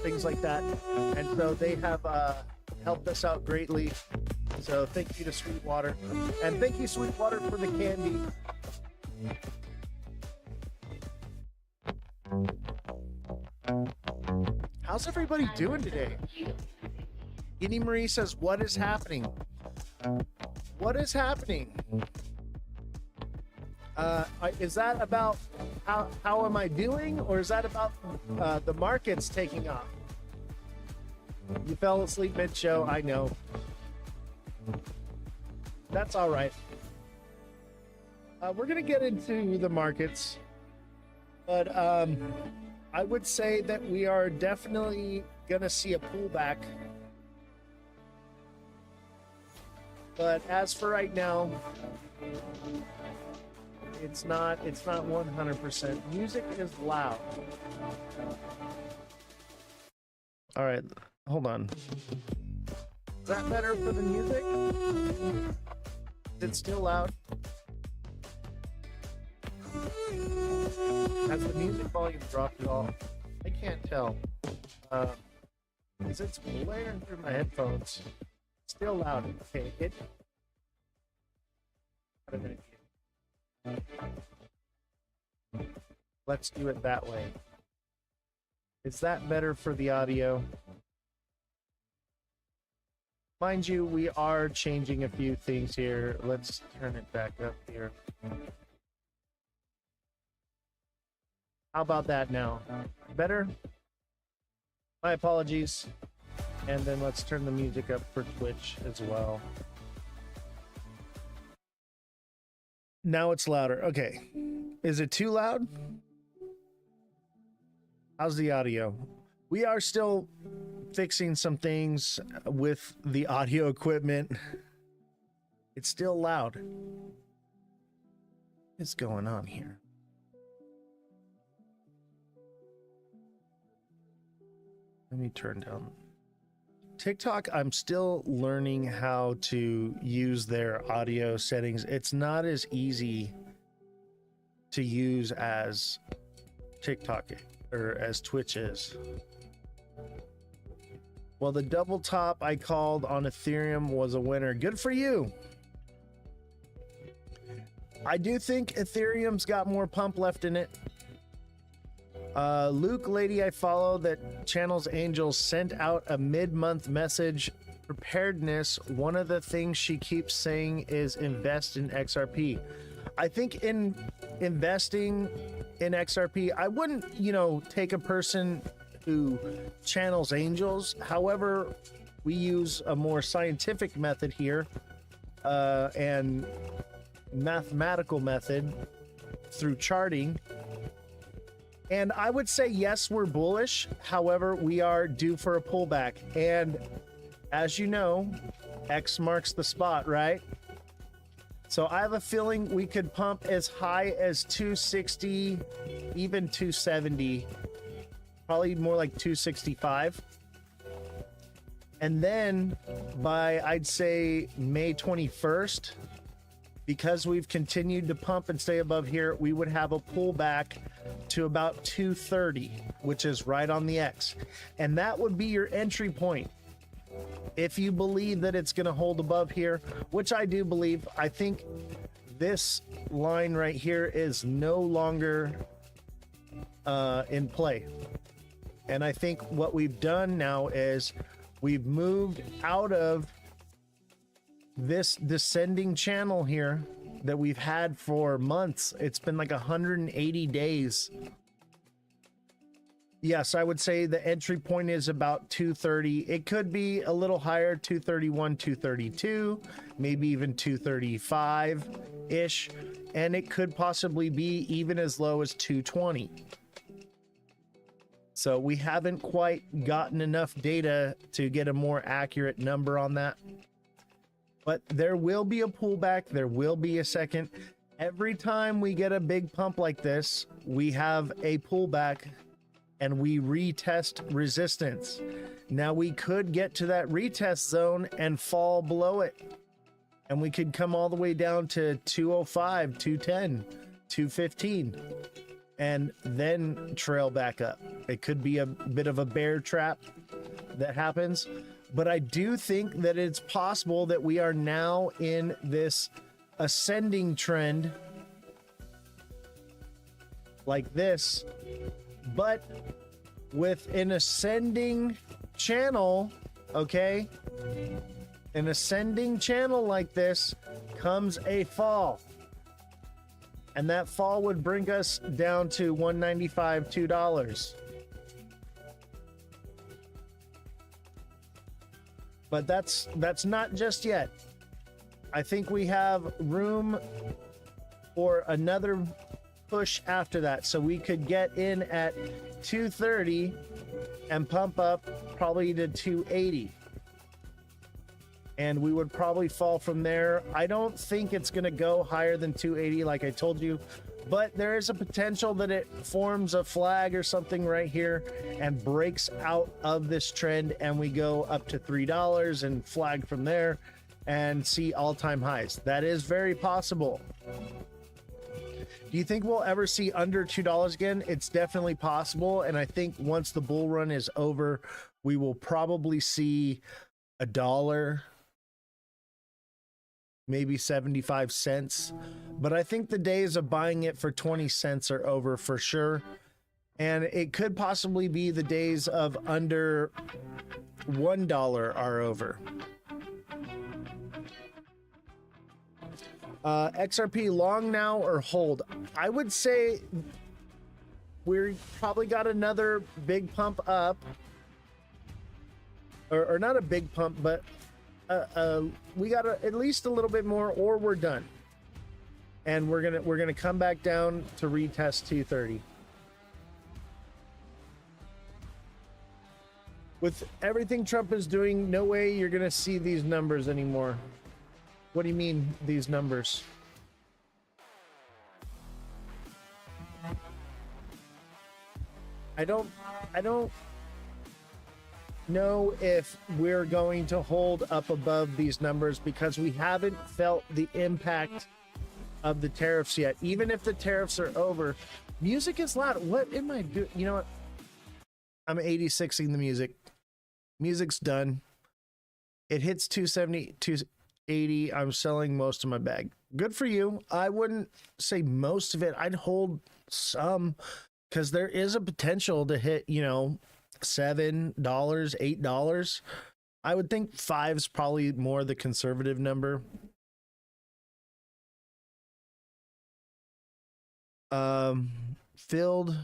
things like that. And so they have helped us out greatly. So thank you to Sweetwater. And thank you, Sweetwater, for the candy. How's everybody doing today? Guinea Marie says, what is happening? What is happening? Is that about how am I doing, or is that about the markets taking off? You fell asleep mid-show, I know. That's all right. We're gonna get into the markets, but I would say that we are definitely gonna see a pullback. But as for right now, it's not 100%. Music is loud. All right, hold on. Is that better for the music? Is it still loud? Has the music volume dropped at all? I can't tell. Because it's blaring through my headphones. Still loud. Okay, it. Let's do it that way. Is that better for the audio? Mind you, we are changing a few things here. Let's turn it back up here. How about that now? Better? My apologies. And then let's turn the music up for Twitch as well. Now it's louder. Okay. Is it too loud? How's the audio? We are still fixing some things with the audio equipment. It's still loud. What's going on here? Let me turn down TikTok. I'm still learning how to use their audio settings. It's not as easy to use as TikTok or as Twitch is. Well, the double top I called on Ethereum was a winner. Good for you. I do think Ethereum's got more pump left in it. Luke, lady I follow that channels angels, sent out a mid-month message. Preparedness. One of the things she keeps saying is invest in XRP. I think in investing in XRP, I wouldn't, take a person who channels angels. However, we use a more scientific method here, and mathematical method through charting. And I would say, yes, we're bullish. However, we are due for a pullback. And as you know, X marks the spot, right? So I have a feeling we could pump as high as 260, even 270, probably more like 265. And then by, I'd say, May 21st, because we've continued to pump and stay above here, we would have a pullback to about 230, which is right on the X. And that would be your entry point. If you believe that it's going to hold above here, which I do believe, I think this line right here is no longer in play. And I think what we've done now is we've moved out of this descending channel here that we've had for months. It's been like 180 days. Yes, I would say the entry point is about 230. It could be a little higher, 231, 232, maybe even 235-ish. And it could possibly be even as low as 220. So we haven't quite gotten enough data to get a more accurate number on that. But there will be a pullback. There will be a second. Every time we get a big pump like this, we have a pullback and we retest resistance. Now we could get to that retest zone and fall below it. And we could come all the way down to 205, 210, 215. and then trail back up. It could be a bit of a bear trap that happens, but I do think that it's possible that we are now in this ascending trend like this, but with an ascending channel, okay? An ascending channel like this comes a fall. And that fall would bring us down to $1.95, $2. But that's not just yet. I think we have room for another push after that. So we could get in at 230 and pump up probably to 280. And we would probably fall from there. I don't think it's going to go higher than 280 like I told you, but there is a potential that it forms a flag or something right here and breaks out of this trend, and we go up to $3 and flag from there and see all-time highs. That is very possible. Do you think we'll ever see under $2 again? It's definitely possible, and I think once the bull run is over, we will probably see $1, maybe 75 cents. But I think the days of buying it for 20 cents are over for sure. And it could possibly be the days of under $1 are over. XRP long now or hold? I would say we probably got another big pump up, or not a big pump, but we got at least a little bit more, or we're done. And we're gonna come back down to retest 230. With everything Trump is doing, no way you're gonna see these numbers anymore. What do you mean, these numbers? I don't know if we're going to hold up above these numbers because we haven't felt the impact of the tariffs yet. Even if the tariffs are over, music is loud. What am I doing? You know what? I'm 86ing the music. Music's done. It hits 270, 280. I'm selling most of my bag. Good for you. I wouldn't say most of it. I'd hold some because there is a potential to hit, you know, $7, $8. I would think 5's probably more the conservative number. Filled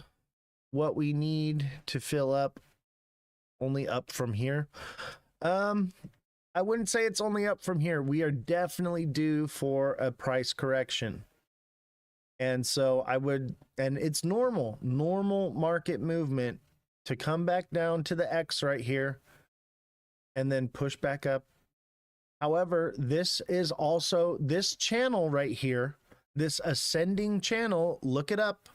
what we need to fill up, only up from here. I wouldn't say it's only up from here. We are definitely due for a price correction. And so I would, and it's normal market movement to come back down to the X right here and then push back up. However, this is also this channel right here, this ascending channel, look it up.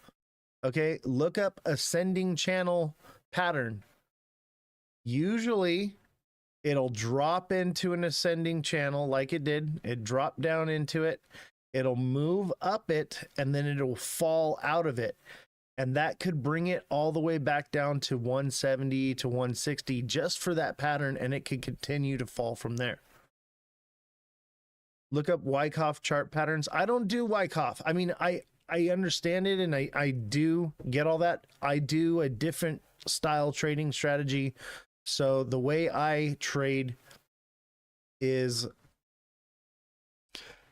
Okay, look up ascending channel pattern. Usually it'll drop into an ascending channel like it did. It dropped down into it. It'll move up it, and then it'll fall out of it. And that could bring it all the way back down to 170 to 160 just for that pattern, and it could continue to fall from there. Look up Wyckoff chart patterns. I don't do Wyckoff. I mean, I understand it, and I do get all that. I do a different style trading strategy. So the way I trade is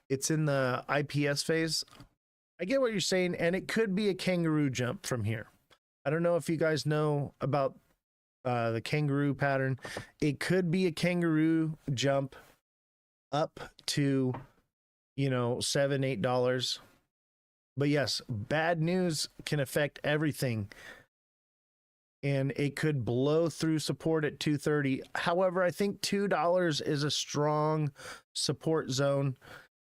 it's in the IPS phase. I get what you're saying, and it could be a kangaroo jump from here. I don't know if you guys know about the kangaroo pattern. It could be a kangaroo jump up to, you know, $7, $8. But yes, bad news can affect everything. And it could blow through support at 230. However, I think $2 is a strong support zone.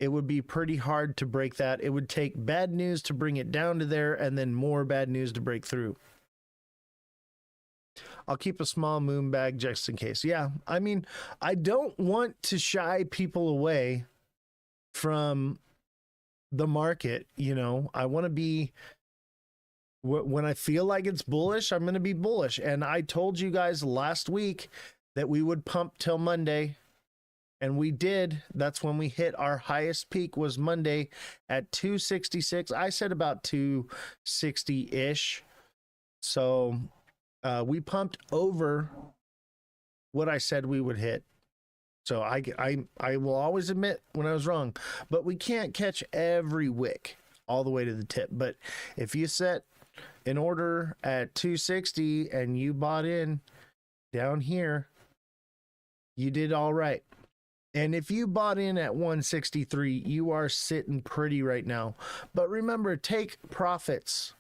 It would be pretty hard to break that. It would take bad news to bring it down to there, and then more bad news to break through. I'll keep a small moon bag just in case. Yeah, I mean, I don't want to shy people away from the market. You know, I want to be When I feel like it's bullish, I'm going to be bullish. And I told you guys last week that we would pump till Monday, and we did. That's when we hit our highest peak, was Monday at 266. I said about 260-ish. So we pumped over what I said we would hit. So I will always admit when I was wrong, but we can't catch every wick all the way to the tip. But if you set an order at 260 and you bought in down here, you did all right. And if you bought in at 163, you are sitting pretty right now. But remember, take profits.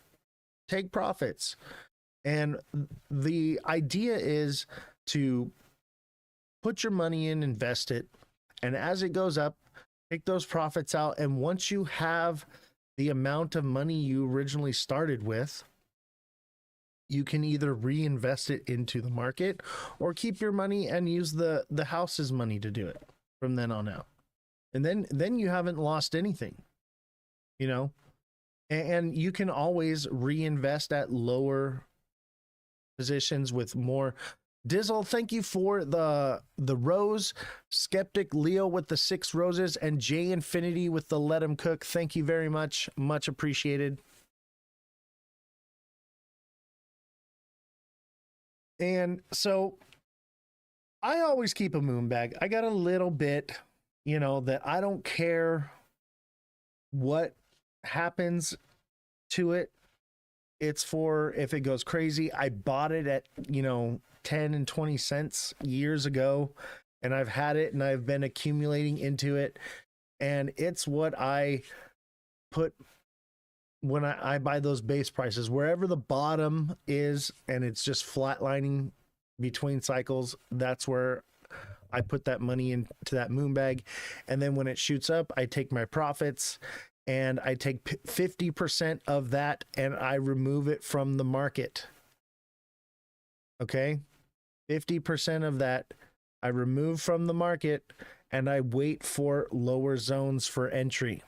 Take profits. And the idea is to put your money in, invest it, and as it goes up, take those profits out. And once you have the amount of money you originally started with, you can either reinvest it into the market or keep your money and use the house's money to do it from then on out. And then you haven't lost anything, you know. And you can always reinvest at lower positions with more. Dizzle, thank you for the rose. Skeptic Leo with the 6 roses, and J Infinity with the let him cook. Thank you very much. Much appreciated. And so I always keep a moon bag. I got a little bit, you know, that I don't care what happens to it. It's for if it goes crazy. I bought it at, you know, 10 and 20 cents years ago, and I've had it and I've been accumulating into it, and it's what I put when I buy those base prices, wherever the bottom is, and it's just flatlining between cycles. That's where I put that money into that moon bag. And then when it shoots up, I take my profits and I take 50% of that and I remove it from the market. Okay, 50% of that I remove from the market, and I wait for lower zones for entry.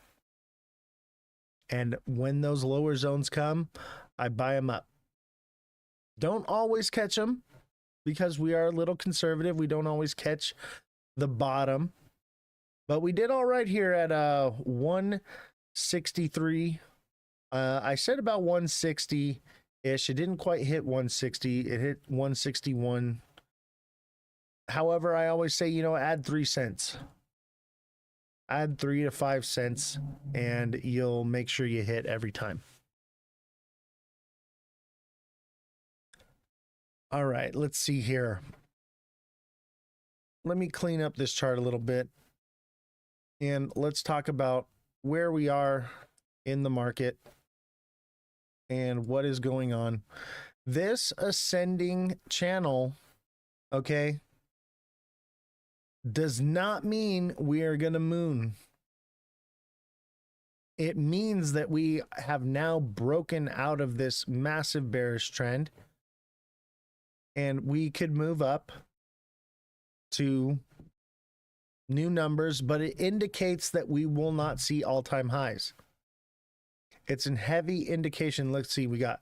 And when those lower zones come, I buy them up. Don't always catch them because we are a little conservative. We don't always catch the bottom, but we did all right here at 163. I said about 160-ish. It didn't quite hit 160. It hit 161. However, I always say, you know, add 3 cents. Add 3 to 5 cents, and you'll make sure you hit every time. All right, let's see here. Let me clean up this chart a little bit, and let's talk about where we are in the market and what is going on. This ascending channel, okay, does not mean we are going to moon. It means that we have now broken out of this massive bearish trend, and we could move up to new numbers, but it indicates that we will not see all-time highs. It's a heavy indication. Let's see, we got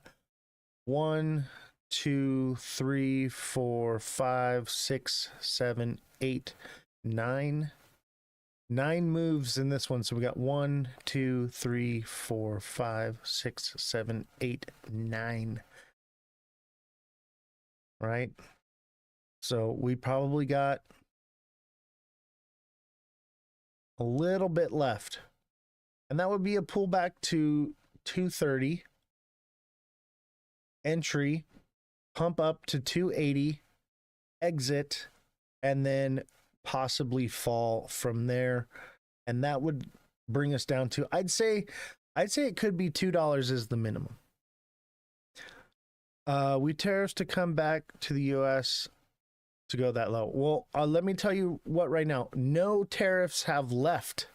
1, 2, 3, 4, 5, 6, 7, 8, 9. 9 moves in this one. So we got 1, 2, 3, 4, 5, 6, 7, 8, 9. Right? So we probably got a little bit left. And that would be a pullback to 230. Entry, pump up to 280, exit, and then possibly fall from there. And that would bring us down to, I'd say it could be $2 is the minimum. We tariffs to come back to the US to go that low. Well, let me tell you what right now, no tariffs have left.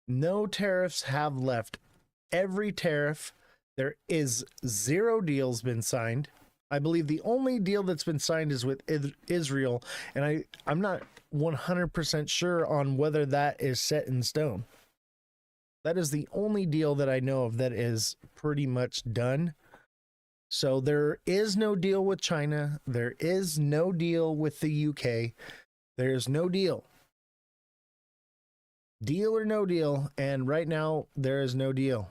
No tariffs have left. Every tariff, there is 0 deals been signed. I believe the only deal that's been signed is with Israel, and I'm not 100% sure on whether that is set in stone. That is the only deal that I know of that is pretty much done. So there is no deal with China. There is no deal with the UK. There's no deal. Deal or no deal. And right now, there is no deal.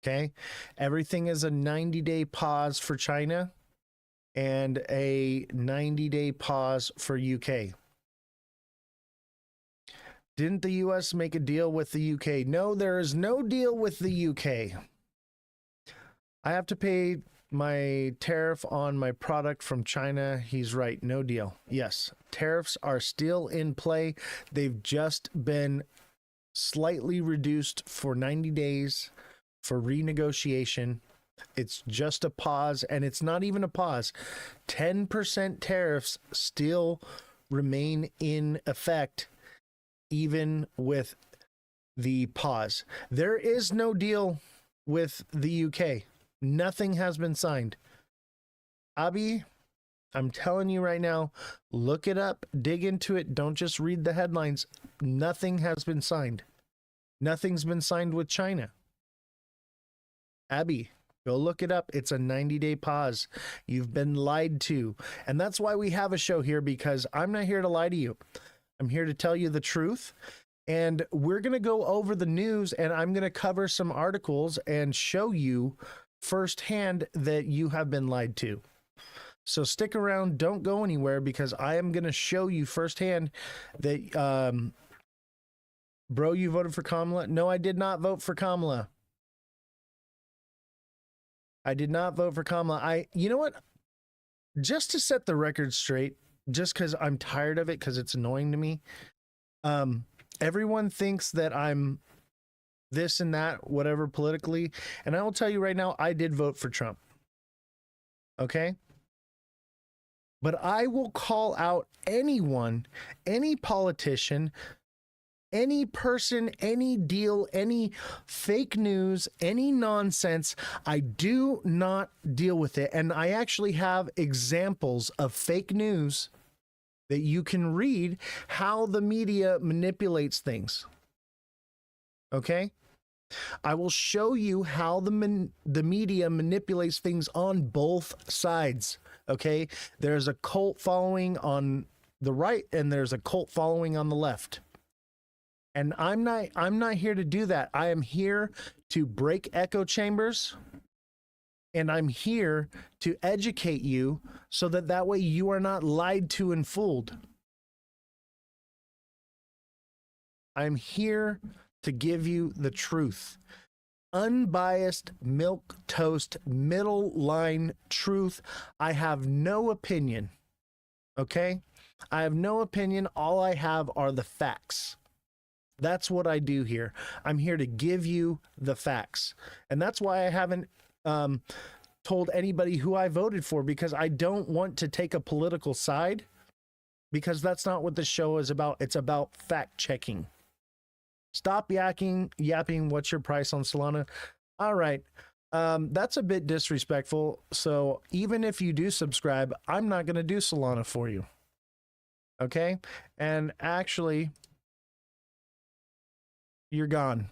Okay. Everything is a 90-day pause for China and a 90-day pause for UK. Didn't the US make a deal with the UK? No, there is no deal with the UK. I have to pay my tariff on my product from China. He's right. No deal. Yes, tariffs are still in play. They've just been slightly reduced for 90 days for renegotiation. It's just a pause, and it's not even a pause. 10% tariffs still remain in effect even with the pause. There is no deal with the UK. Nothing has been signed. Abi, I'm telling you right now, look it up, dig into it. Don't just read the headlines. Nothing has been signed. Nothing's been signed with China. Abby, go look it up. It's a 90-day pause. You've been lied to. And that's why we have a show here, because I'm not here to lie to you. I'm here to tell you the truth. And we're going to go over the news, and I'm going to cover some articles and show you firsthand that you have been lied to. So stick around. Don't go anywhere, because I am going to show you firsthand that, bro, you voted for Kamala? No, I did not vote for Kamala. I did not vote for Kamala. You know what? Just to set the record straight, just because I'm tired of it, because it's annoying to me. Everyone thinks that I'm this and that, whatever politically. And I will tell you right now, I did vote for Trump. Okay? But I will call out anyone, any politician, any person, any deal, any fake news, any nonsense. I do not deal with it. And I actually have examples of fake news that you can read how the media manipulates things. Okay? I will show you how the media manipulates things on both sides. Okay? There's a cult following on the right, and there's a cult following on the left. And I'm not here to do that. I am here to break echo chambers, and I'm here to educate you so that way you are not lied to and fooled. I'm here to give you the truth. Unbiased, milk toast, middle line truth. I have no opinion. Okay? I have no opinion. All I have are the facts. That's what I do here. I'm here to give you the facts. And that's why I haven't told anybody who I voted for, because I don't want to take a political side, because that's not what the show is about. It's about fact checking. Stop yapping. What's your price on Solana? All right. That's a bit disrespectful. So even if you do subscribe, I'm not going to do Solana for you. Okay. And actually, you're gone.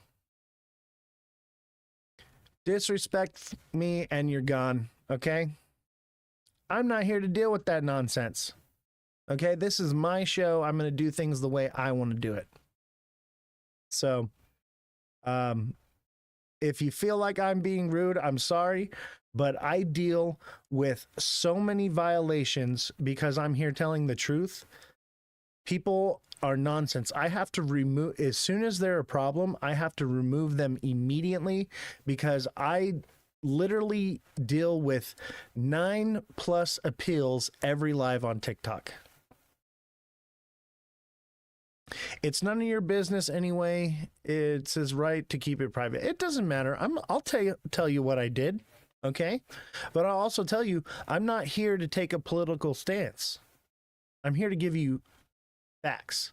Disrespect me and you're gone. Okay. I'm not here to deal with that nonsense. Okay. This is my show. I'm going to do things the way I want to do it. So, if you feel like I'm being rude, I'm sorry, but I deal with so many violations because I'm here telling the truth. People are nonsense. I have to remove, as soon as they're a problem, I have to remove them immediately, because I literally deal with 9+ appeals every live on TikTok. It's none of your business anyway. It's his right to keep it private. It doesn't matter. I'll tell you what I did, okay? But I'll also tell you, I'm not here to take a political stance. I'm here to give you facts.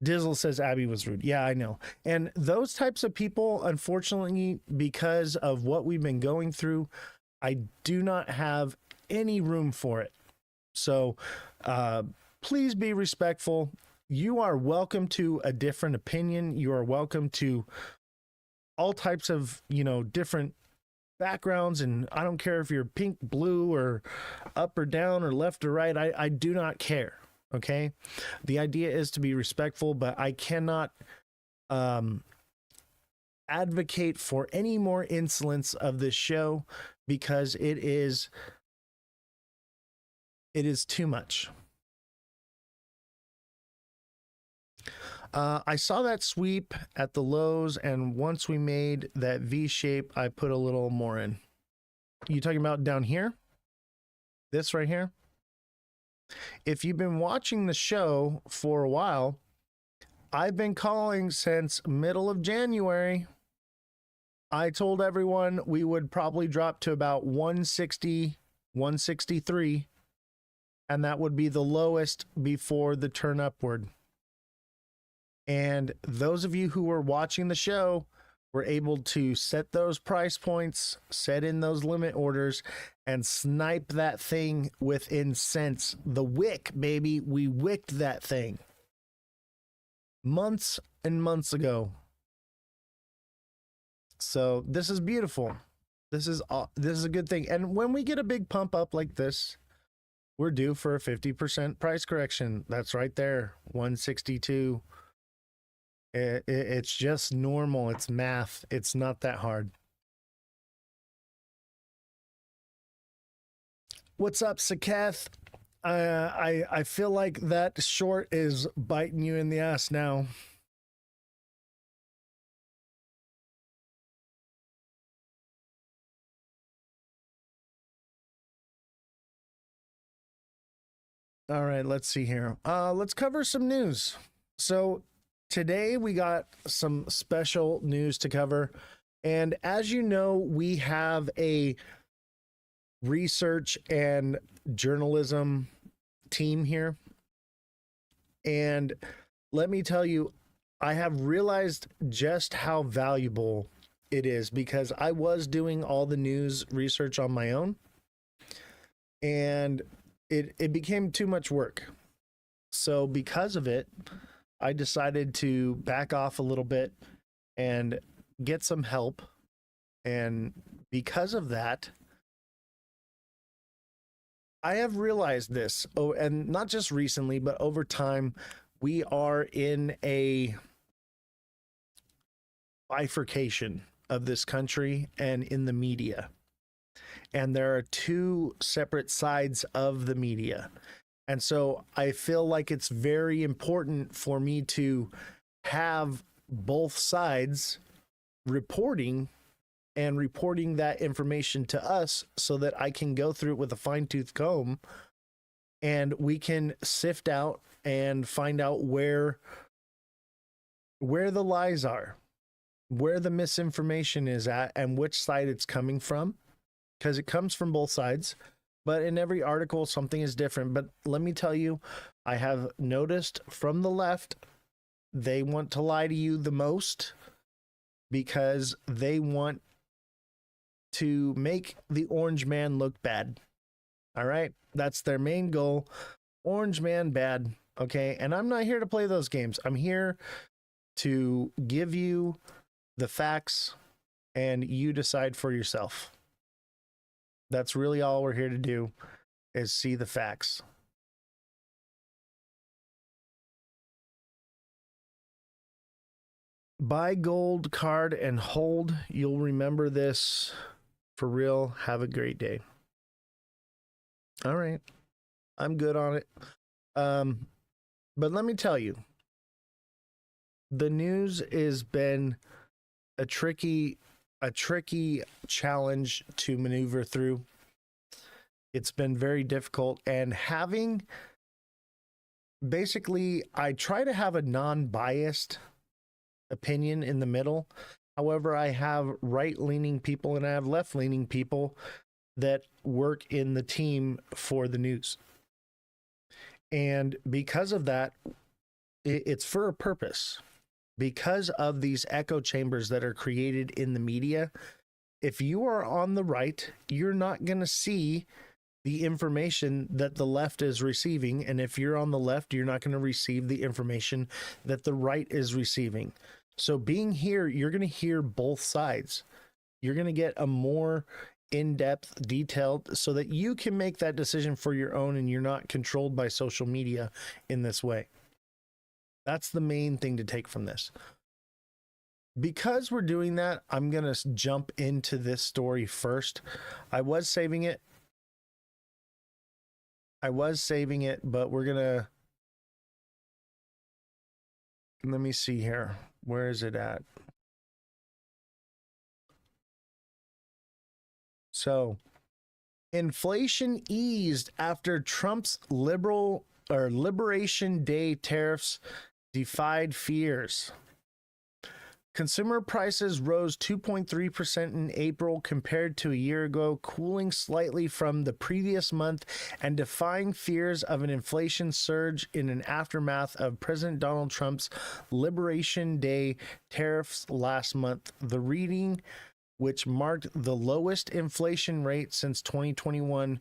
Dizzle says Abby was rude. Yeah, I know. And those types of people, unfortunately, because of what we've been going through, I do not have any room for it. So please be respectful. You are welcome to a different opinion. You are welcome to all types of, you know, different backgrounds, and I don't care if you're pink, blue, or up or down or left or right. I do not care. Okay. The idea is to be respectful, but I cannot advocate for any more insolence of this show because it is too much. I saw that sweep at the lows, and once we made that V shape, I put a little more in. You talking about down here? This right here? If you've been watching the show for a while, I've been calling since middle of January. I told everyone we would probably drop to about 160, 163, and that would be the lowest before the turn upward. And those of you who were watching the show were able to set those price points, set in those limit orders, and snipe that thing within cents. The wick, baby. We wicked that thing months and months ago. So this is beautiful. This is a good thing. And when we get a big pump up like this, we're due for a 50% price correction. That's right there, 162. It's just normal. It's math. It's not that hard. What's up, Saketh? I feel like that short is biting you in the ass now. All right, let's see here. Let's cover some news. So today we got some special news to cover. And as you know, we have a research and journalism team here. And let me tell you, I have realized just how valuable it is because I was doing all the news research on my own. And it became too much work. So because of it, I decided to back off a little bit and get some help. And because of that, I have realized this, and not just recently, but over time, we are in a bifurcation of this country and in the media. And there are two separate sides of the media. And so I feel like it's very important for me to have both sides reporting that information to us so that I can go through it with a fine-tooth comb and we can sift out and find out where the lies are, where the misinformation is at, and which side it's coming from, because it comes from both sides. But in every article, something is different. But let me tell you, I have noticed from the left, they want to lie to you the most because they want to make the orange man look bad. All right? That's their main goal. Orange man bad. Okay? And I'm not here to play those games. I'm here to give you the facts and you decide for yourself. That's really all we're here to do, is see the facts. Buy gold card and hold. You'll remember this for real. Have a great day. All right. I'm good on it. But let me tell you, the news has been a tricky challenge to maneuver through. It's been very difficult, and basically I try to have a non-biased opinion in the middle. However, I have right-leaning people and I have left-leaning people that work in the team for the news. And because of that, it's for a purpose. Because of these echo chambers that are created in the media, if you are on the right, you're not going to see the information that the left is receiving. And if you're on the left, you're not going to receive the information that the right is receiving. So being here, you're going to hear both sides. You're going to get a more in-depth, detailed, so that you can make that decision for your own and you're not controlled by social media in this way. That's the main thing to take from this. Because we're doing that, I'm going to jump into this story first. I was saving it, but we're going to, let me see here. Where is it at? So, inflation eased after Trump's Liberation Day tariffs defied fears. Consumer prices rose 2.3% in April compared to a year ago, cooling slightly from the previous month and defying fears of an inflation surge in an aftermath of President Donald Trump's Liberation Day tariffs last month. The reading, which marked the lowest inflation rate since 2021,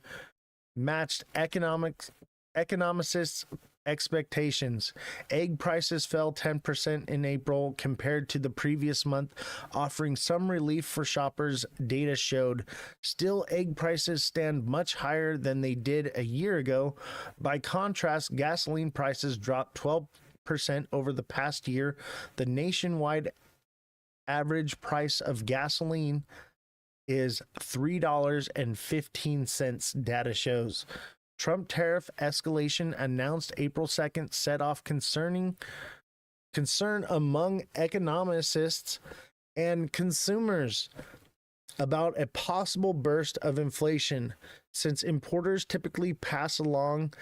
matched economists' expectations. Egg prices fell 10% in April compared to the previous month, offering some relief for shoppers, data showed. Still, egg prices stand much higher than they did a year ago. By contrast, gasoline prices dropped 12% over the past year. The nationwide average price of gasoline is $3.15, data shows. Trump tariff escalation announced April 2nd set off concern among economists and consumers about a possible burst of inflation, since importers typically pass along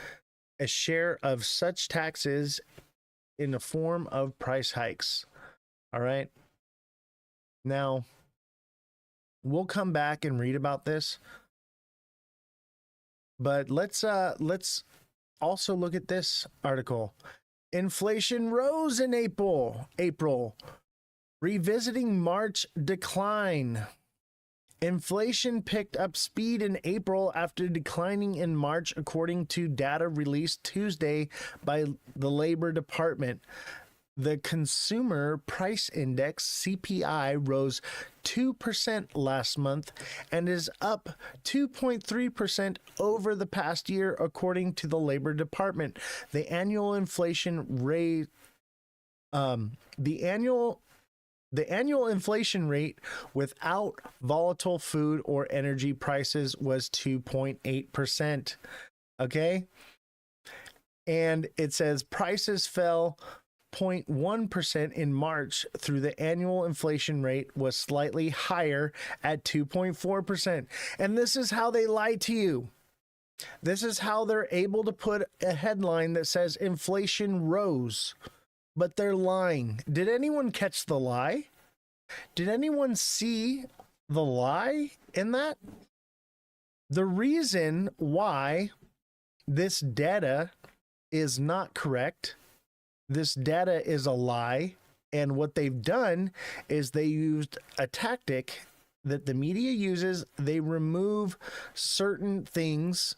a share of such taxes in the form of price hikes. All right. Now, we'll come back and read about this. But let's also look at this article. Inflation rose in April, revisiting March decline. Inflation picked up speed in April after declining in March, according to data released Tuesday by the Labor Department. The Consumer Price Index, CPI, rose 2% last month and is up 2.3% over the past year, according to the Labor Department. The annual inflation rate, the annual inflation rate without volatile food or energy prices was 2.8%. Okay? And it says prices fell 0.1% in March through the annual inflation rate was slightly higher at 2.4%. And this is how they lie to you. This is how they're able to put a headline that says inflation rose, but they're lying. Did anyone catch the lie? Did anyone see the lie in that? The reason why this data is not correct, this data is a lie, and what they've done is they used a tactic that the media uses. They remove certain things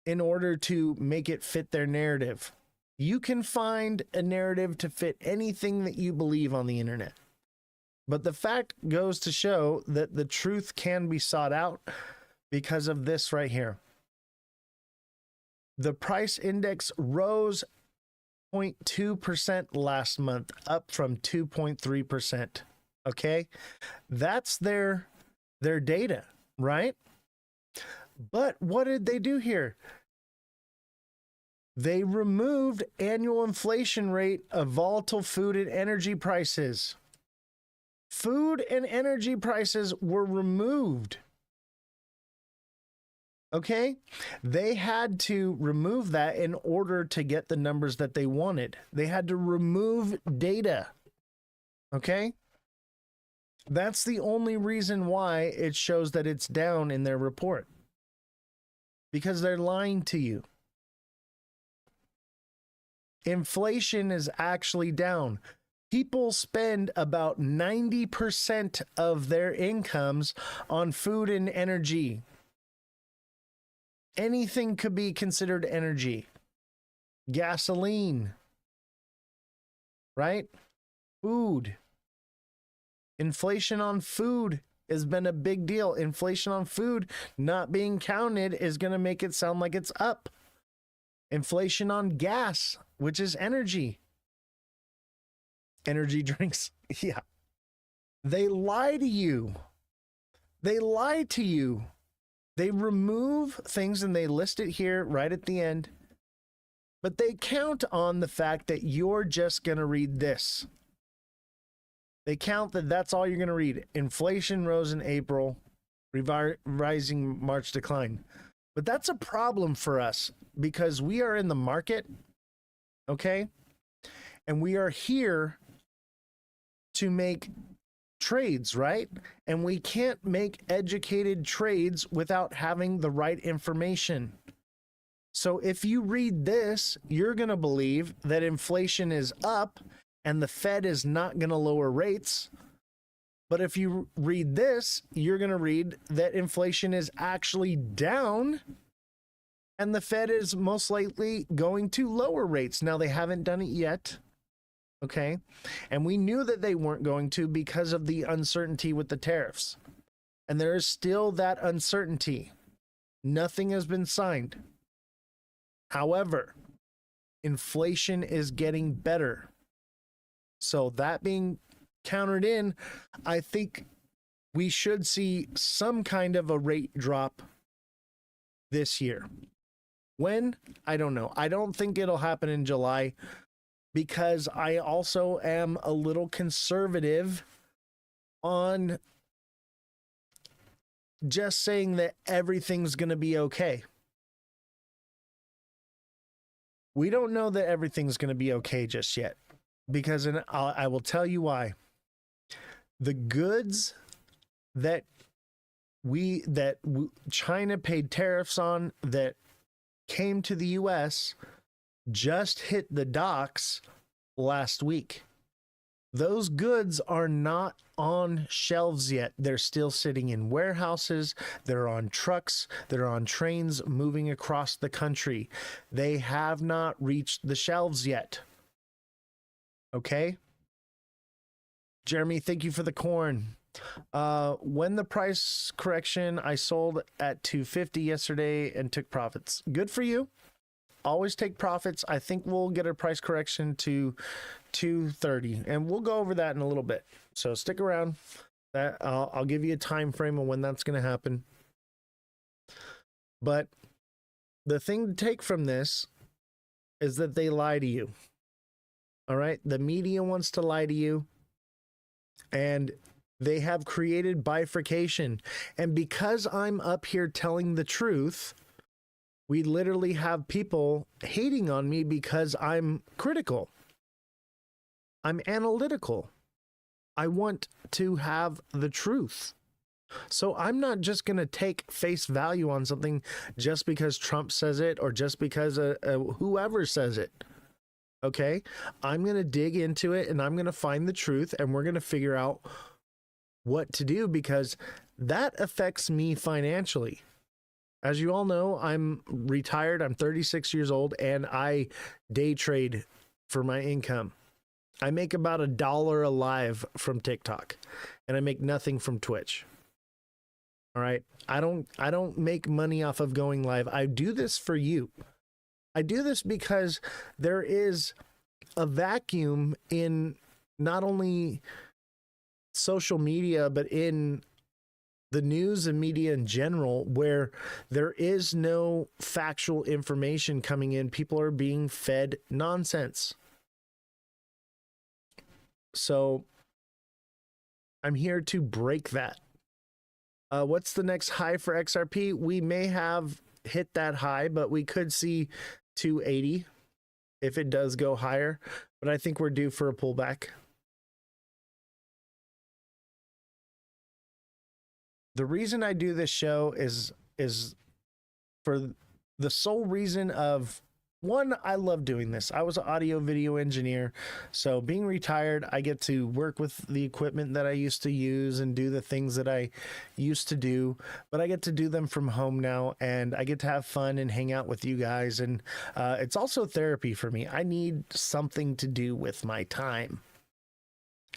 in order to make it fit their narrative. You can find a narrative to fit anything that you believe on the internet. But the fact goes to show that the truth can be sought out because of this right here. The price index rose 0.2% last month, up from 2.3%. Okay? That's their data, right? But what did they do here? They removed annual inflation rate of volatile food and energy prices. Food and energy prices were removed. Okay? They had to remove that in order to get the numbers that they wanted. They had to remove data. Okay? That's the only reason why it shows that it's down in their report. Because they're lying to you. Inflation is actually down. People spend about 90% of their incomes on food and energy. Anything could be considered energy. Gasoline. Right? food. Inflation on food has been a big deal. Inflation on food not being counted is going to make it sound like it's up. Inflation on gas, which is energy. Energy drinks. Yeah. They lie to you. They lie to you. They remove things and they list it here right at the end. But they count on the fact that you're just going to read this. They count that that's all you're going to read. Inflation rose in April, rising March decline. But that's a problem for us because we are in the market, okay? And we are here to make trades, right? And we can't make educated trades without having the right information. So if you read this, you're going to believe that inflation is up and the Fed is not going to lower rates. But if you read this, you're going to read that inflation is actually down and the Fed is most likely going to lower rates. Now, they haven't done it yet. Okay. And we knew that they weren't going to because of the uncertainty with the tariffs. And there is still that uncertainty. Nothing has been signed. However, inflation is getting better. So that being countered in, I think we should see some kind of a rate drop this year. When? I don't know. I don't think it'll happen in July because I also am a little conservative on just saying that everything's going to be okay. We don't know that everything's going to be okay just yet. Because I will tell you why. The goods that China paid tariffs on that came to the US just hit the docks last week. Those goods are not on shelves yet. They're still sitting in warehouses. They're on trucks. They're on trains moving across the country. They have not reached the shelves yet. Okay. Jeremy, thank you for the corn. When the price correction, I sold at 250 yesterday and took profits. Good for you. Always take profits. I think we'll get a price correction to 230 and we'll go over that in a little bit. So stick around. That I'll give you a time frame of when that's going to happen. But the thing to take from this is that they lie to you. All right. The media wants to lie to you and they have created bifurcation. And because I'm up here telling the truth, we literally have people hating on me because I'm critical. I'm analytical. I want to have the truth. So I'm not just going to take face value on something just because Trump says it or just because whoever says it. Okay, I'm going to dig into it and I'm going to find the truth and we're going to figure out what to do because that affects me financially. As you all know, I'm retired. I'm 36 years old and I day trade for my income. I make about $1 a live from TikTok and I make nothing from Twitch. All right. I don't make money off of going live. I do this for you. I do this because there is a vacuum in not only social media, but in the news and media in general, where there is no factual information coming in. People are being fed nonsense. So I'm here to break that. What's the next high for XRP? We may have hit that high, but we could see 280 if it does go higher, but I think we're due for a pullback. The reason I do this show is for the sole reason of, one, I love doing this. I was an audio video engineer, so being retired, I get to work with the equipment that I used to use and do the things that I used to do, but I get to do them from home now, and I get to have fun and hang out with you guys, and it's also therapy for me. I need something to do with my time.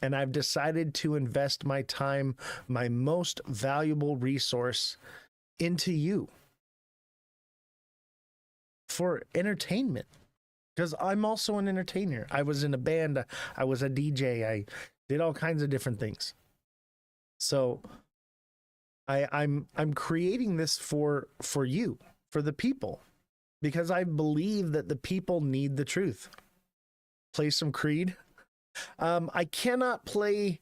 And I've decided to invest my time, my most valuable resource, into you for entertainment. Because I'm also an entertainer. I was in a band, I was a DJ, I did all kinds of different things. So I'm creating this for you, for the people, because I believe that the people need the truth. Play some Creed. I cannot play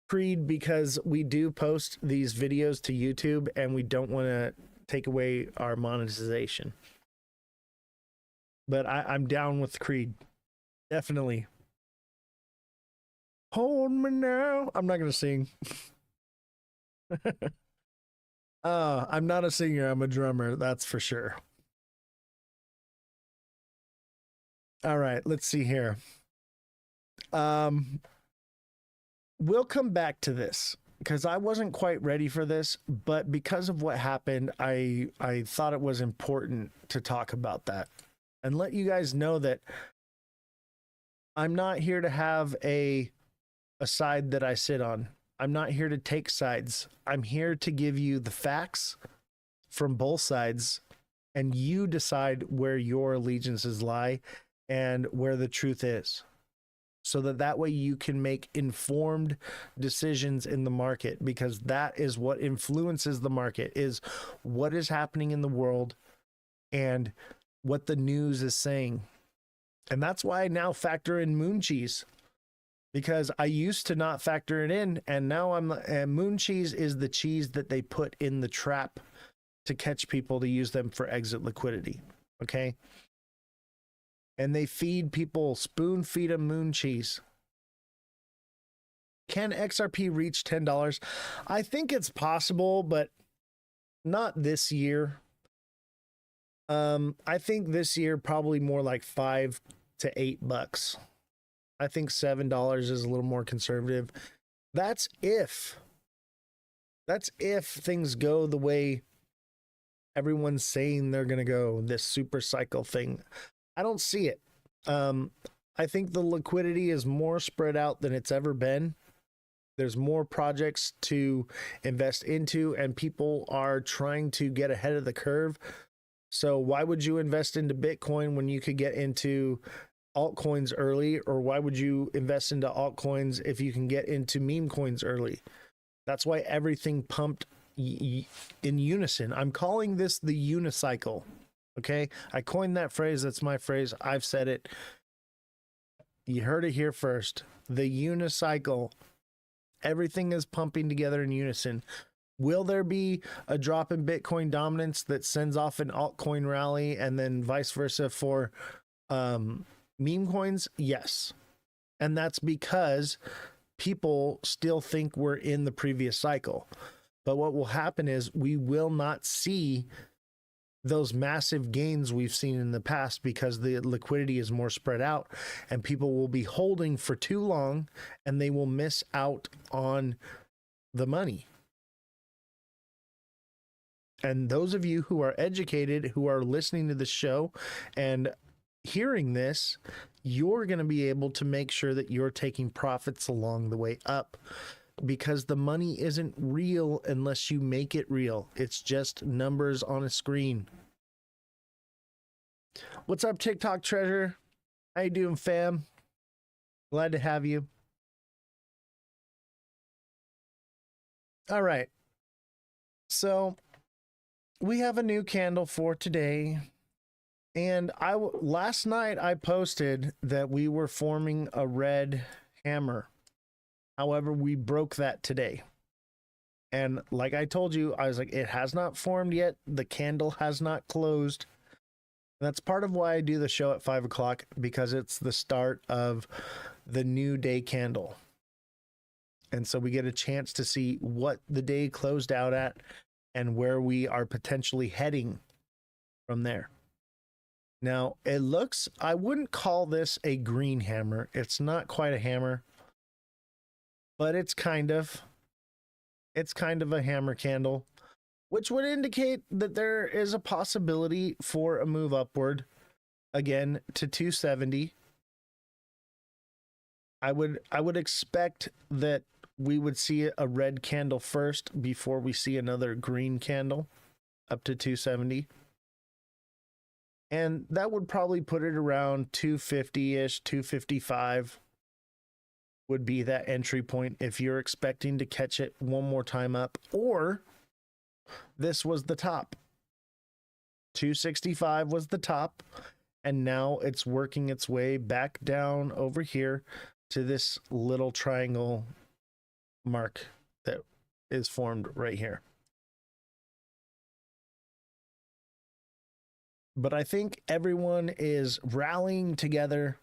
Creed because we do post these videos to YouTube and we don't want to take away our monetization. But I'm down with Creed. Definitely. Hold me now. I'm not going to sing. I'm not a singer. I'm a drummer. That's for sure. All right. Let's see here. We'll come back to this because I wasn't quite ready for this, but because of what happened, I thought it was important to talk about that and let you guys know that I'm not here to have a side that I sit on. I'm not here to take sides. I'm here to give you the facts from both sides, and you decide where your allegiances lie and where the truth is, so that way you can make informed decisions in the market, because that is what influences the market, is what is happening in the world and what the news is saying. And that's why I now factor in moon cheese, because I used to not factor it in, and now moon cheese is the cheese that they put in the trap to catch people to use them for exit liquidity. Okay. And they feed people, spoon feed them moon cheese. Can XRP reach $10? I think it's possible, but not this year. I think this year probably more like $5 to $8. I think $7 is a little more conservative. That's if things go the way everyone's saying they're gonna go, this super cycle thing. I don't see it. I think the liquidity is more spread out than it's ever been. There's more projects to invest into, and people are trying to get ahead of the curve. So why would you invest into Bitcoin when you could get into altcoins early? Or why would you invest into altcoins if you can get into meme coins early? That's why everything pumped in unison. I'm calling this the unicycle. Okay, I coined that phrase. That's my phrase. I've said it. You heard it here first. The unicycle. Everything is pumping together in unison. Will there be a drop in Bitcoin dominance that sends off an altcoin rally, and then vice versa for meme coins? Yes. And that's because people still think we're in the previous cycle. But what will happen is we will not see those massive gains we've seen in the past, because the liquidity is more spread out and people will be holding for too long and they will miss out on the money. And those of you who are educated, who are listening to the show and hearing this, you're going to be able to make sure that you're taking profits along the way up, because the money isn't real unless you make it real. It's just numbers on a screen. What's up, TikTok treasure? How you doing, fam? Glad to have you. All right. So we have a new candle for today. And last night I posted that we were forming a red hammer. However, we broke that today. And like I told you, I was like, it has not formed yet. The candle has not closed. And that's part of why I do the show at 5 o'clock, because it's the start of the new day candle. And so we get a chance to see what the day closed out at and where we are potentially heading from there. Now, it looks, I wouldn't call this a green hammer. It's not quite a hammer, but it's kind of a hammer candle, which would indicate that there is a possibility for a move upward again to 270. I would expect that we would see a red candle first before we see another green candle up to 270. And that would probably put it around 250-ish, 255 would be that entry point if you're expecting to catch it one more time up, or this was the top. 265 was the top, and now it's working its way back down over here to this little triangle mark that is formed right here. But I think everyone is rallying together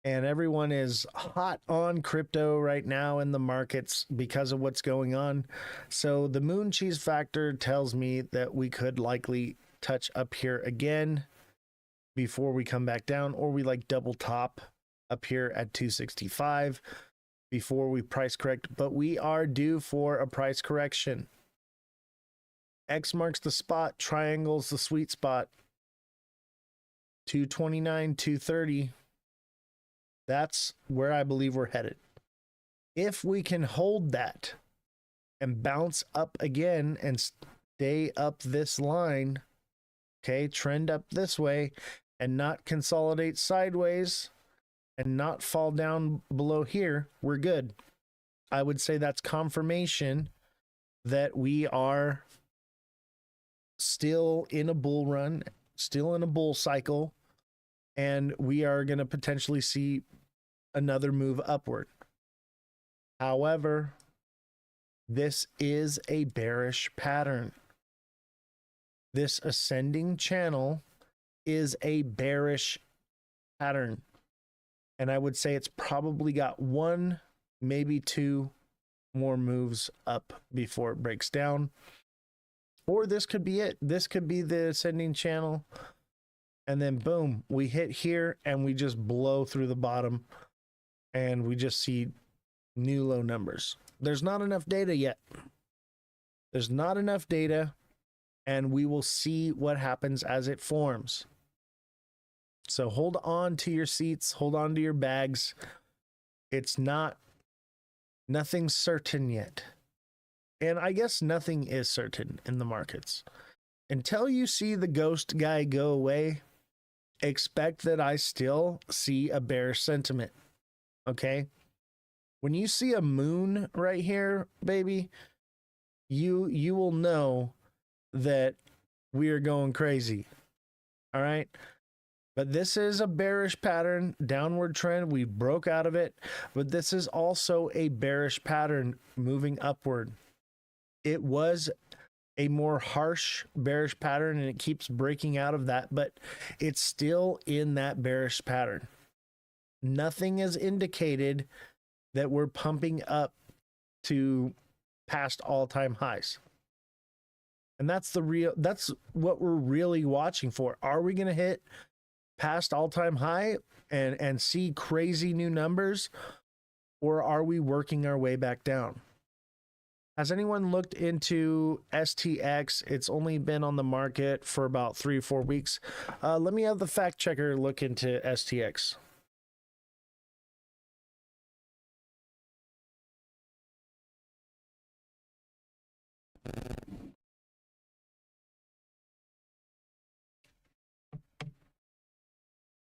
and everyone is hot on crypto right now in the markets because of what's going on. So the moon cheese factor tells me that we could likely touch up here again before we come back down, or we like double top up here at 265 before we price correct. But we are due for a price correction. X marks the spot, triangles the sweet spot. 229, 230. That's where I believe we're headed. If we can hold that and bounce up again and stay up this line, okay, trend up this way and not consolidate sideways and not fall down below here, we're good. I would say that's confirmation that we are still in a bull run, still in a bull cycle, and we are going to potentially see another move upward. However, this is a bearish pattern. This ascending channel is a bearish pattern. And I would say it's probably got one, maybe two more moves up before it breaks down. Or this could be it. This could be the ascending channel. And then boom, we hit here and we just blow through the bottom and we just see new low numbers. There's not enough data yet. There's not enough data, and we will see what happens as it forms. So hold on to your seats, hold on to your bags. It's nothing's certain yet. And I guess nothing is certain in the markets. Until you see the ghost guy go away, expect that I still see a bearish sentiment. Okay? When you see a moon right here, baby, you will know that we are going crazy. All right? But this is a bearish pattern, downward trend. We broke out of it, but this is also a bearish pattern moving upward. It was a more harsh bearish pattern and it keeps breaking out of that, but it's still in that bearish pattern. Nothing has indicated that we're pumping up to past all-time highs. And that's what we're really watching for. Are we going to hit past all-time high and see crazy new numbers, or are we working our way back down? Has anyone looked into STX? It's only been on the market for about 3 or 4 weeks. Let me have the fact checker look into STX.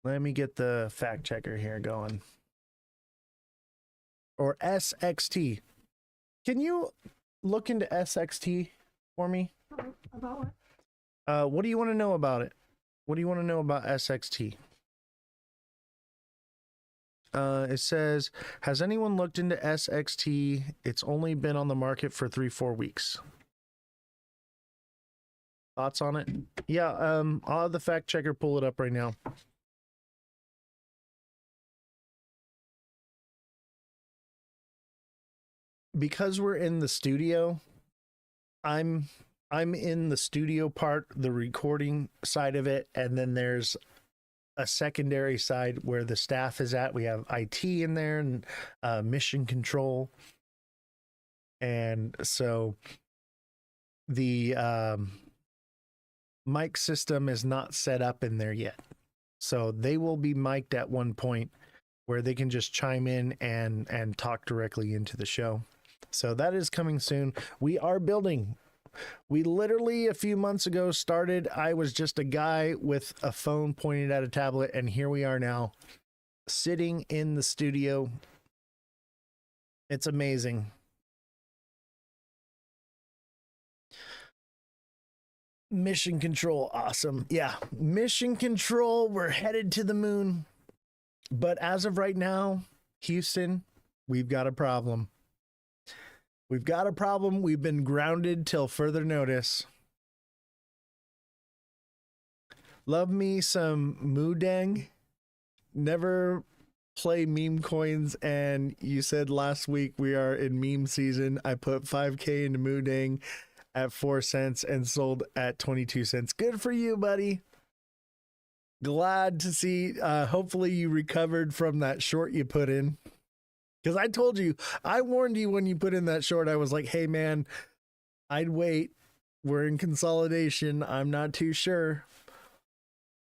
Let me get the fact checker here going. Or SXT. Can you look into SXT for me? About what? What do you want to know about it? What do you want to know about SXT? It says, has anyone looked into SXT? It's only been on the market for 3 or 4 weeks. Thoughts on it? Yeah, I'll have the fact checker pull it up right now. Because we're in the studio, I'm in the studio part, the recording side of it, and then there's a secondary side where the staff is at. We have IT in there and mission control. And so the mic system is not set up in there yet. So they will be mic'd at one point where they can just chime in and talk directly into the show. So that is coming soon. We are building. We literally a few months ago started. I was just a guy with a phone pointed at a tablet, and here we are now sitting in the studio. It's amazing. Mission control, awesome. Yeah, mission control, we're headed to the moon. But as of right now, Houston, we've got a problem. We've got a problem. We've been grounded till further notice. Love me some Moodang. Never play meme coins, and you said last week we are in meme season. I put 5K into Moodang at 4 cents and sold at 22 cents. Good for you, buddy. Glad to see. Hopefully you recovered from that short you put in. Because I told you, I warned you when you put in that short. I was like, hey, man, I'd wait. We're in consolidation. I'm not too sure.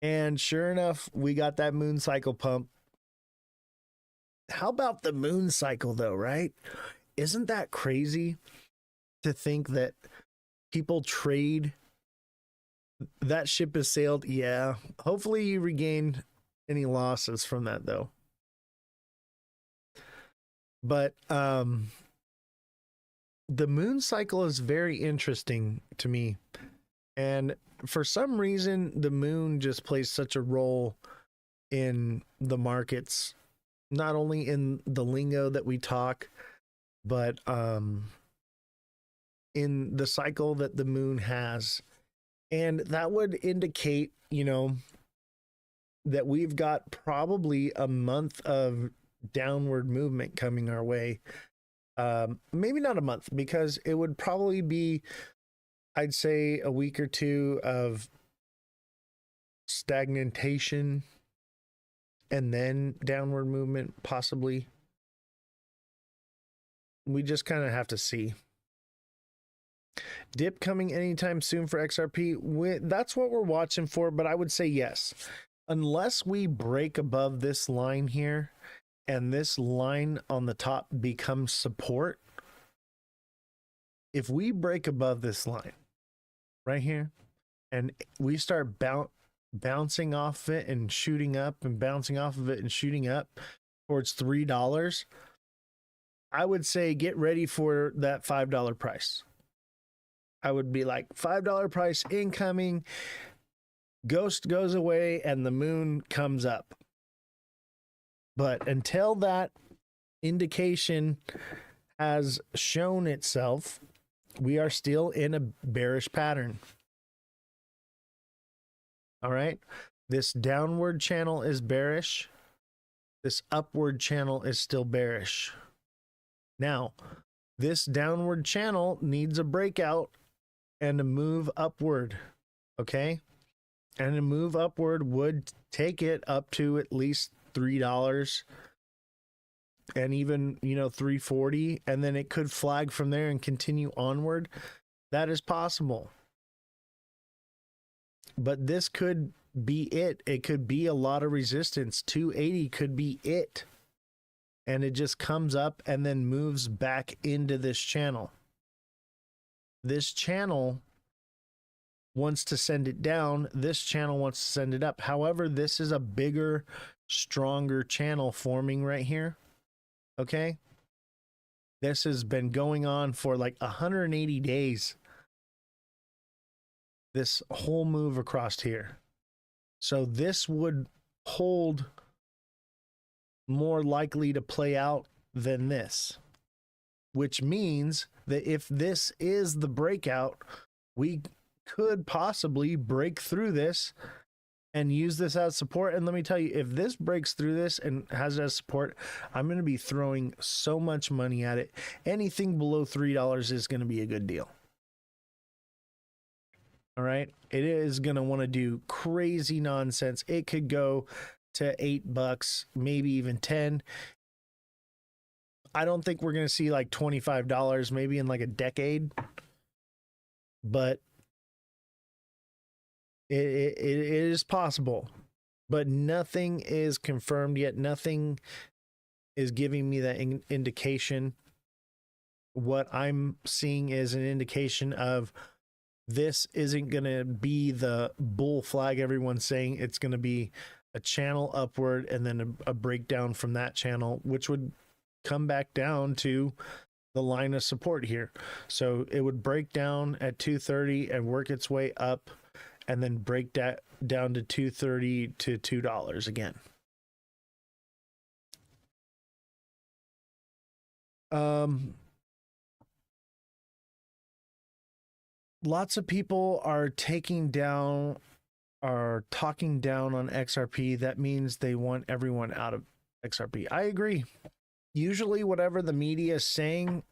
And sure enough, we got that moon cycle pump. How about the moon cycle, though, right? Isn't that crazy to think that people trade? That ship has sailed. Yeah. Hopefully you regained any losses from that, though. But the moon cycle is very interesting to me. And for some reason, the moon just plays such a role in the markets, not only in the lingo that we talk, but in the cycle that the moon has. And that would indicate, you know, that we've got probably a month of downward movement coming our way. Maybe not a month, because it would probably be, I'd say, a week or two of stagnation and then downward movement, possibly. We just kind of have to see. Dip coming anytime soon for XRP. That's what we're watching for, but I would say yes. Unless we break above this line here, and this line on the top becomes support. If we break above this line right here, and we start bouncing off it and shooting up and bouncing off of it and shooting up towards $3, I would say get ready for that $5 price. I would be like, $5 price incoming, ghost goes away, and the moon comes up. But until that indication has shown itself, we are still in a bearish pattern. All right. This downward channel is bearish. This upward channel is still bearish. Now, this downward channel needs a breakout and a move upward. Okay. And a move upward would take it up to at least $3 and even, you know, $3.40, and then it could flag from there and continue onward. That is possible. But this could be it. It could be a lot of resistance. 280 could be it. And it just comes up and then moves back into this channel. This channel wants to send it down. This channel wants to send it up. However, this is a bigger, stronger channel forming right here. Okay. This has been going on for like 180 days. This whole move across here. So this would hold more likely to play out than this, which means that if this is the breakout, we could possibly break through this and use this as support. And let me tell you, if this breaks through this and has it as support, I'm going to be throwing so much money at it. Anything below $3 is going to be a good deal. All right. It is going to want to do crazy nonsense. It could go to $8, maybe even 10. I don't think we're going to see like $25 maybe in like a decade, but it is possible, but nothing is confirmed yet. Nothing is giving me that indication. What I'm seeing is an indication of this isn't going to be the bull flag everyone's saying. It's going to be a channel upward and then a breakdown from that channel, which would come back down to the line of support here. So it would break down at 230 and work its way up and then break that down to 230 to $2 again. Lots of people are talking down on XRP. That means they want everyone out of XRP. I agree. Usually whatever the media is saying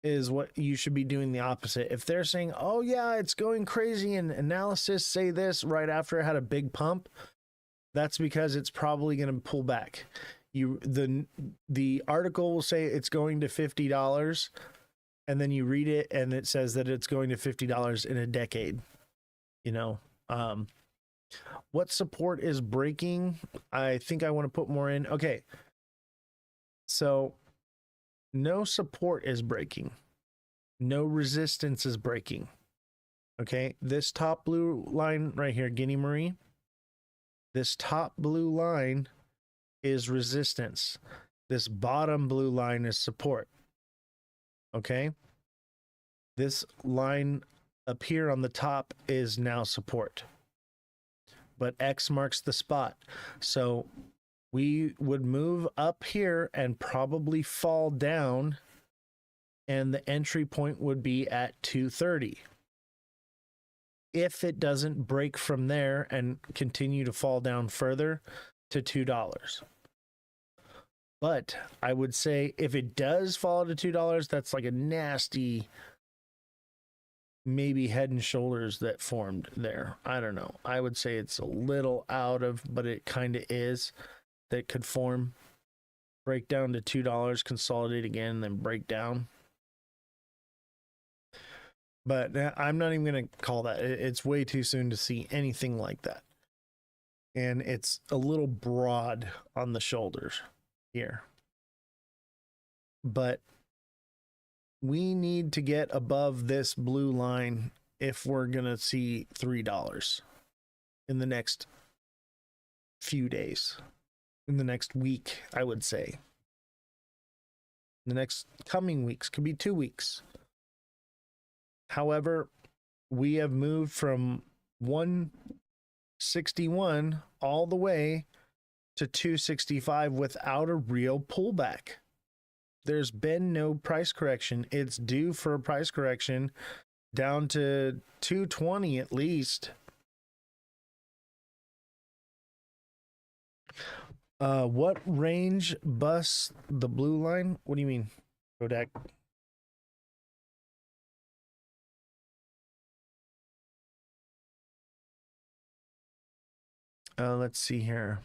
is what you should be doing, the opposite. If they're saying, oh yeah, it's going crazy and analysts say this right after it had a big pump, that's because it's probably going to pull back. The article will say it's going to $50, and then you read it and it says that it's going to $50 in a decade. You know, what support is breaking? I think I want to put more in. Okay. So no support is breaking. No resistance is breaking. Okay. This top blue line right here, Guinea Marie, this top blue line is resistance. This bottom blue line is support. Okay. This line up here on the top is now support. But X marks the spot. So we would move up here and probably fall down, and the entry point would be at 230. If it doesn't break from there and continue to fall down further to $2. But I would say if it does fall to $2, that's like a nasty, maybe Head and Shoulders that formed there. I don't know. I would say it's a little out of, but it kind of is, that could form. Break down to $2, consolidate again, and then break down. But I'm not even going to call that. It's way too soon to see anything like that. And it's a little broad on the shoulders here. But we need to get above this blue line if we're going to see $3 in the next few days. In the next week, I would say. The next coming weeks, could be 2 weeks. However, we have moved from 161 all the way to 265 without a real pullback. There's been no price correction. It's due for a price correction down to 220 at least. What range busts the blue line? What do you mean, Kodak? Let's see here.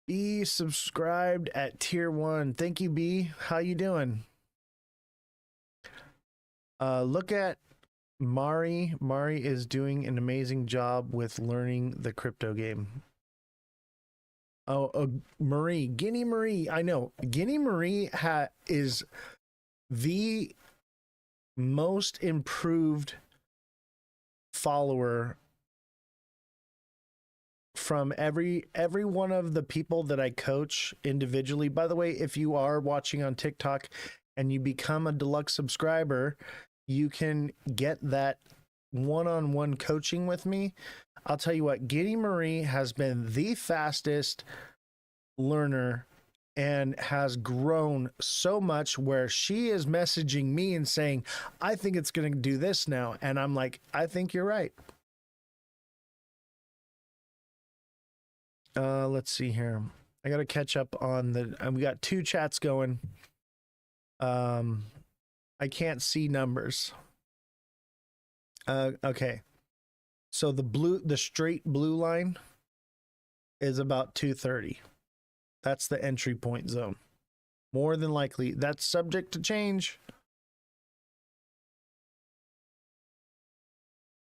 B subscribed at tier 1. Thank you, B. How you doing? Look at Mari. Mari is doing an amazing job with learning the crypto game. Oh, Marie, Guinea Marie. I know Guinea Marie is the most improved follower from every one of the people that I coach individually. By the way, if you are watching on TikTok and you become a deluxe subscriber, you can get that one-on-one coaching with me. I'll tell you what, Guinea Marie has been the fastest learner and has grown so much where she is messaging me and saying, I think it's going to do this now. And I'm like, I think you're right. Let's see here. I got to catch up on and we got 2 chats going. I can't see numbers. Okay. So the straight blue line is about 230. That's the entry point zone. More than likely, that's subject to change.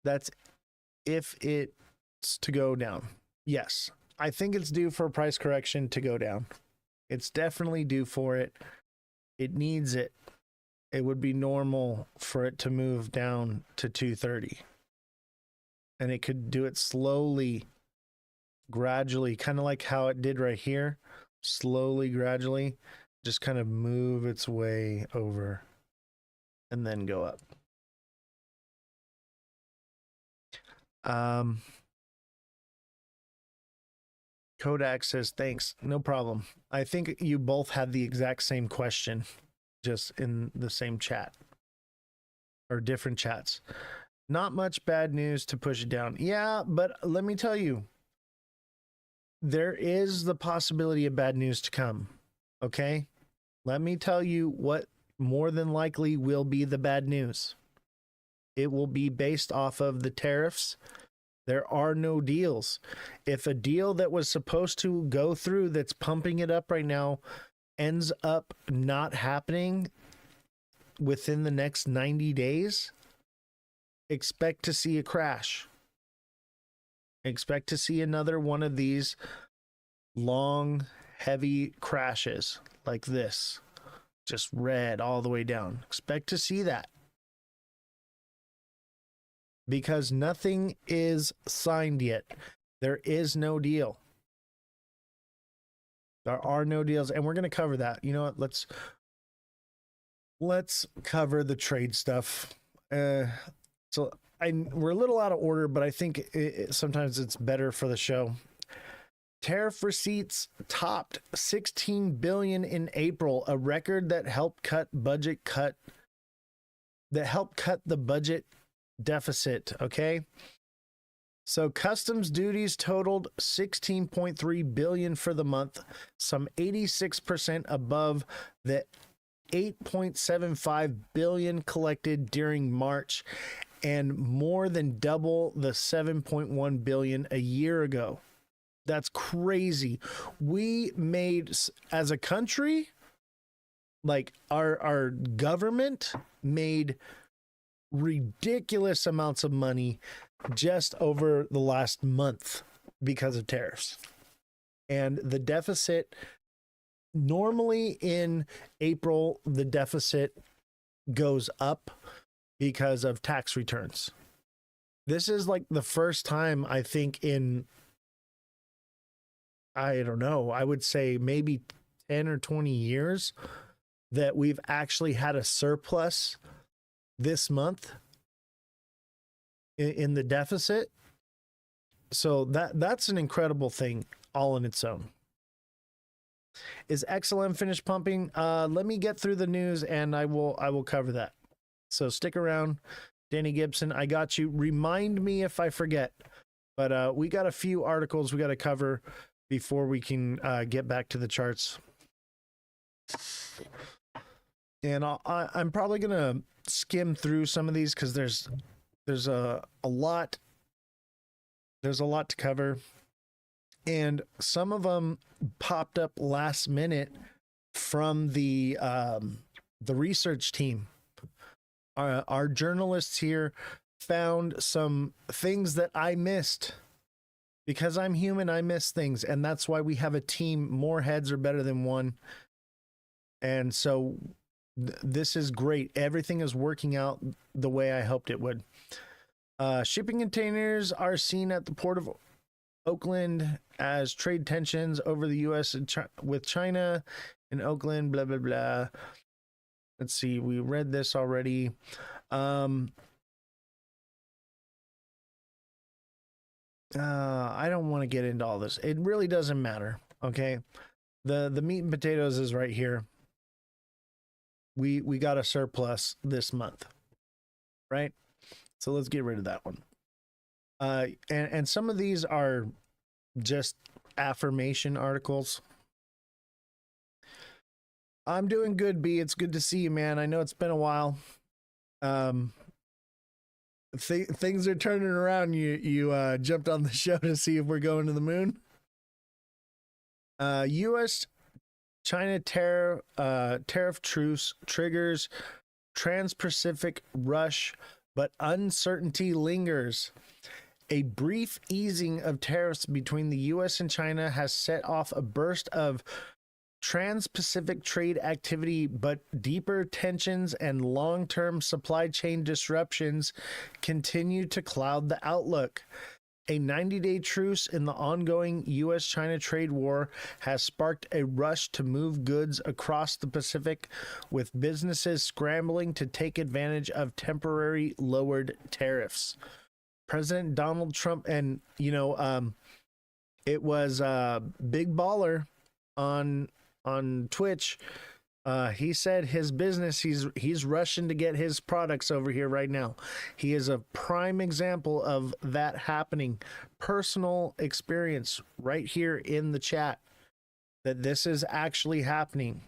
That's if it's to go down. Yes. I think it's due for a price correction to go down. It's definitely due for it. It needs it. It would be normal for it to move down to 230. And it could do it slowly, gradually, kind of like how it did right here. Slowly, gradually, just kind of move its way over and then go up. Kodak says, thanks. No problem. I think you both had the exact same question, just in the same chat or different chats. Not much bad news to push it down. Yeah, but let me tell you, there is the possibility of bad news to come. Okay? Let me tell you what more than likely will be the bad news. It will be based off of the tariffs. There are no deals. If a deal that was supposed to go through that's pumping it up right now ends up not happening within the next 90 days, expect to see a crash. Expect to see another one of these long, heavy crashes like this. Just red all the way down. Expect to see that. Because nothing is signed yet. There is no deal. There are no deals, and we're going to cover that. You know what? Let's cover the trade stuff. We're a little out of order, but I think sometimes it's better for the show. Tariff receipts topped 16 billion in April, a record that helped cut the budget deficit. Okay, so customs duties totaled 16.3 billion for the month, some 86% above the 8.75 billion collected during March, and more than double the 7.1 billion a year ago. That's crazy. We made, as a country, like our government made ridiculous amounts of money just over the last month because of tariffs. And the deficit, normally in April, the deficit goes up because of tax returns. This is like the first time, I think, in, I don't know, I would say maybe 10 or 20 years that we've actually had a surplus this month in the deficit. So that's an incredible thing all in its own. Is XLM finished pumping? Let me get through the news and I will cover that. So stick around. Danny Gibson, I got you. Remind me if I forget. But we got a few articles we got to cover before we can get back to the charts. And I'm probably gonna skim through some of these because there's a lot to cover, and some of them popped up last minute from the research team. Our journalists here found some things that I missed. Because I'm human, I miss things, and that's why we have a team. More heads are better than one. And so this is great. Everything is working out the way I hoped it would. Shipping containers are seen at the port of Oakland as trade tensions over the U.S. and with China in Oakland, blah, blah, blah. Let's see. We read this already. I don't want to get into all this. It really doesn't matter. Okay. The meat and potatoes is right here. We got a surplus this month, right? So let's get rid of that one. And some of these are just affirmation articles. I'm doing good, B. It's good to see you, man. I know it's been a while. Things are turning around. You jumped on the show to see if we're going to the moon. U.S. China tariff truce triggers Trans-Pacific rush, but uncertainty lingers. A brief easing of tariffs between the US and China has set off a burst of trans-Pacific trade activity, but deeper tensions and long-term supply chain disruptions continue to cloud the outlook. A 90-day truce in the ongoing US-China trade war has sparked a rush to move goods across the Pacific, with businesses scrambling to take advantage of temporary lowered tariffs. President Donald Trump, and it was Big Baller on Twitch. He said his business, he's rushing to get his products over here right now. He is a prime example of that happening. Personal experience right here in the chat that this is actually happening.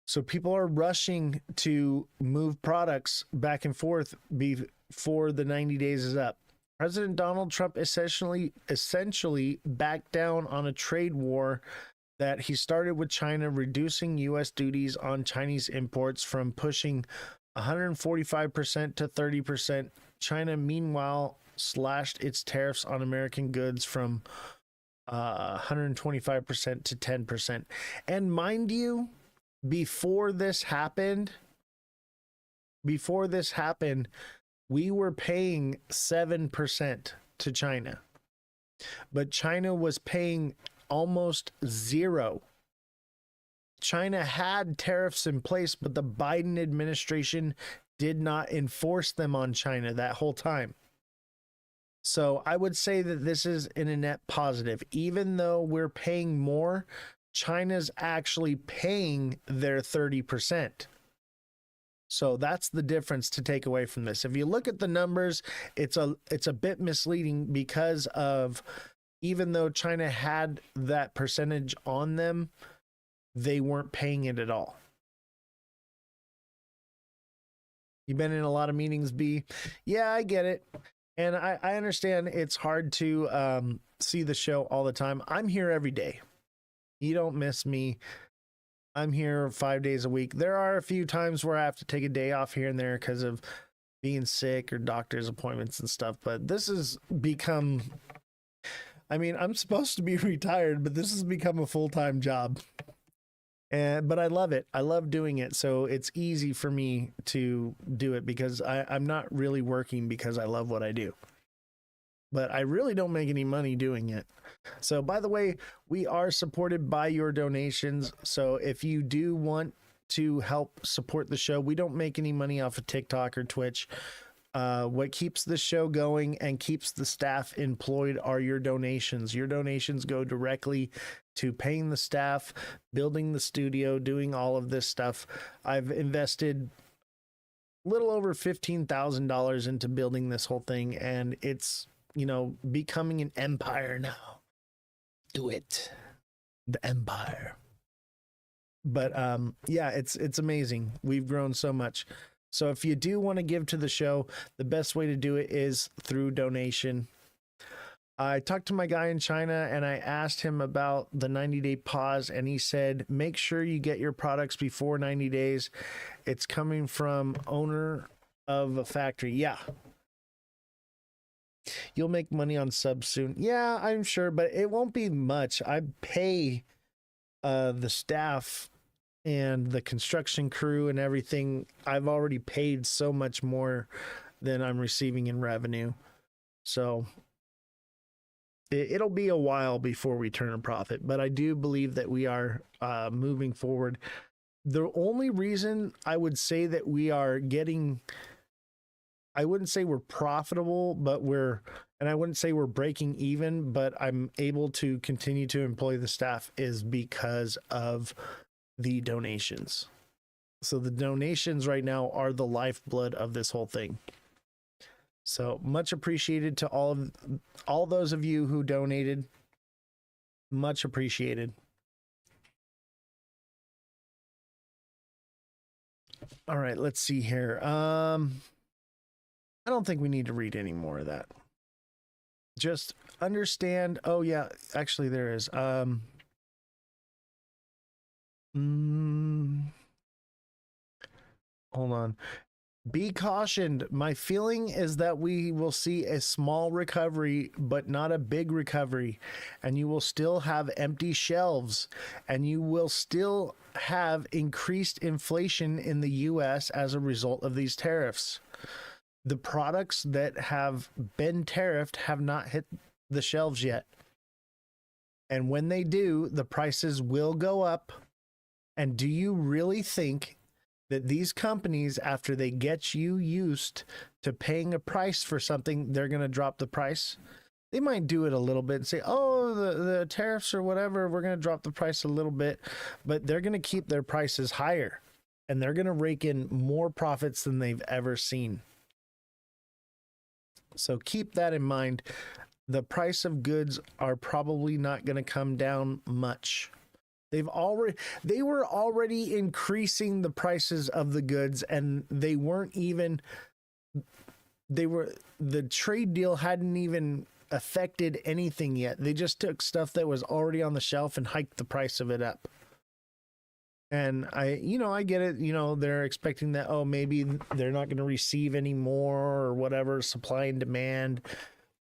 So people are rushing to move products back and forth before the 90 days is up. President Donald Trump essentially backed down on a trade war that he started with China, reducing U.S. duties on Chinese imports from pushing 145% to 30%. China, meanwhile, slashed its tariffs on American goods from 125% to 10%. And mind you, before this happened, we were paying 7% to China, but China was paying almost zero. China had tariffs in place, but the Biden administration did not enforce them on China that whole time. So I would say that this is in a net positive. Even though we're paying more, China's actually paying their 30%. So that's the difference to take away from this. If you look at the numbers, it's a bit misleading because of, even though China had that percentage on them, they weren't paying it at all. You've been in a lot of meetings, B. Yeah, I get it. And I understand it's hard to see the show all the time. I'm here every day. You don't miss me. I'm here 5 days a week. There are a few times where I have to take a day off here and there because of being sick or doctor's appointments and stuff. But this has become, I mean, I'm supposed to be retired, but this has become a full-time job. But I love it. I love doing it. So it's easy for me to do it because I'm not really working because I love what I do. But I really don't make any money doing it. So, by the way, we are supported by your donations. So if you do want to help support the show, we don't make any money off of TikTok or Twitch. What keeps the show going and keeps the staff employed are your donations. Your donations go directly to paying the staff, building the studio, doing all of this stuff. I've invested a little over $15,000 into building this whole thing, and it's, becoming an empire now. Do it. The empire. But yeah, it's amazing. We've grown so much. So if you do want to give to the show, the best way to do it is through donation. I talked to my guy in China and I asked him about the 90-day pause, and he said, make sure you get your products before 90 days. It's coming from owner of a factory. Yeah. You'll make money on subs soon. Yeah, I'm sure, but it won't be much. I pay the staff and the construction crew and everything. I've already paid so much more than I'm receiving in revenue. So it'll be a while before we turn a profit, but I do believe that we are moving forward. The only reason I would say that we are getting, I wouldn't say we're profitable, but and I wouldn't say we're breaking even, but I'm able to continue to employ the staff is because of the donations. So the donations right now are the lifeblood of this whole thing. So much appreciated to all those of you who donated. Much appreciated. All right, let's see here. I don't think we need to read any more of that. Just understand. Oh yeah, actually there is. Hold on. Be cautioned. My feeling is that we will see a small recovery, but not a big recovery. And you will still have empty shelves, and you will still have increased inflation in the US as a result of these tariffs. The products that have been tariffed have not hit the shelves yet. And when they do, the prices will go up. And do you really think that these companies, after they get you used to paying a price for something, they're going to drop the price? They might do it a little bit and say, oh, the tariffs or whatever, we're going to drop the price a little bit, but they're going to keep their prices higher, and they're going to rake in more profits than they've ever seen. So keep that in mind. The price of goods are probably not going to come down much. They were already increasing the prices of the goods, and the trade deal hadn't even affected anything yet. They just took stuff that was already on the shelf and hiked the price of it up. And I get it. They're expecting that, oh, maybe they're not going to receive any more or whatever, supply and demand,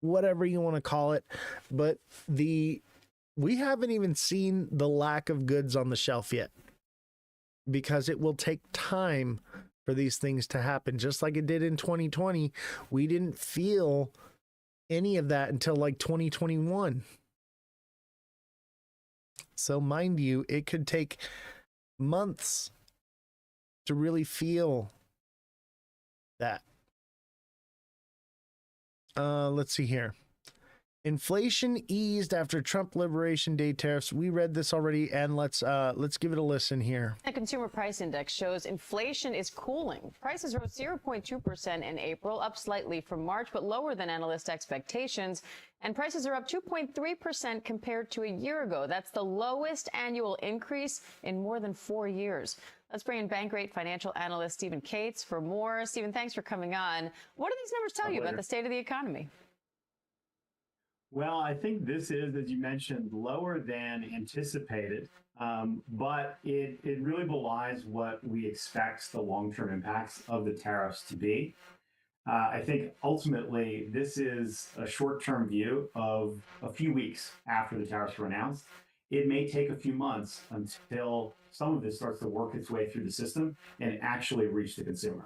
whatever you want to call it. But we haven't even seen the lack of goods on the shelf yet, because it will take time for these things to happen. Just like it did in 2020, we didn't feel any of that until like 2021. So mind you, it could take months to really feel that. Let's see here. Inflation eased after Trump Liberation Day tariffs. We read this already, and let's give it a listen here. The Consumer Price Index shows inflation is cooling. Prices rose 0.2% in April, up slightly from March, but lower than analyst expectations. And prices are up 2.3% compared to a year ago. That's the lowest annual increase in more than 4 years. Let's bring in Bankrate financial analyst Stephen Cates for more. Stephen, thanks for coming on. What do these numbers tell you about the state of the economy? Well, I think this is, as you mentioned, lower than anticipated, but it really belies what we expect the long-term impacts of the tariffs to be. I think ultimately this is a short-term view of a few weeks after the tariffs were announced. It may take a few months until some of this starts to work its way through the system and actually reach the consumer.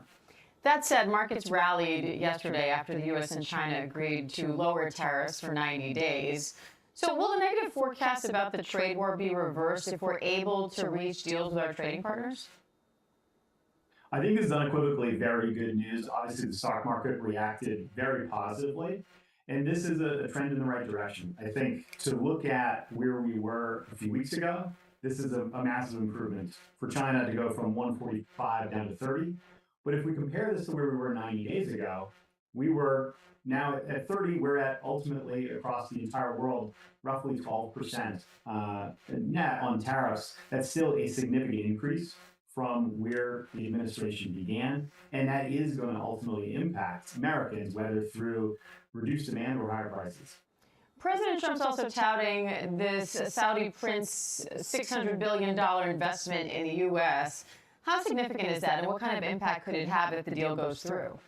That said, markets rallied yesterday after the U.S. and China agreed to lower tariffs for 90 days. So will the negative forecast about the trade war be reversed if we're able to reach deals with our trading partners? I think this is unequivocally very good news. Obviously, the stock market reacted very positively, and this is a trend in the right direction. I think to look at where we were a few weeks ago, this is a massive improvement for China to go from 145 down to 30. But if we compare this to where we were 90 days ago, we were now at 30. We're at ultimately across the entire world, roughly 12% net on tariffs. That's still a significant increase from where the administration began. And that is going to ultimately impact Americans, whether through reduced demand or higher prices. President Trump's also touting this Saudi prince $600 billion investment in the U.S. How significant is that, and what kind of impact could it have if the deal goes through?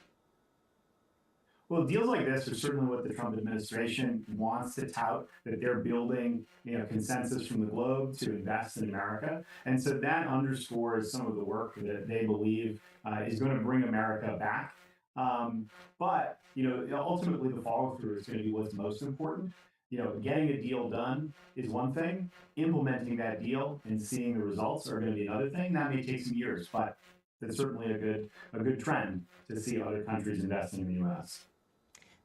Well, deals like this are certainly what the Trump administration wants to tout, that they're building consensus from the globe to invest in America. And so that underscores some of the work that they believe is going to bring America back. But ultimately, the follow-through is going to be what's most important. Getting a deal done is one thing. Implementing that deal and seeing the results are going to be another thing. That may take some years, but it's certainly a good trend to see other countries investing in the U.S.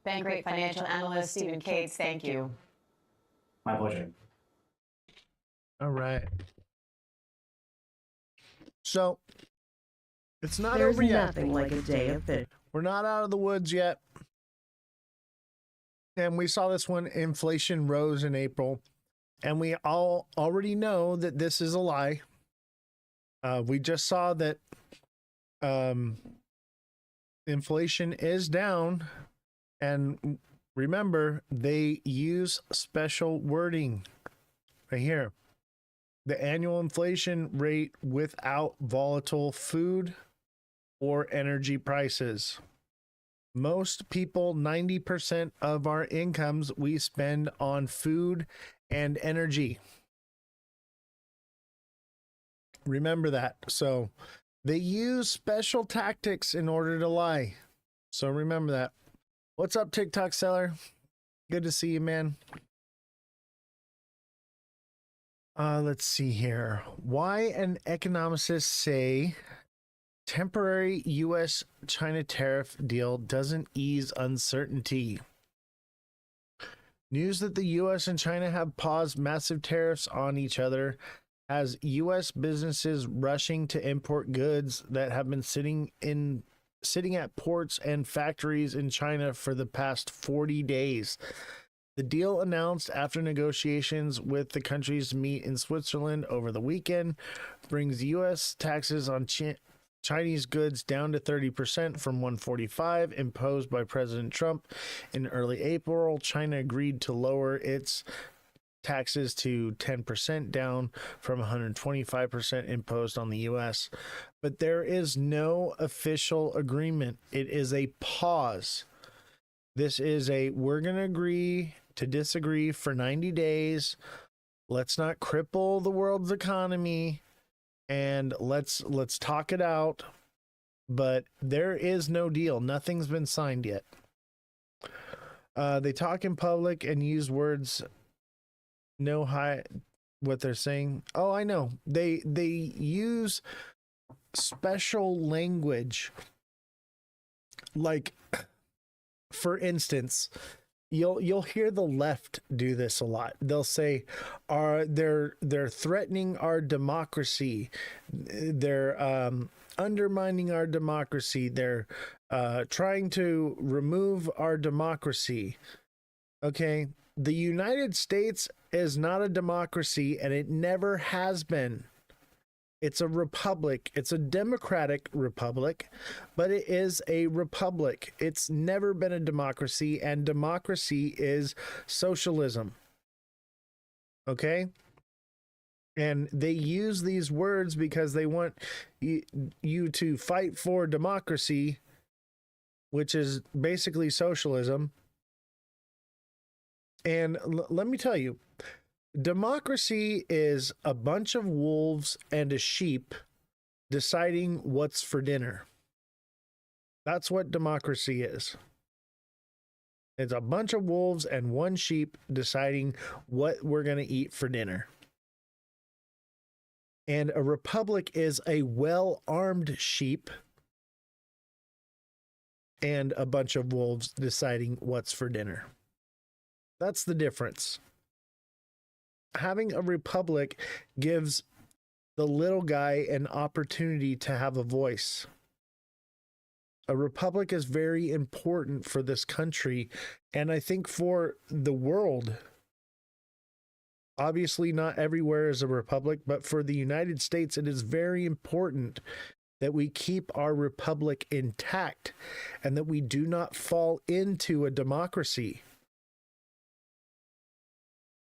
Bankrate financial analyst Stephen Cates, thank you. My pleasure. All right. So it's not There's over yet. nothing like a day of fish. We're not out of the woods yet. And we saw this when inflation rose in April. And we all already know that this is a lie. We just saw that inflation is down. And remember, they use special wording right here. The annual inflation rate without volatile food or energy prices. Most people, 90% of our incomes we spend on food and energy. Remember that. So they use special tactics in order to lie. So remember that. What's up, TikTok seller? Good to see you, man. Let's see here. Why an economist say temporary U.S.-China tariff deal doesn't ease uncertainty. News that the U.S. and China have paused massive tariffs on each other has U.S. businesses rushing to import goods that have been sitting at ports and factories in China for the past 40 days. The deal, announced after negotiations with the countries meet in Switzerland over the weekend, brings U.S. taxes on Chinese goods down to 30% from 145 imposed by President Trump in early April. China agreed to lower its taxes to 10%, down from 125% imposed on the U.S. But there is no official agreement. It is a pause. This is we're going to agree to disagree for 90 days. Let's not cripple the world's economy, and let's talk it out. But there is no deal. Nothing's been signed yet. They talk in public and use words what they're saying. Oh, I know. They use special language. Like, for instance, you'll hear the left do this a lot. They'll say, they're threatening our democracy. They're undermining our democracy. They're trying to remove our democracy. Okay, the United States is not a democracy, and it never has been. It's a republic. It's a democratic republic, but it is a republic. It's never been a democracy, and democracy is socialism. Okay? And they use these words because they want you to fight for democracy, which is basically socialism. And let me tell you, democracy is a bunch of wolves and a sheep deciding what's for dinner. That's what democracy is. It's a bunch of wolves and one sheep deciding what we're going to eat for dinner. And a republic is a well-armed sheep and a bunch of wolves deciding what's for dinner. That's the difference. Having a republic gives the little guy an opportunity to have a voice. A republic is very important for this country, and I think for the world. Obviously, not everywhere is a republic, but for the United States, it is very important that we keep our republic intact and that we do not fall into a democracy.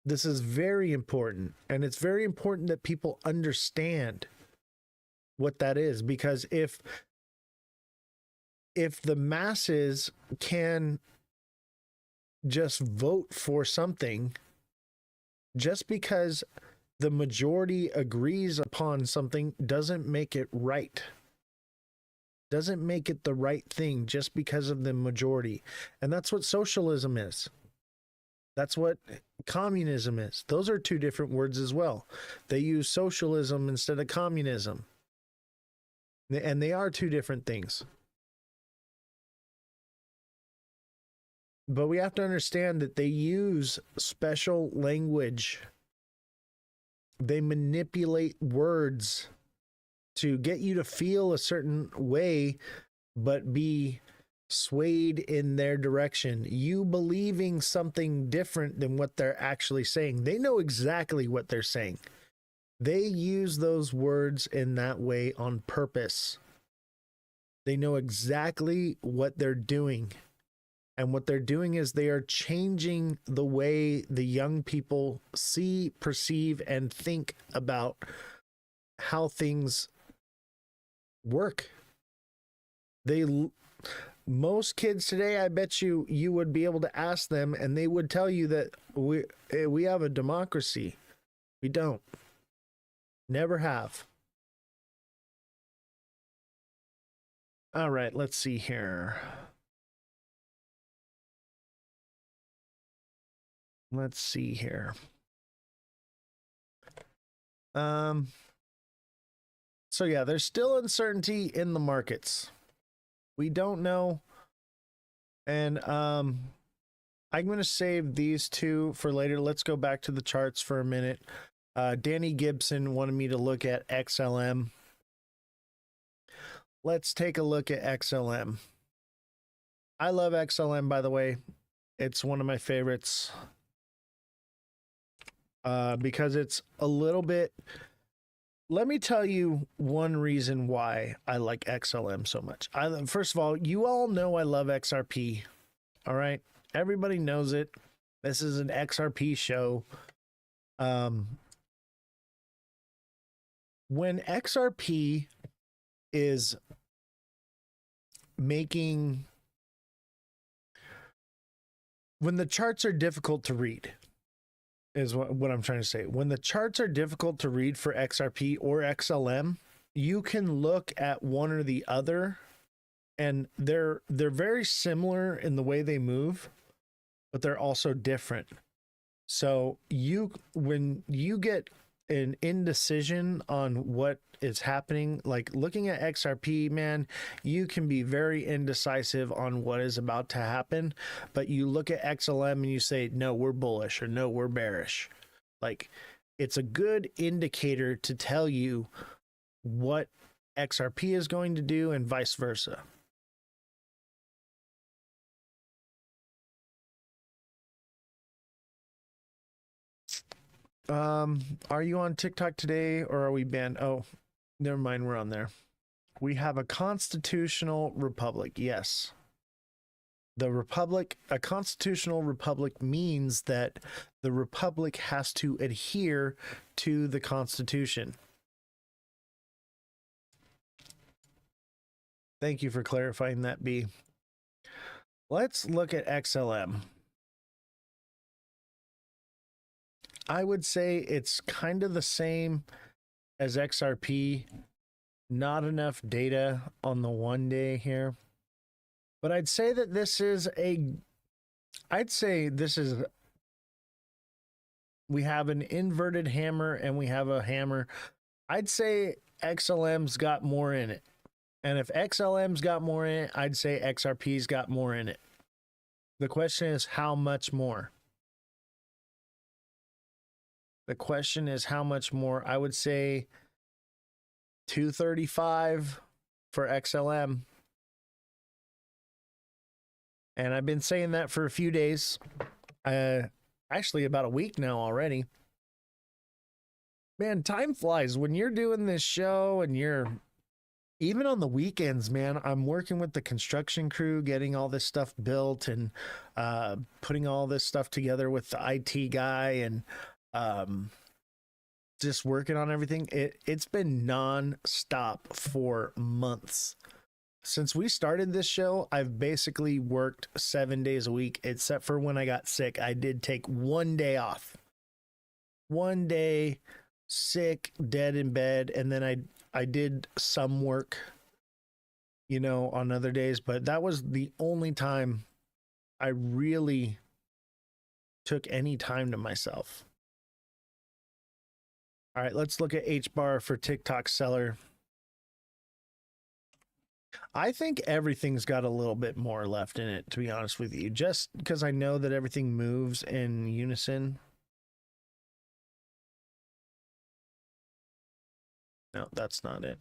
This is very important, and it's very important that people understand what that is, because if the masses can just vote for something, just because the majority agrees upon something doesn't make it right. Doesn't make it the right thing just because of the majority. And that's what socialism is. That's what communism is. Those are two different words as well. They use socialism instead of communism. And they are two different things. But we have to understand that they use special language. They manipulate words to get you to feel a certain way, but be swayed in their direction. You believing something different than what they're actually saying. They know exactly what they're saying. They use those words in that way on purpose. They know exactly what they're doing. And what they're doing is they are changing the way the young people see, perceive, and think about how things work. Most kids today, I bet you would be able to ask them and they would tell you that we have a democracy. We don't. Never have. All right, let's see here. Let's see here. So yeah, there's still uncertainty in the markets. We don't know. And I'm going to save these two for later. Let's go back to the charts for a minute. Danny Gibson wanted me to look at XLM. Let's take a look at XLM. I love XLM, by the way. It's one of my favorites because it's a little bit... Let me tell you one reason why I like XLM so much. First of all, you all know I love XRP. All right? Everybody knows it. This is an XRP show. When XRP is making... When the charts are difficult to read, is what I'm trying to say. When the charts are difficult to read for XRP or XLM, you can look at one or the other, and they're very similar in the way they move, but they're also different. So when you get an indecision on what is happening, like looking at XRP, man, you can be very indecisive on what is about to happen, but you look at XLM and you say, no, we're bullish, or no, we're bearish. Like, it's a good indicator to tell you what XRP is going to do and vice versa. Are you on TikTok today, or are we banned? Oh, never mind, we're on there. We have a constitutional republic. Yes. The republic, a constitutional republic means that the republic has to adhere to the Constitution. Thank you for clarifying that, B. Let's look at XLM. I would say it's kind of the same as XRP. Not enough data on the 1 day here. But I'd say that this is we have an inverted hammer and we have a hammer. I'd say XLM's got more in it. And if XLM's got more in it, I'd say XRP's got more in it. The question is how much more? The question is how much more. I would say 235 for XLM. And I've been saying that for a few days. Actually about a week now already. Man, time flies when you're doing this show, and you're even on the weekends, man. I'm working with the construction crew, getting all this stuff built and putting all this stuff together with the IT guy, and just working on everything. It's been non-stop for months. Since we started this show, I've basically worked 7 days a week, except for when I got sick. I did take 1 day off. 1 day sick, dead in bed, and then I did some work, you know, on other days, but that was the only time I really took any time to myself. All right, let's look at H-bar for TikTok seller. I think everything's got a little bit more left in it, to be honest with you, just because I know that everything moves in unison. No, that's not it.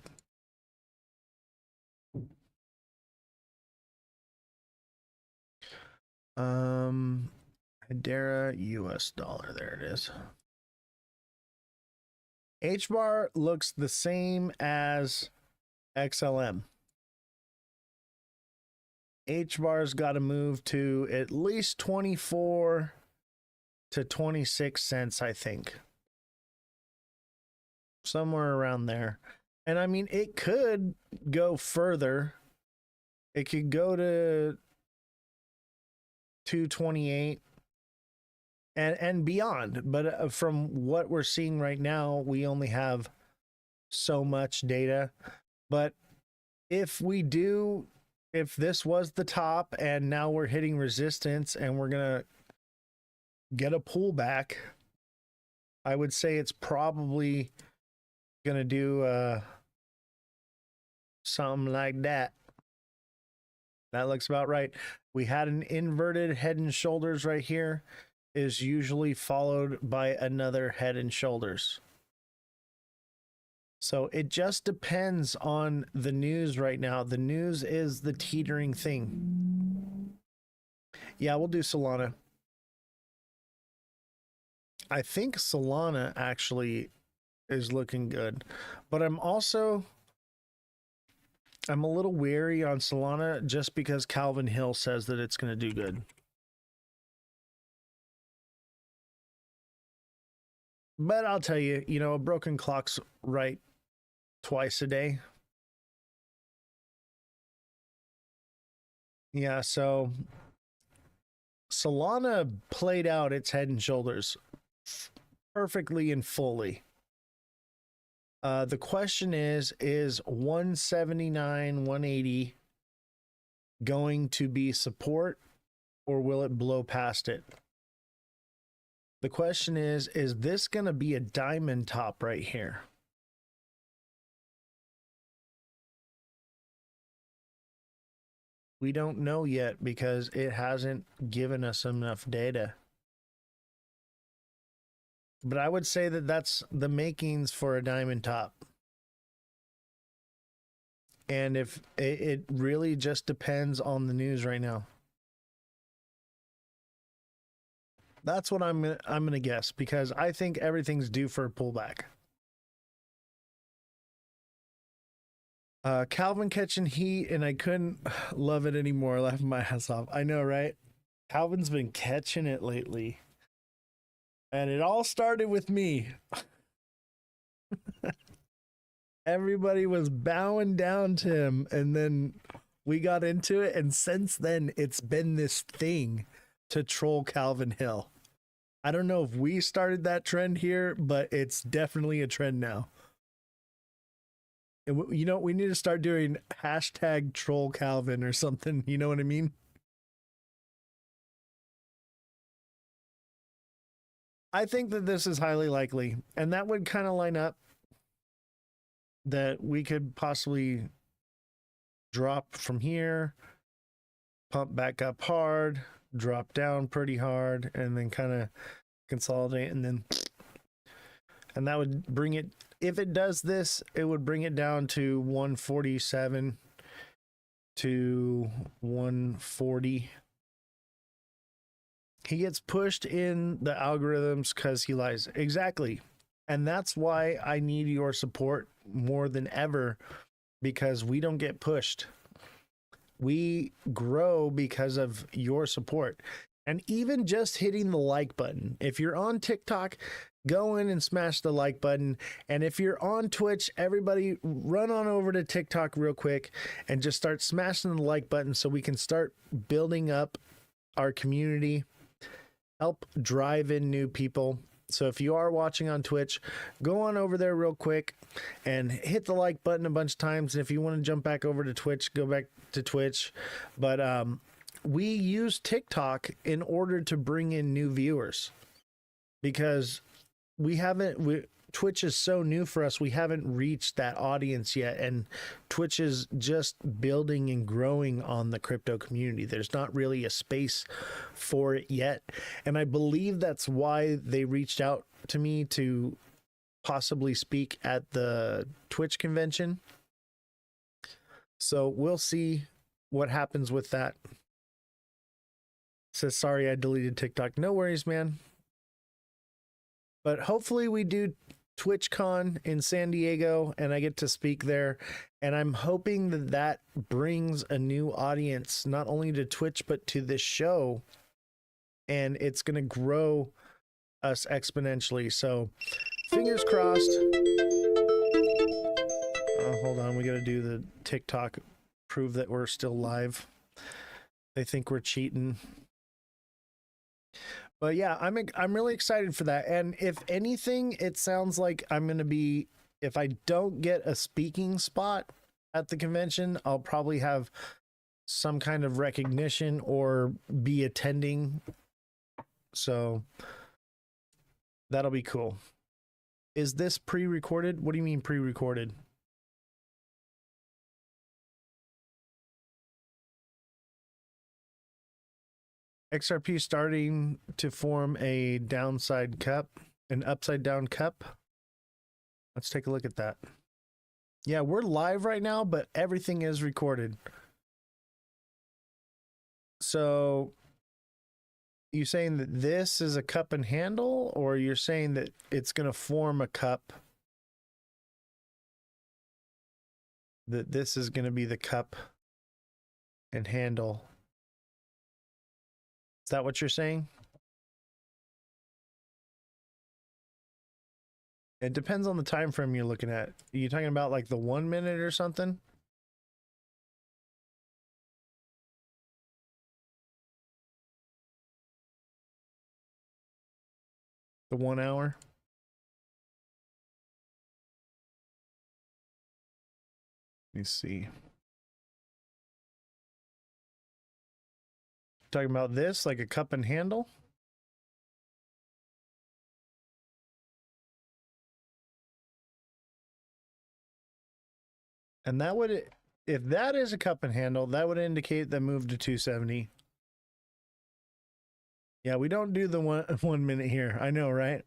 Hedera US dollar, there it is. H-bar looks the same as XLM. H-bar's got to move to at least 24 to 26 cents, I think. Somewhere around there. And I mean, it could go further. It could go to 228 and beyond, but from what we're seeing right now, we only have so much data. But if this was the top and now we're hitting resistance and we're gonna get a pullback, I would say it's probably gonna do something like that. That looks about right. We had an inverted head and shoulders right here, is usually followed by another head and shoulders. So it just depends on the news right now. The news is the teetering thing. Yeah, we'll do Solana. I think Solana actually is looking good, but I'm a little wary on Solana just because Calvin Hill says that it's going to do good. But I'll tell you, a broken clock's right twice a day. Yeah, so Solana played out its head and shoulders perfectly and fully. The question is 179, 180 going to be support, or will it blow past it? The question is this going to be a diamond top right here? We don't know yet because it hasn't given us enough data. But I would say that that's the makings for a diamond top. And if it really just depends on the news right now. That's what I'm gonna guess, because I think everything's due for a pullback. Calvin catching heat, and I couldn't love it anymore, laughing my ass off. I know, right? Calvin's been catching it lately. And it all started with me. Everybody was bowing down to him, and then we got into it, and since then it's been this thing to troll Calvin Hill. I don't know if we started that trend here, but it's definitely a trend now. And we need to start doing hashtag troll Calvin or something. You know what I mean? I think that this is highly likely, and that would kind of line up that we could possibly drop from here, pump back up hard, drop down pretty hard, and then kind of consolidate, and that would bring it, if it does this, it would bring it down to 147 to 140. He gets pushed in the algorithms because he lies. Exactly. And that's why I need your support more than ever, because we don't get pushed. We grow because of your support. And even just hitting the like button. If you're on TikTok, go in and smash the like button. And if you're on Twitch, everybody run on over to TikTok real quick and just start smashing the like button so we can start building up our community, help drive in new people. So if you are watching on Twitch, go on over there real quick and hit the like button a bunch of times. And if you want to jump back over to Twitch, go back to Twitch. But we use TikTok in order to bring in new viewers, because Twitch is so new for us. We haven't reached that audience yet, and Twitch is just building and growing on the crypto community. There's not really a space for it yet, and I believe that's why they reached out to me to possibly speak at the Twitch convention. So we'll see what happens with that. Says, sorry, I deleted TikTok. No worries, man. But hopefully we do TwitchCon in San Diego and I get to speak there. And I'm hoping that that brings a new audience, not only to Twitch, but to this show. And it's going to grow us exponentially. So fingers crossed. Hold on. We got to do the TikTok prove that we're still live. They think we're cheating. But yeah, I'm really excited for that. And if anything, it sounds like I'm going to be, if I don't get a speaking spot at the convention, I'll probably have some kind of recognition or be attending. So that'll be cool. Is this pre-recorded? What do you mean pre-recorded? XRP starting to form a downside cup, an upside down cup. Let's take a look at that. Yeah, we're live right now, but everything is recorded. So you saying that this is a cup and handle, or you're saying that it's going to form a cup? That this is going to be the cup and handle? Is that what you're saying? It depends on the time frame you're looking at. Are you talking about like the 1 minute or something? The 1 hour? Let me see. Talking about this, like a cup and handle? And that would, if that is a cup and handle, that would indicate the move to 270. Yeah, we don't do the 1 minute here. I know, right?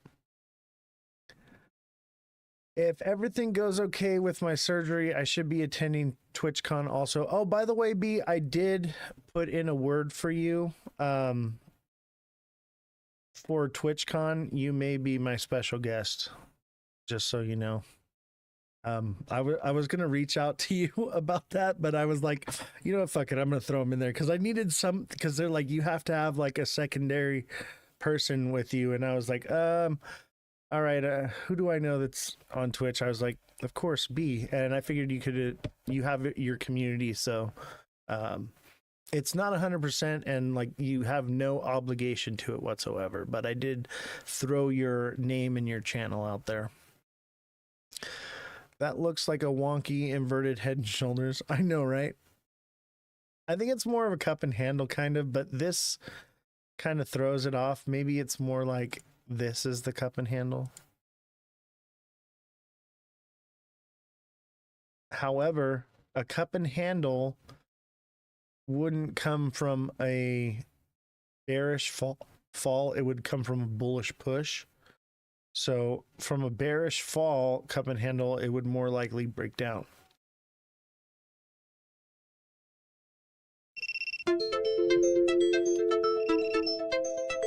If everything goes okay with my surgery, I should be attending TwitchCon also. Oh, by the way, B, I did put in a word for you. For TwitchCon, you may be my special guest, just so you know. I was gonna reach out to you about that, but I was like, you know what, fuck it, I'm gonna throw them in there because I needed some, because they're like, you have to have like a secondary person with you, and I was like, all right, who do I know that's on Twitch? I was like, of course, B, and I figured you could, you have your community, so it's not 100%, and like you have no obligation to it whatsoever, but I did throw your name and your channel out there. That looks like a wonky inverted head and shoulders. I know, right? I think it's more of a cup and handle kind of, but this kind of throws it off. Maybe it's more like this is the cup and handle. However, a cup and handle wouldn't come from a bearish fall. It would come from a bullish push. So from a bearish fall cup and handle, it would more likely break down.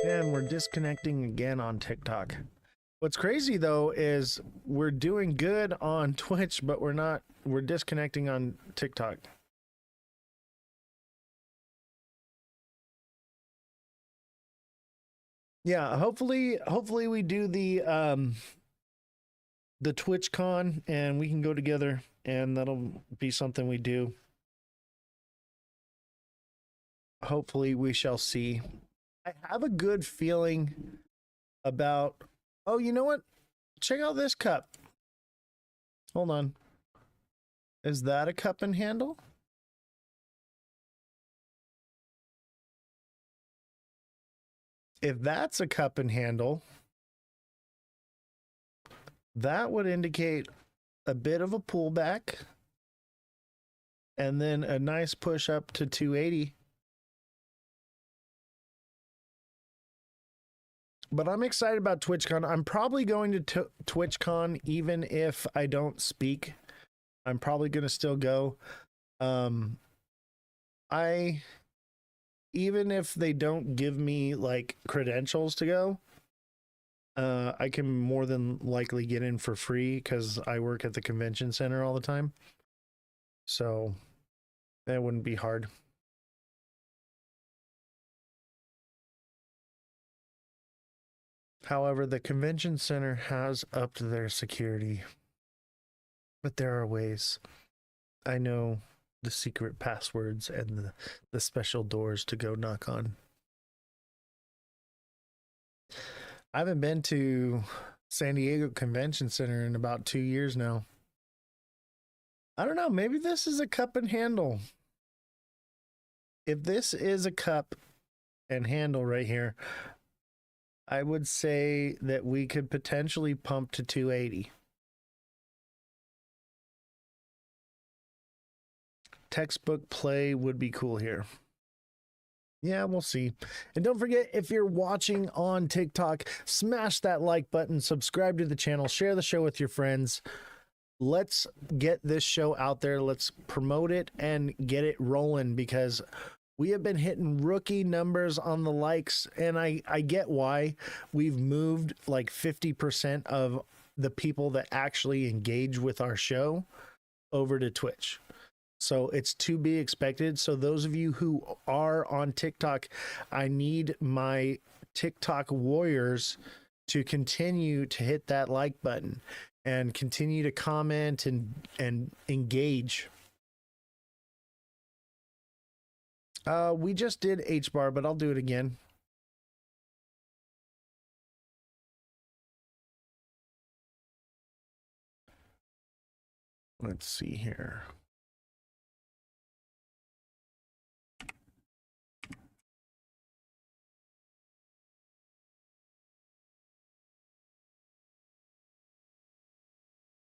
And we're disconnecting again on TikTok. What's crazy though is we're doing good on Twitch, but we're disconnecting on TikTok. Yeah, hopefully we do the TwitchCon and we can go together, and that'll be something we do. Hopefully we shall see. I have a good feeling about, oh, you know what? Check out this cup. Hold on. Is that a cup and handle? If that's a cup and handle, that would indicate a bit of a pullback and then a nice push up to 280. But I'm excited about TwitchCon. I'm probably going to TwitchCon even if I don't speak. I'm probably going to still go. Even if they don't give me like credentials to go, I can more than likely get in for free because I work at the convention center all the time. So that wouldn't be hard. However, the convention center has upped their security, but there are ways. I know the secret passwords and the special doors to go knock on. I haven't been to San Diego Convention Center in about 2 years now. I don't know, maybe this is a cup and handle. If this is a cup and handle right here, I would say that we could potentially pump to 280. Textbook play would be cool here. Yeah, we'll see. And don't forget, if you're watching on TikTok, smash that like button, subscribe to the channel, share the show with your friends. Let's get this show out there. Let's promote it and get it rolling, because we have been hitting rookie numbers on the likes, and I get why. We've moved like 50% of the people that actually engage with our show over to Twitch. So it's to be expected. So those of you who are on TikTok, I need my TikTok warriors to continue to hit that like button and continue to comment and engage. We just did H-bar, but I'll do it again. Let's see here.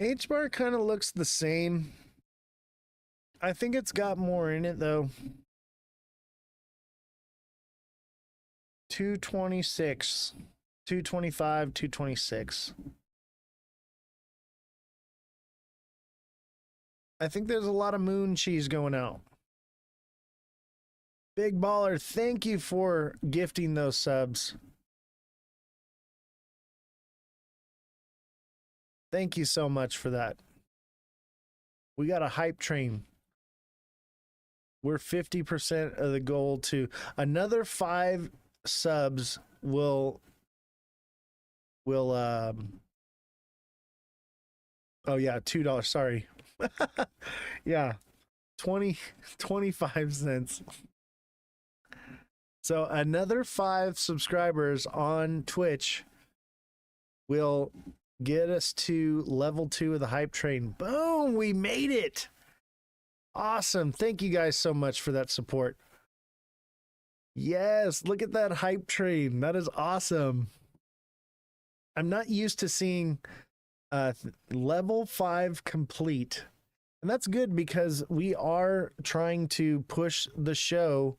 H-bar kind of looks the same. I think it's got more in it though. 226, 225, 226. I think there's a lot of moon cheese going out. Big Baller, thank you for gifting those subs. Thank you so much for that. We got a hype train. We're 50% of the goal to another 5 subs will oh yeah, $2, sorry. Yeah, 25 cents. So another 5 subscribers on Twitch will get us to level 2 of the hype train. Boom, we made it. Awesome. Thank you guys so much for that support. Yes, look at that hype train. That is awesome. I'm not used to seeing level 5 complete. And that's good, because we are trying to push the show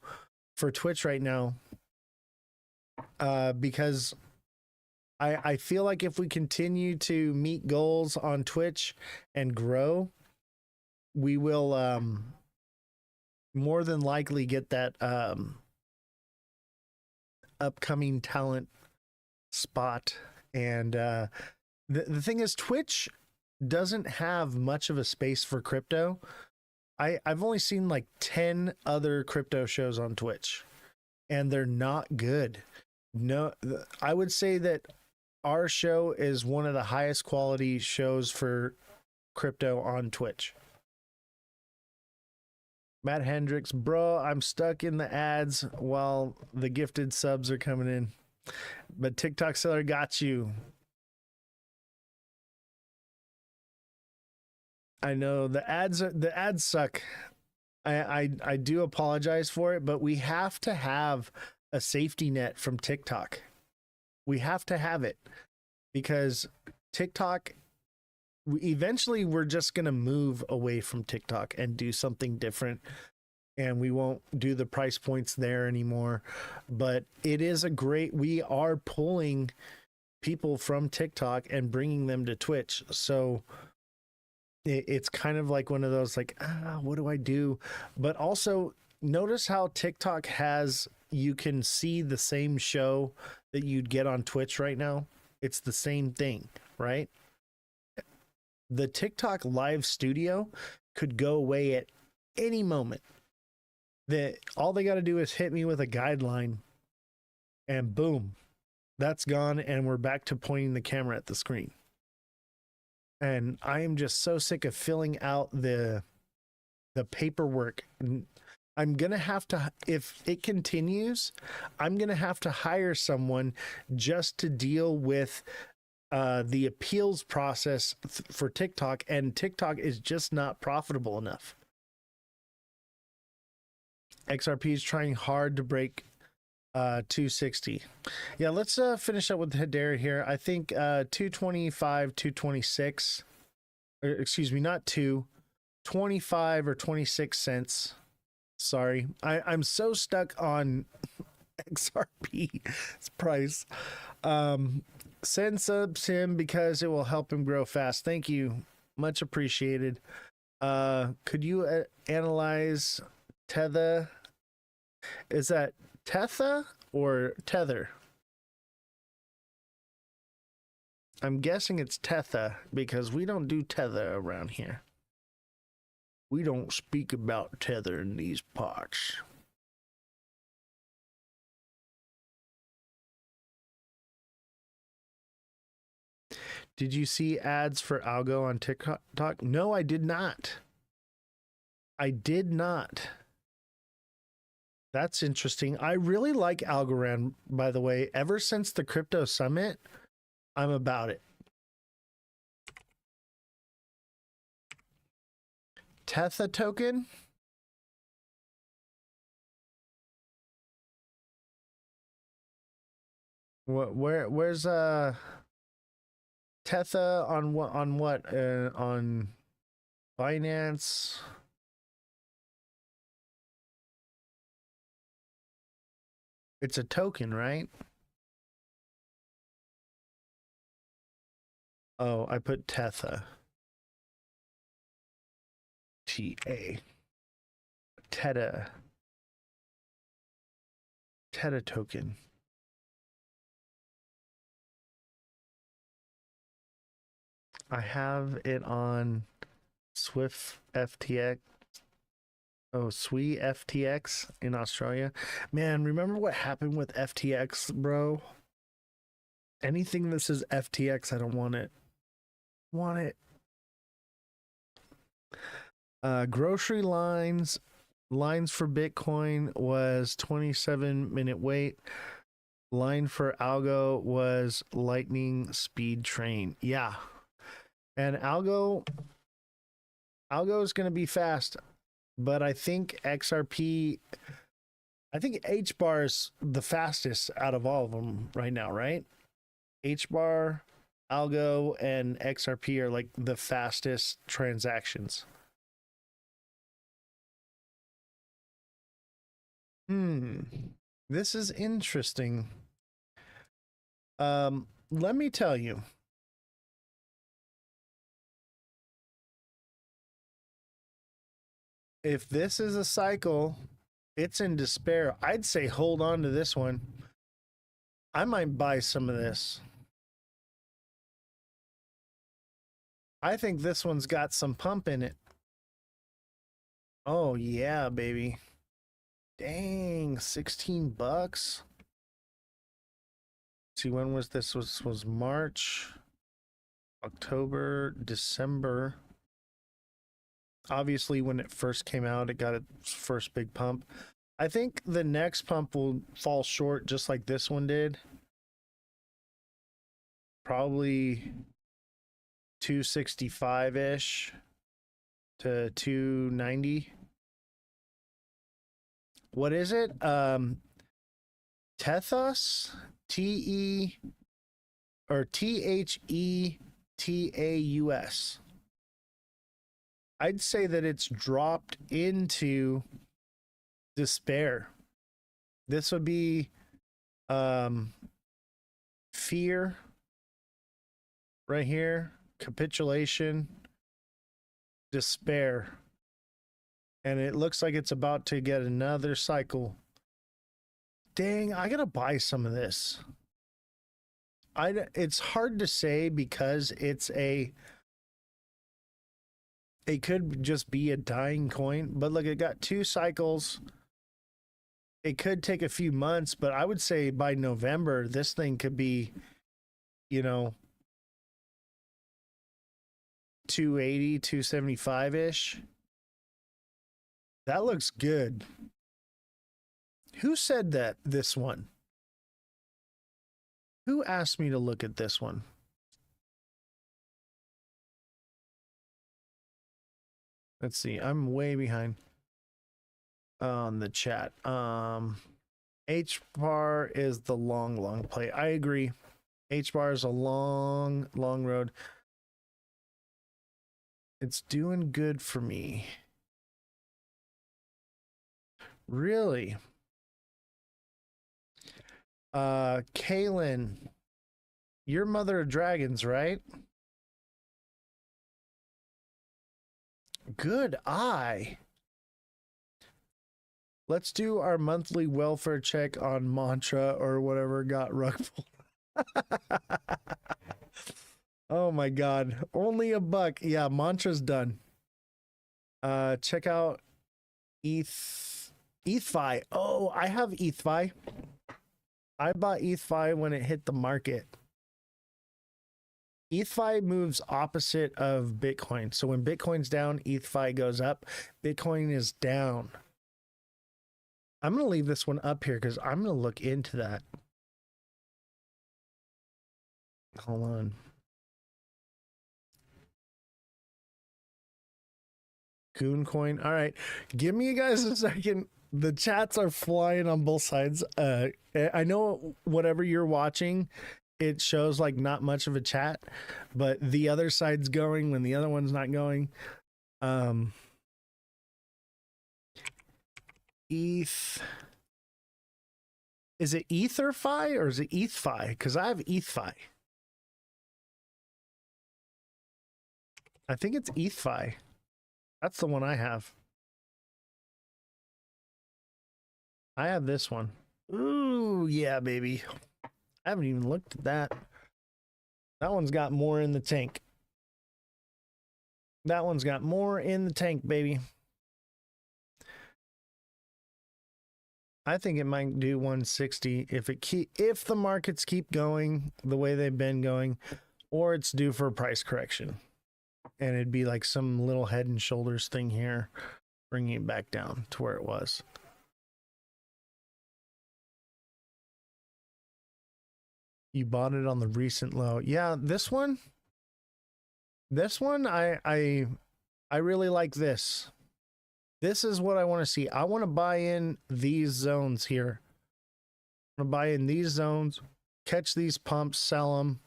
for Twitch right now. Because I feel like if we continue to meet goals on Twitch and grow, we will more than likely get that upcoming talent spot. And the thing is, Twitch doesn't have much of a space for crypto. I've only seen like 10 other crypto shows on Twitch, and they're not good. No, I would say that our show is one of the highest quality shows for crypto on Twitch. Matt Hendricks, bro, I'm stuck in the ads while the gifted subs are coming in, but TikTok seller got you. I know the ads suck. I do apologize for it, but we have to have a safety net from TikTok. We have to have it, because TikTok, eventually we're just going to move away from TikTok and do something different, and we won't do the price points there anymore. But it is we are pulling people from TikTok and bringing them to Twitch. So it's kind of like one of those, like, what do I do? But also notice how TikTok you can see the same show that you'd get on Twitch right now. It's the same thing, right? The TikTok live studio could go away at any moment. All they got to do is hit me with a guideline, and boom, that's gone, and we're back to pointing the camera at the screen. And I am just so sick of filling out the the paperwork. I'm gonna have to, if it continues, I'm gonna have to hire someone just to deal with the appeals process for TikTok, and TikTok is just not profitable enough. XRP is trying hard to break 260. Yeah, let's finish up with Hedera here. I think 225, 226, or excuse me, not 25 or 26 cents. Sorry, I'm so stuck on XRP's price. Send subs him because it will help him grow fast. Thank you, much appreciated. Could you analyze Tether? Is that Tether or Tether? I'm guessing it's Tether because we don't do Tether around here. We don't speak about Tether in these parts. Did you see ads for Algo on TikTok? No, I did not. I did not. That's interesting. I really like Algorand, by the way. Ever since the crypto summit, I'm about it. Tether token? Where's Tether on what on Binance? It's a token, right? Oh, I put Tether. T-A. Tether. Tether token. I have it on Swift FTX. Oh, Sui FTX in Australia. Man, remember what happened with FTX, bro? Anything that says FTX, I don't want it. Want it. Grocery lines for Bitcoin was 27-minute wait. Line for Algo was lightning speed train. Yeah. And Algo is going to be fast, but I think XRP, I think H-bar is the fastest out of all of them right now, right? H-bar, Algo, and XRP are like the fastest transactions. This is interesting. Let me tell you. If this is a cycle, it's in despair. I'd say hold on to this one. I might buy some of this. I think this one's got some pump in it. Oh yeah, baby. Dang, 16 bucks. See, when was this? Was March, October, December. Obviously, when it first came out, it got its first big pump. I think the next pump will fall short just like this one did. Probably 265-ish to 290. What is it? Tethos? T-E or T-H-E-T-A-U-S. I'd say that it's dropped into despair. This would be fear right here, capitulation, despair. And it looks like it's about to get another cycle. Dang, I gotta buy some of this. It's hard to say because it could just be a dying coin, but look, it got 2 cycles. It could take a few months, but I would say by November, this thing could be, 280, 275-ish. That looks good. Who said that? This one? Who asked me to look at this one? Let's see. I'm way behind on the chat. H bar is the long play. I agree. H bar is a long road. It's doing good for me. Really? Kaylin, you're mother of dragons, right? Good eye. Let's do our monthly welfare check on Mantra or whatever got rug pulled. Oh my god. Only $1. Yeah, Mantra's done. Check out ETHFi. Oh, I have ETHFi. I bought ETHFi when it hit the market. ETHFi moves opposite of Bitcoin. So when Bitcoin's down, ETHFi goes up. Bitcoin is down. I'm going to leave this one up here because I'm going to look into that. Hold on. Gooncoin. All right. Give me you guys a second. The chats are flying on both sides. I know whatever you're watching, it shows like not much of a chat, but the other side's going when the other one's not going. ETH. Is it EtherFi or is it ETHFi? Because I have ETHFi. I think it's ETHFi. That's the one I have. I have this one. Ooh, yeah, baby. I haven't even looked at that. That one's got more in the tank. That one's got more in the tank, baby. I think it might do 160 if the markets keep going the way they've been going, or it's due for a price correction. And it'd be like some little head and shoulders thing here, bringing it back down to where it was. You bought it on the recent low. Yeah, this one I really like this. This is what I want to see. I want to buy in these zones here. I want to buy in these zones, catch these pumps, sell them.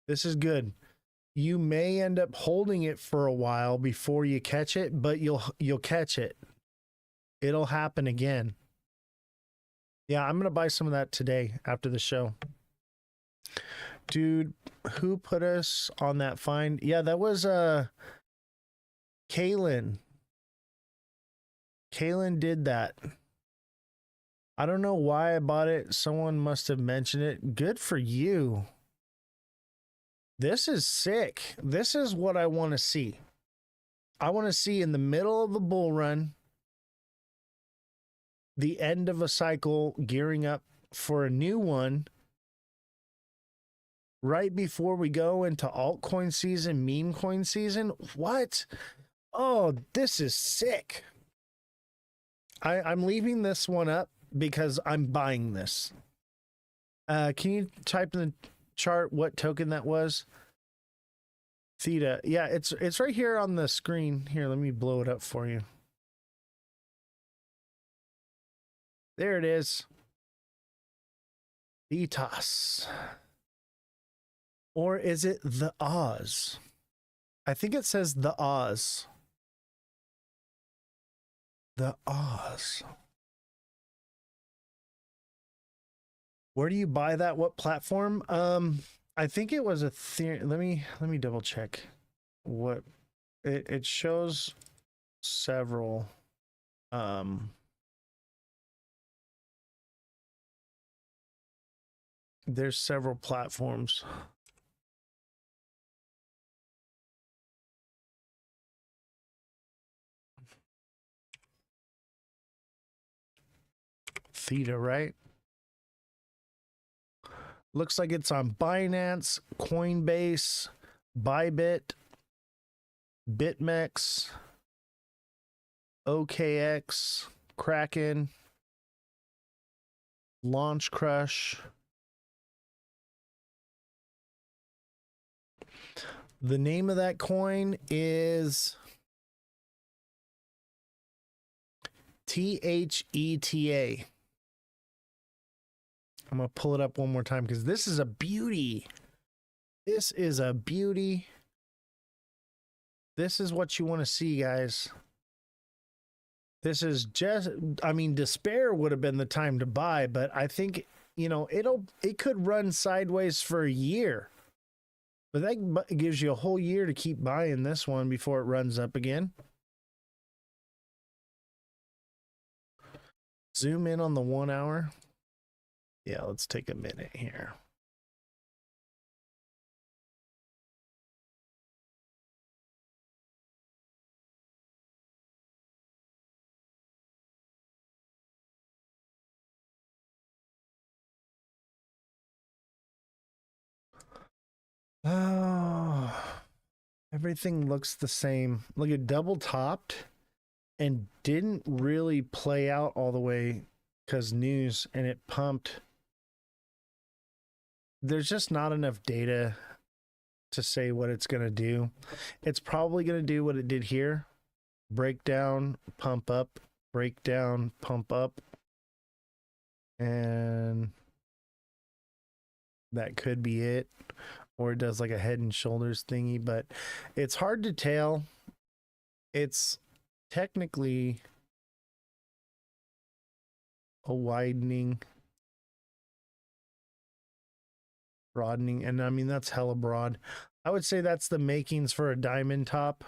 This is good. You may end up holding it for a while before you catch it, but you'll catch it. It'll happen again. Yeah, I'm going to buy some of that today after the show. Dude, who put us on that find? Yeah, that was Kaylin. Kaylin did that. I don't know why I bought it. Someone must have mentioned it. Good for you. This is sick. This is what I want to see. I want to see in the middle of a bull run, the end of a cycle, gearing up for a new one, right before we go into altcoin season, meme coin season. What? Oh, this is sick. I'm leaving this one up because I'm buying this. Can you type in the chart what token that was? Theta. Yeah, it's right here on the screen. Here, let me blow it up for you. There it is. Thetas. Or is it the Oz? I think it says the Oz. The Oz. Where do you buy that? What platform? I think it was a let me double check. What it shows several there's several platforms. Theta, right? Looks like it's on Binance, Coinbase, Bybit, BitMEX. OKX, Kraken, Launch Crush. The name of that coin is THETA. I'm going to pull it up one more time because this is a beauty. This is a beauty. This is what you want to see, guys. This is just, I mean, despair would have been the time to buy, but I think, you know, it could run sideways for a year. But that gives you a whole year to keep buying this one before it runs up again. Zoom in on the 1 hour. Yeah, let's take a minute here. Oh, everything looks the same. Look, it double topped and didn't really play out all the way because news, and it pumped. There's just not enough data to say what it's going to do. It's probably going to do what it did here. Break down, pump up, break down, pump up. And that could be it. Or it does like a head and shoulders thingy, but it's hard to tell. It's technically a widening, broadening, and I mean that's hella broad. I would say that's the makings for a diamond top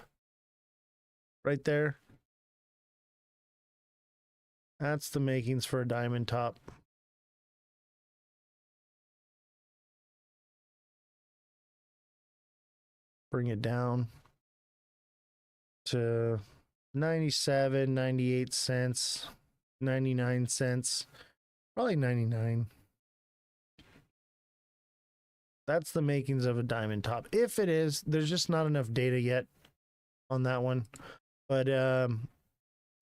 right there. That's the makings for a diamond top. Bring it down to 97, 98 cents, 99 cents, probably 99. That's the makings of a diamond top. If it is, there's just not enough data yet on that one. But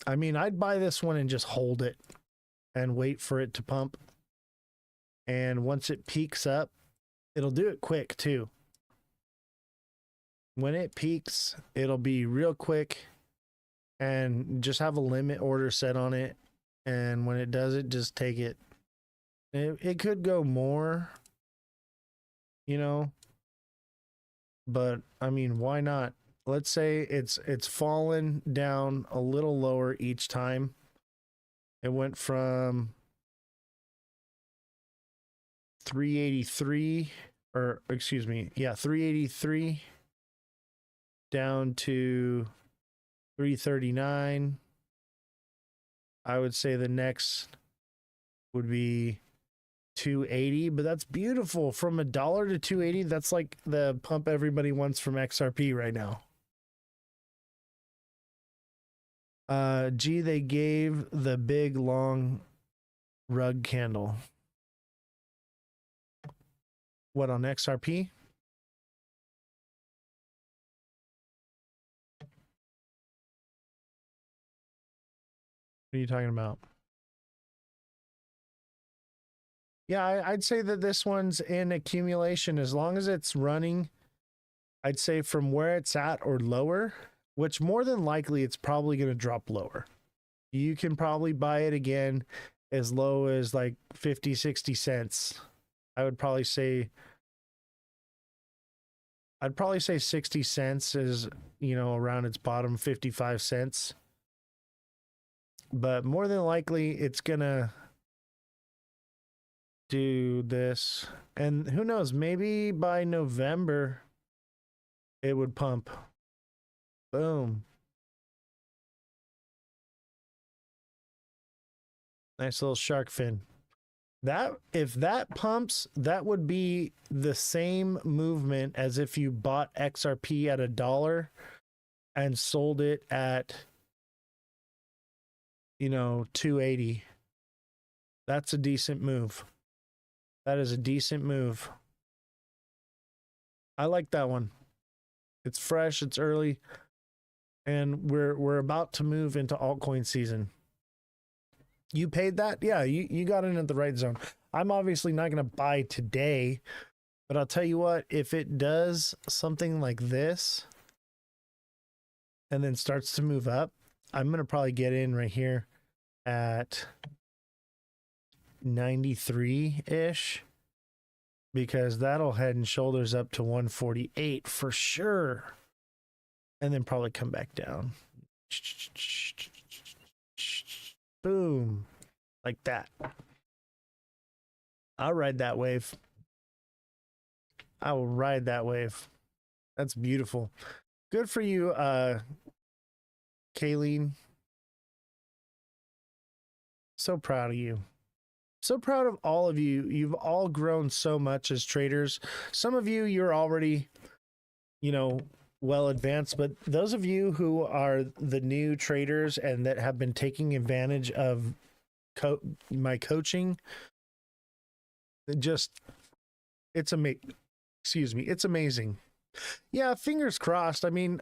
I mean, I'd buy this one and just hold it and wait for it to pump. And once it peaks up, it'll do it quick too. When it peaks, it'll be real quick and just have a limit order set on it. And when it does it, just take it. It could go more, you know, but I mean, why not? Let's say it's fallen down a little lower each time. It went from 383, or excuse me, yeah, 383 down to 339. I would say the next would be 280, but that's beautiful. From $1 to 280, that's like the pump everybody wants from XRP right now. Gee, they gave the big long rug candle. What, on XRP? What are you talking about? Yeah, I'd say that this one's in accumulation. As long as it's running, I'd say from where it's at or lower, which more than likely it's probably going to drop lower. You can probably buy it again as low as like 50, 60 cents. I'd probably say 60 cents is, you know, around its bottom, 55 cents. But more than likely it's gonna do this, and who knows, maybe by November it would pump. Boom. Nice little shark fin. That, if that pumps, that would be the same movement as if you bought XRP at $1 and sold it at, you know, 280. That's a decent move. That is a decent move. I like that one. It's fresh, it's early. and we're about to move into altcoin season. You paid that? Yeah, you got in at the right zone. I'm obviously not going to buy today, but I'll tell you what, if it does something like this and then starts to move up, I'm going to probably get in right here at 93-ish, because that'll head and shoulders up to 148 for sure, and then probably come back down. Boom, like that. I'll ride that wave. I will ride that wave. That's beautiful. Good for you, Kayleen. So proud of you. So proud of all of you. You've all grown so much as traders. Some of you, you're already, well advanced, but those of you who are the new traders and that have been taking advantage of my coaching, it's amazing. Excuse me. It's amazing. Yeah, fingers crossed. I mean,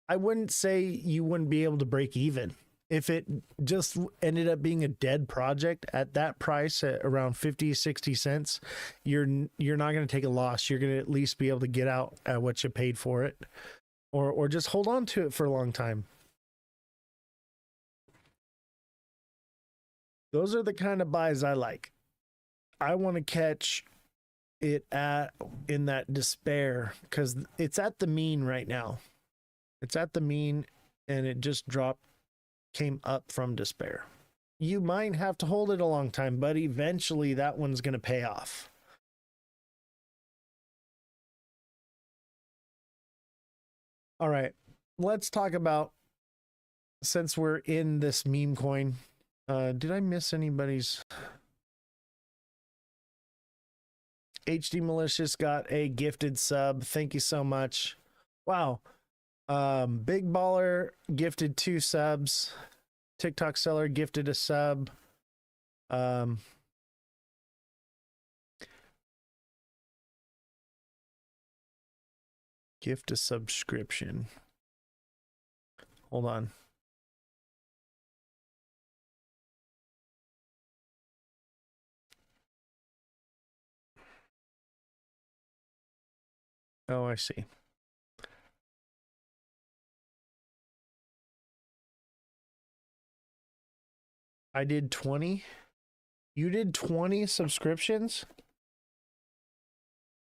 I wouldn't say you wouldn't be able to break even. If it just ended up being a dead project at that price at around 50, 60 cents, you're not going to take a loss. You're going to at least be able to get out at what you paid for it, or just hold on to it for a long time. Those are the kind of buys I like. I want to catch it in that despair, because it's at the mean right now. It's at the mean, and it just came up from despair. You might have to hold it a long time, but eventually that one's going to pay off. All right, let's talk about, since we're in this meme coin, did I miss anybody's? HD Malicious got a gifted sub. Thank you so much. Wow. Big Baller gifted 2 subs. TikTok Seller gifted a sub. Gift a subscription. Hold on. Oh, I see. I did 20. You did 20 subscriptions?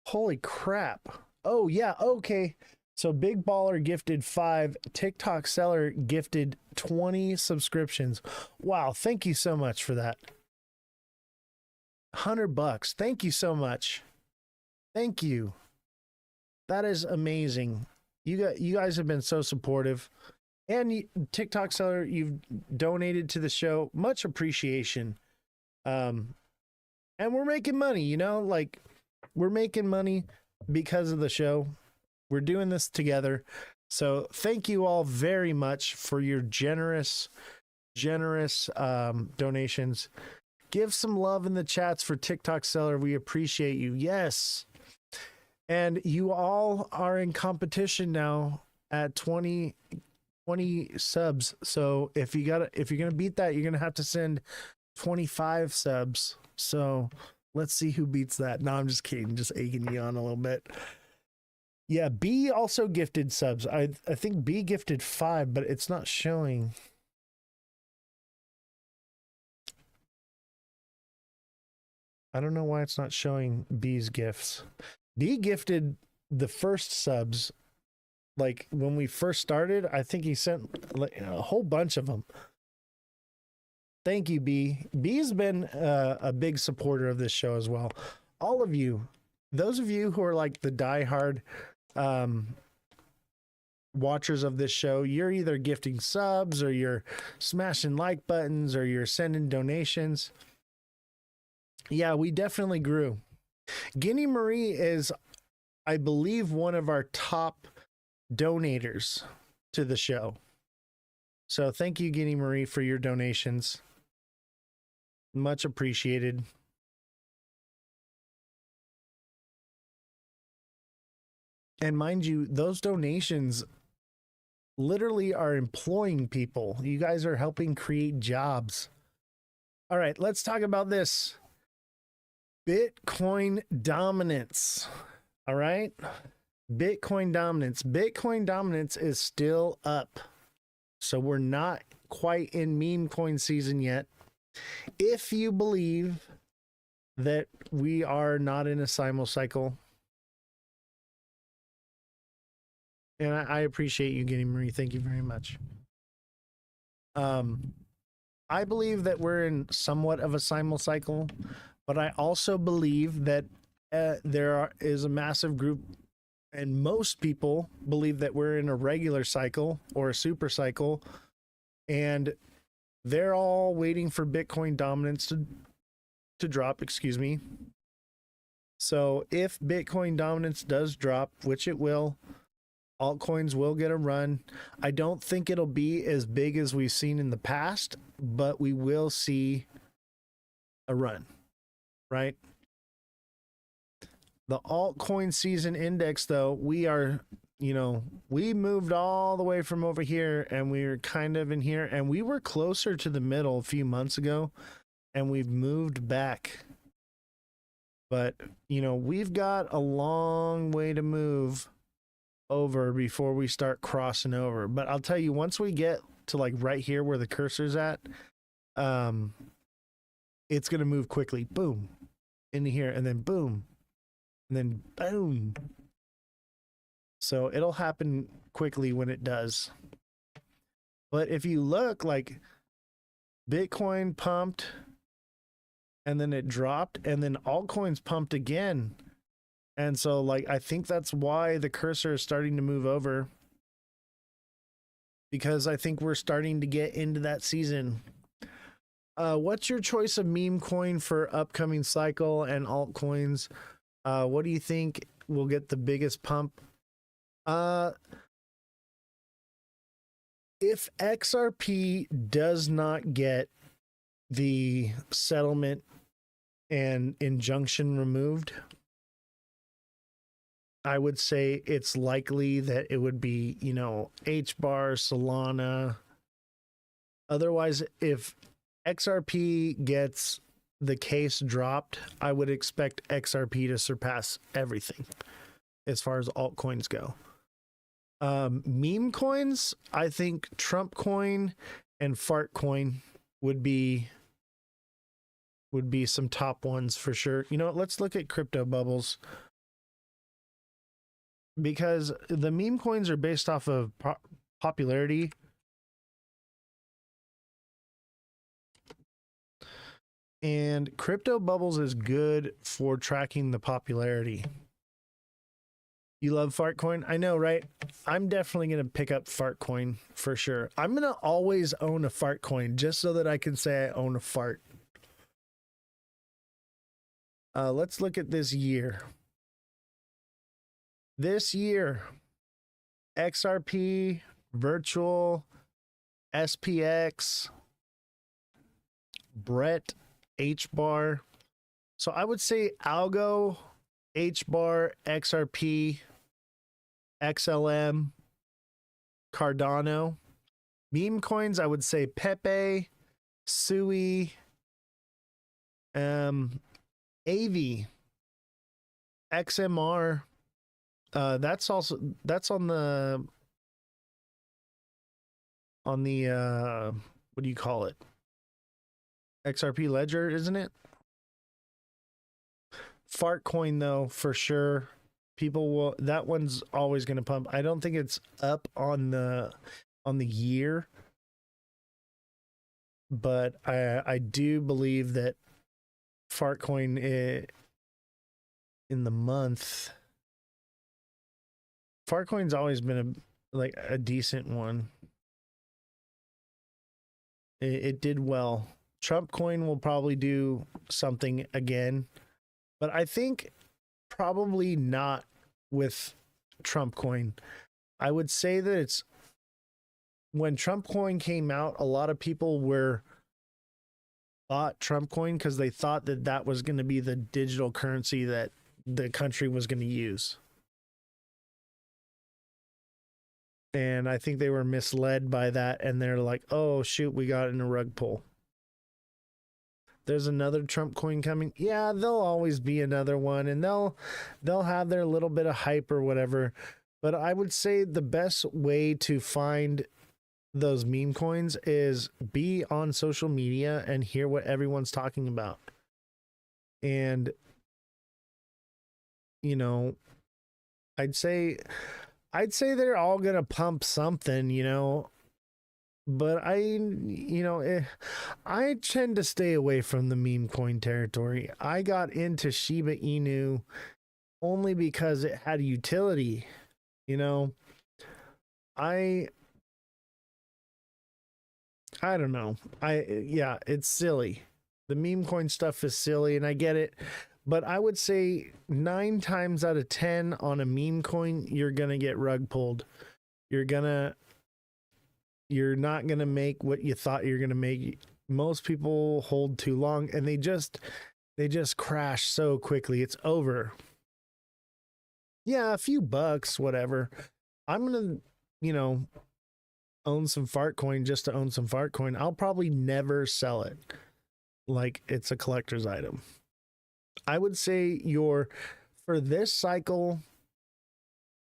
Holy crap. Oh, yeah. Okay. So Big Baller gifted 5. TikTok Seller gifted 20 subscriptions. Wow. Thank you so much for that. $100. Thank you so much. Thank you. That is amazing. You guys have been so supportive. And TikTok Seller, you've donated to the show. Much appreciation. And we're making money, like we're making money because of the show. We're doing this together. So thank you all very much for your generous donations. Give some love in the chats for TikTok Seller. We appreciate you. Yes. And you all are in competition now at 20 subs. So if you're going to beat that, you're going to have to send 25 subs. So let's see who beats that. No, I'm just kidding. Just egging you on a little bit. Yeah, B also gifted subs. I think B gifted 5, but it's not showing. I don't know why it's not showing B's gifts. B gifted the first subs. Like when we first started, I think he sent like a whole bunch of them. Thank you, B. B's been a big supporter of this show as well. All of you, those of you who are like the diehard watchers of this show, you're either gifting subs or you're smashing like buttons or you're sending donations. Yeah, we definitely grew. Guinea Marie is, I believe, one of our top donators to the show. So thank you, Guinea Marie, for your donations. Much appreciated. And mind you, those donations literally are employing people. You guys are helping create jobs. All right, let's talk about this. Bitcoin dominance. All right. Bitcoin dominance. Bitcoin dominance is still up. So we're not quite in meme coin season yet. If you believe that we are not in a simul cycle, and I appreciate you getting Marie. Thank you very much. I believe that we're in somewhat of a simul cycle, but I also believe that is a massive group, and most people believe that we're in a regular cycle or a super cycle, and they're all waiting for Bitcoin dominance to drop, excuse me. So if Bitcoin dominance does drop, which it will, altcoins will get a run. I don't think it'll be as big as we've seen in the past, but we will see a run, right? The altcoin season index, though, we are, we moved all the way from over here and we were kind of in here, and we were closer to the middle a few months ago, and we've moved back. But, we've got a long way to move over before we start crossing over. But I'll tell you, once we get to like right here where the cursor's at, it's going to move quickly. Boom. Into here, and then boom. And then boom. So it'll happen quickly when it does. But if you look, like, Bitcoin pumped, and then it dropped, and then altcoins pumped again. And so, like, I think that's why the cursor is starting to move over, because I think we're starting to get into that season. What's your choice of meme coin for upcoming cycle and altcoins? What do you think will get the biggest pump? If XRP does not get the settlement and injunction removed, I would say it's likely that it would be, HBAR, Solana. Otherwise, if XRP gets the case dropped, I would expect XRP to surpass everything as far as altcoins go. Meme coins, I think Trump coin and fart coin would be some top ones for sure. Let's look at crypto bubbles, because the meme coins are based off of popularity. And crypto bubbles is good for tracking the popularity. You love Fartcoin? I know, right? I'm definitely going to pick up Fartcoin for sure. I'm going to always own a Fartcoin just so that I can say I own a fart. Let's look at this year. This year, XRP, Virtual, SPX, Brett, HBAR. So I would say Algo, HBAR, XRP, XLM, Cardano. Meme coins, I would say Pepe, Sui, AV, XMR. That's on the what do you call it? XRP Ledger, isn't it? Fartcoin, though, for sure. That one's always going to pump. I don't think it's up on the year, but I do believe that Fartcoin in the month. Fartcoin's always been a decent one. It did well. Trump coin will probably do something again, but I think probably not with Trump coin. I would say that it's when Trump coin came out, a lot of people bought Trump coin because they thought that was going to be the digital currency that the country was going to use. And I think they were misled by that, and they're like, oh shoot, we got in a rug pull. There's another Trump coin coming. Yeah, there'll always be another one, and they'll have their little bit of hype or whatever. But I would say the best way to find those meme coins is be on social media and hear what everyone's talking about. And you know, I'd say they're all gonna pump something, you know, but I tend to stay away from the meme coin territory. I got into Shiba Inu only because it had utility, you know. I don't know. Yeah, it's silly. The meme coin stuff is silly, and I get it. But I would say 9 times out of 10 on a meme coin, you're going to get rug pulled. You're not going to make what you thought you're going to make. Most people hold too long, and they just crash so quickly. It's over. Yeah, a few bucks, whatever. I'm going to, own some fart coin just to own some fart coin. I'll probably never sell it like it's a collector's item. I would say for this cycle,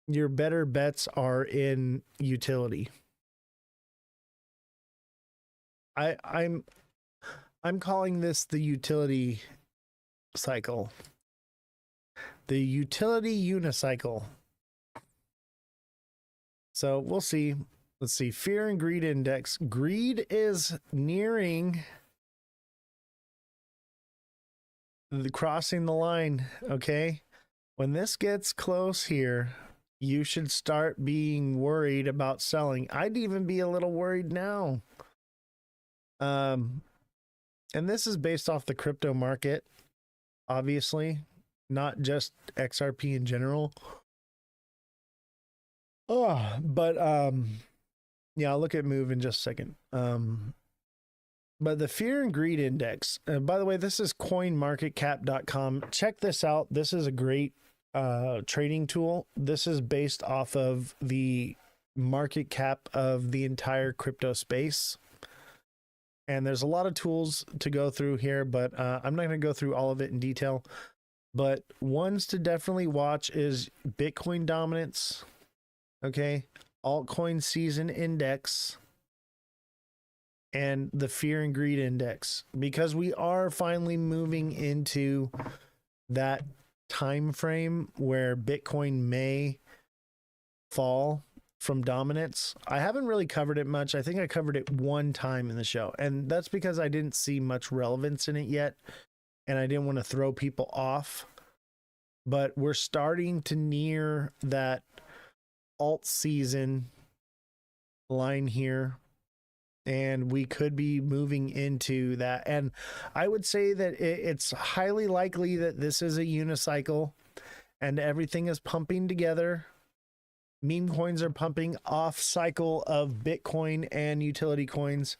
your better bets are in utility. I'm calling this the utility cycle. The utility unicycle. So we'll see. Let's see. Fear and greed index. Greed is nearing crossing the line. Okay. When this gets close here, you should start being worried about selling. I'd even be a little worried now. And this is based off the crypto market, obviously, not just XRP in general. Oh, but yeah, I'll look at move in just a second. But the fear and greed index, by the way, this is coinmarketcap.com. Check this out. This is a great trading tool. This is based off of the market cap of the entire crypto space. And there's a lot of tools to go through here, but I'm not going to go through all of it in detail. But ones to definitely watch is Bitcoin dominance. Okay. Altcoin season index. And the fear and greed index, because we are finally moving into that time frame where Bitcoin may fall from dominance. I haven't really covered it much. I think I covered it one time in the show, and that's because I didn't see much relevance in it yet, and I didn't want to throw people off. But we're starting to near that alt season line here, and we could be moving into that. And I would say that it's highly likely that this is a unicycle and everything is pumping together. Meme coins are pumping off cycle of Bitcoin and utility coins,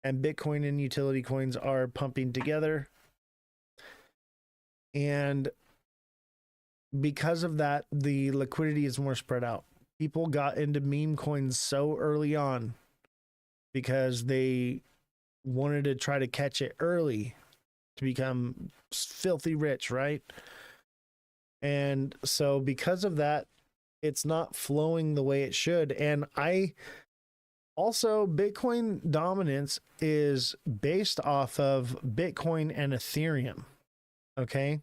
and Bitcoin and utility coins are pumping together. And because of that, the liquidity is more spread out. People got into meme coins so early on because they wanted to try to catch it early to become filthy rich, right? And so because of that, it's not flowing the way it should. And also, Bitcoin dominance is based off of Bitcoin and Ethereum. Okay.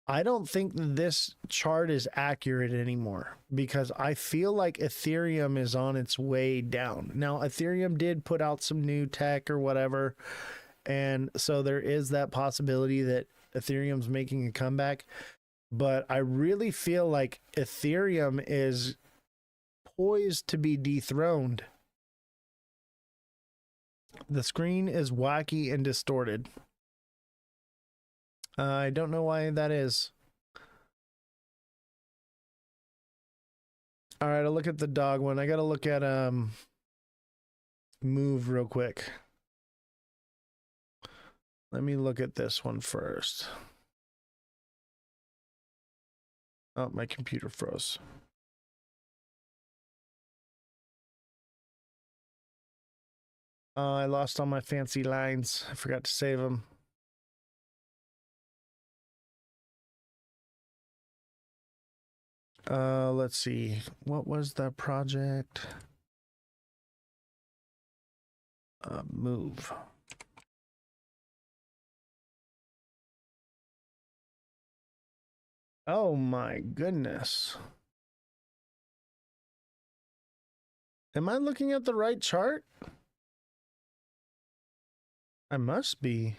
I don't think this chart is accurate anymore because I feel like Ethereum is on its way down. Now, Ethereum did put out some new tech or whatever, and so there is that possibility that Ethereum's making a comeback. But I really feel like Ethereum is poised to be dethroned. The screen is wacky and distorted. I don't know why that is. All right, I'll look at the dog one. I got to look at move real quick. Let me look at this one first. Oh, my computer froze. I lost all my fancy lines. I forgot to save them. Let's see. What was that project? Move. Oh my goodness. Am I looking at the right chart? I must be.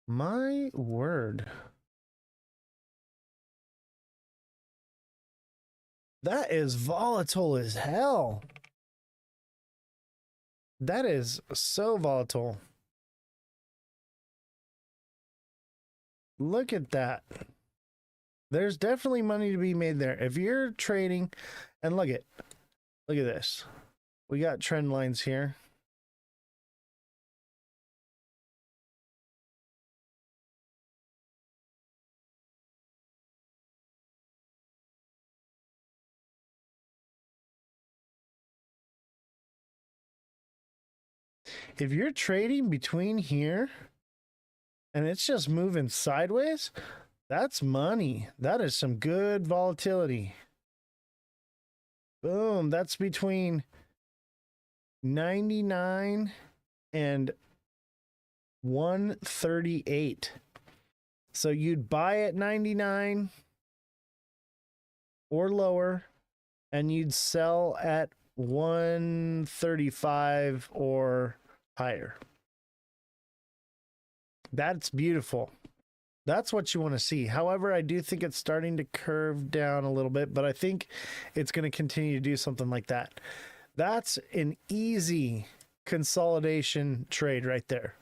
My word. That is volatile as hell. That is so volatile. Look at that. There's definitely money to be made there. If you're trading, and look at this. We got trend lines here. If you're trading between here and it's just moving sideways, that's money. That is some good volatility. Boom. That's between 99 and 138. So you'd buy at 99 or lower, and you'd sell at 135 or higher. That's beautiful. That's what you want to see. However, I do think it's starting to curve down a little bit, but I think it's going to continue to do something like that. That's an easy consolidation trade right there.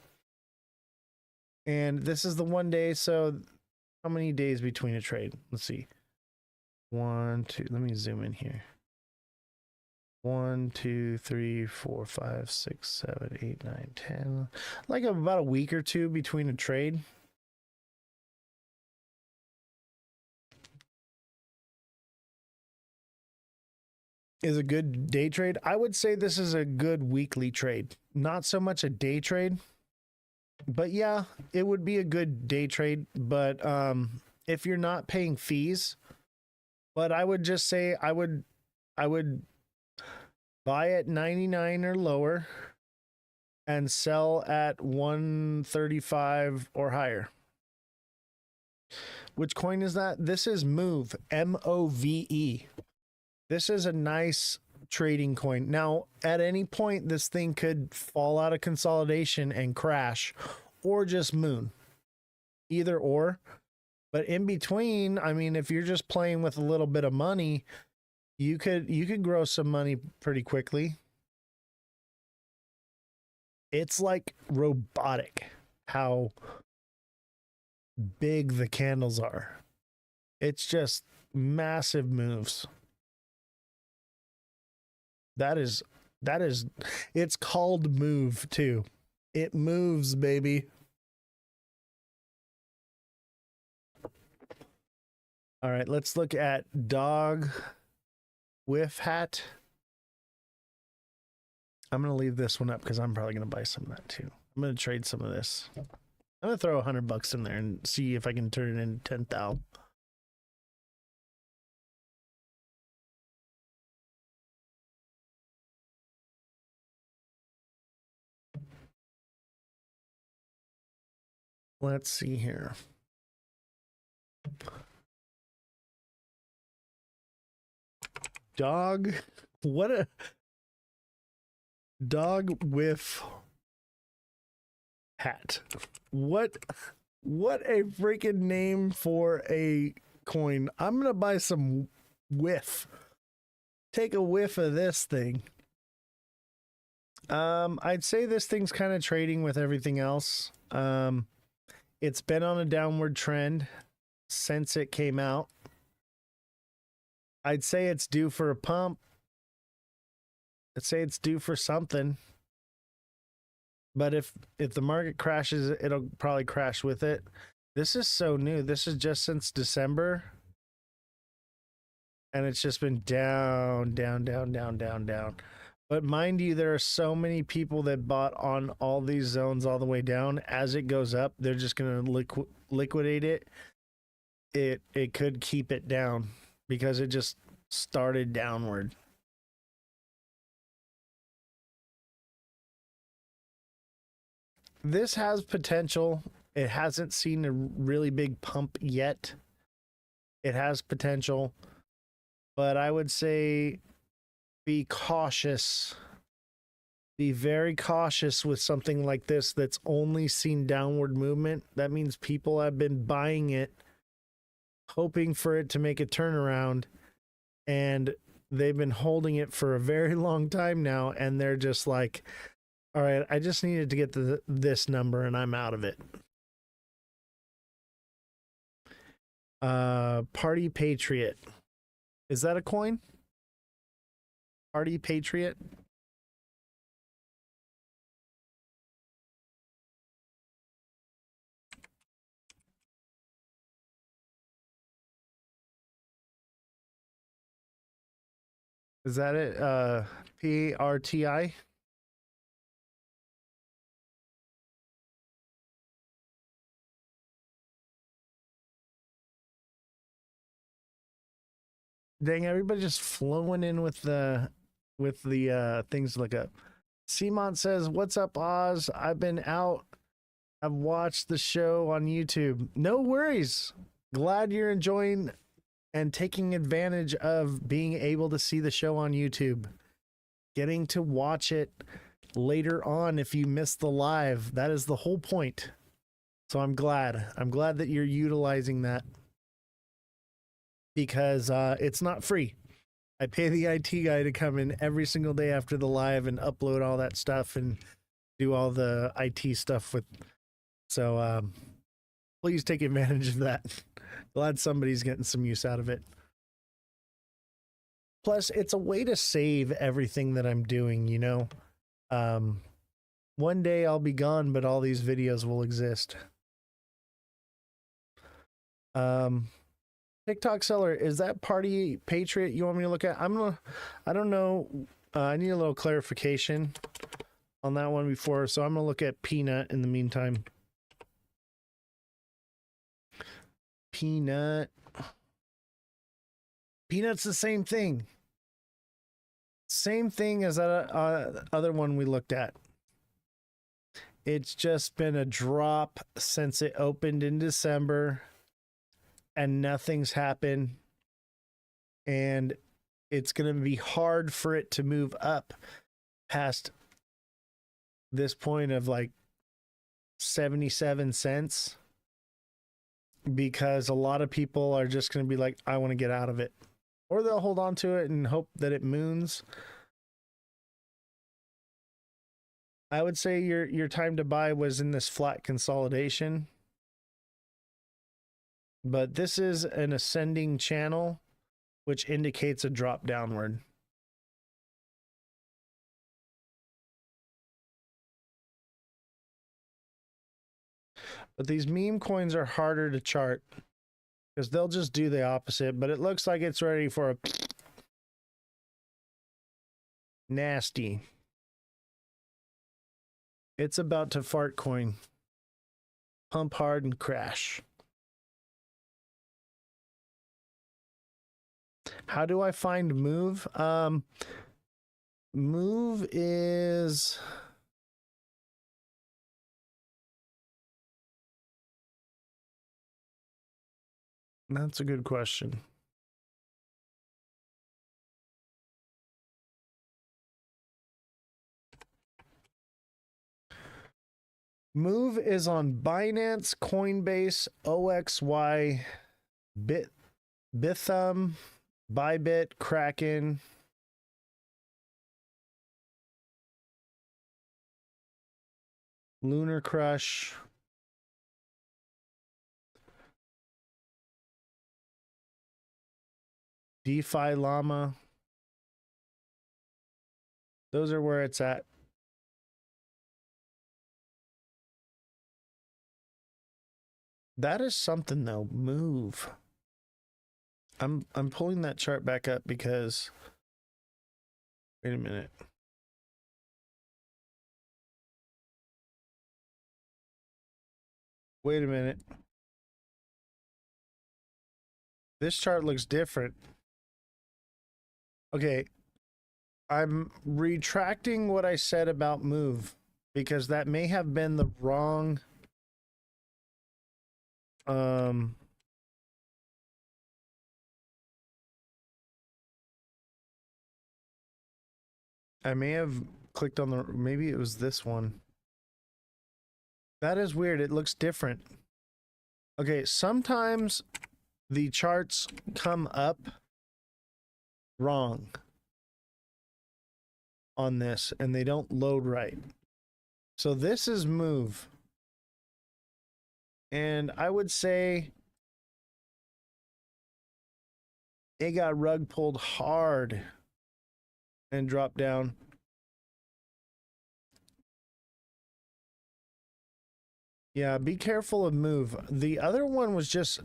And this is the 1 day. So how many days between a trade? Let's see. 1, 2, let me zoom in here. 1, 2, 3, 4, 5, 6, 7, 8, 9, 10. Like about a week or two between a trade. Is a good day trade. I would say this is a good weekly trade. Not so much a day trade. But yeah, it would be a good day trade. But if you're not paying fees, but I would just say I would buy at 99 or lower and sell at 135 or higher. Which coin is that? This is Move, MOVE. This is a nice trading coin. Now, at any point, this thing could fall out of consolidation and crash, or just moon. Either or. But in between, I mean, if you're just playing with a little bit of money, you could grow some money pretty quickly. It's like robotic how big the candles are. It's just massive moves. That is, it's called Move too. It moves, baby. All right, let's look at dog whiff hat. I'm going to leave this one up because I'm probably going to buy some of that too. I'm going to trade some of this. I'm going to throw $100 in there and see if I can turn it into 10,000. Let's see here. Dog, what a dog whiff hat. What a freaking name for a coin. I'm going to buy some whiff. Take a whiff of this thing. I'd say this thing's kind of trading with everything else. It's been on a downward trend since it came out. I'd say it's due for a pump. I'd say it's due for something. But if the market crashes, it'll probably crash with it. This is so new. This is just since December. And it's just been down, down, down, down, down, down. But mind you, there are so many people that bought on all these zones all the way down. As it goes up, they're just going to liquidate it. It could keep it down because it just started downward. This has potential. It hasn't seen a really big pump yet. It has potential, but I would say be cautious. Be very cautious with something like this that's only seen downward movement. That means people have been buying it, hoping for it to make a turnaround, and they've been holding it for a very long time now, and they're just like, all right, I just needed to get to this number and I'm out of it. Party Patriot. Is that a coin? Party Patriot? Is that it? PRTI? Dang, everybody just flowing in with the things to look up. Simon says, "What's up, Oz? I've been out. I've watched the show on YouTube. No worries. Glad you're enjoying and taking advantage of being able to see the show on YouTube. Getting to watch it later on if you missed the live. That is the whole point. So I'm glad. I'm glad that you're utilizing that. Because it's not free. I pay the IT guy to come in every single day after the live and upload all that stuff and do all the IT stuff with. So please take advantage of that. Glad somebody's getting some use out of it. Plus, it's a way to save everything that I'm doing, you know. One day I'll be gone, but all these videos will exist. TikTok seller, is that Party Patriot you want me to look at? I don't know. I need a little clarification on that one before, so I'm gonna look at Peanut in the meantime. Peanut's the same thing. Same thing as that other one we looked at. It's just been a drop since it opened in December. And nothing's happened, and it's going to be hard for it to move up past this point of like 77 cents, because a lot of people are just going to be like, I want to get out of it, or they'll hold on to it and hope that it moons. I would say your time to buy was in this flat consolidation. But this is an ascending channel, which indicates a drop downward. But these meme coins are harder to chart because they'll just do the opposite. But it looks like it's ready for a nasty. It's about to fart coin. Pump hard and crash. How do I find Move? Move is... That's a good question. Move is on Binance, Coinbase, OXY, Bithumb, Bybit, Kraken. Lunar Crush. DeFi Llama. Those are where it's at. That is something though. Move. I'm pulling that chart back up because, wait a minute. Wait a minute. This chart looks different. Okay. I'm retracting what I said about move because that may have been the wrong I may have clicked on the, maybe it was this one. That is weird. It looks different. Okay, sometimes the charts come up wrong on this and they don't load right. So this is move. And I would say it got rug pulled hard and dropped down. Yeah, be careful of move. The other one was just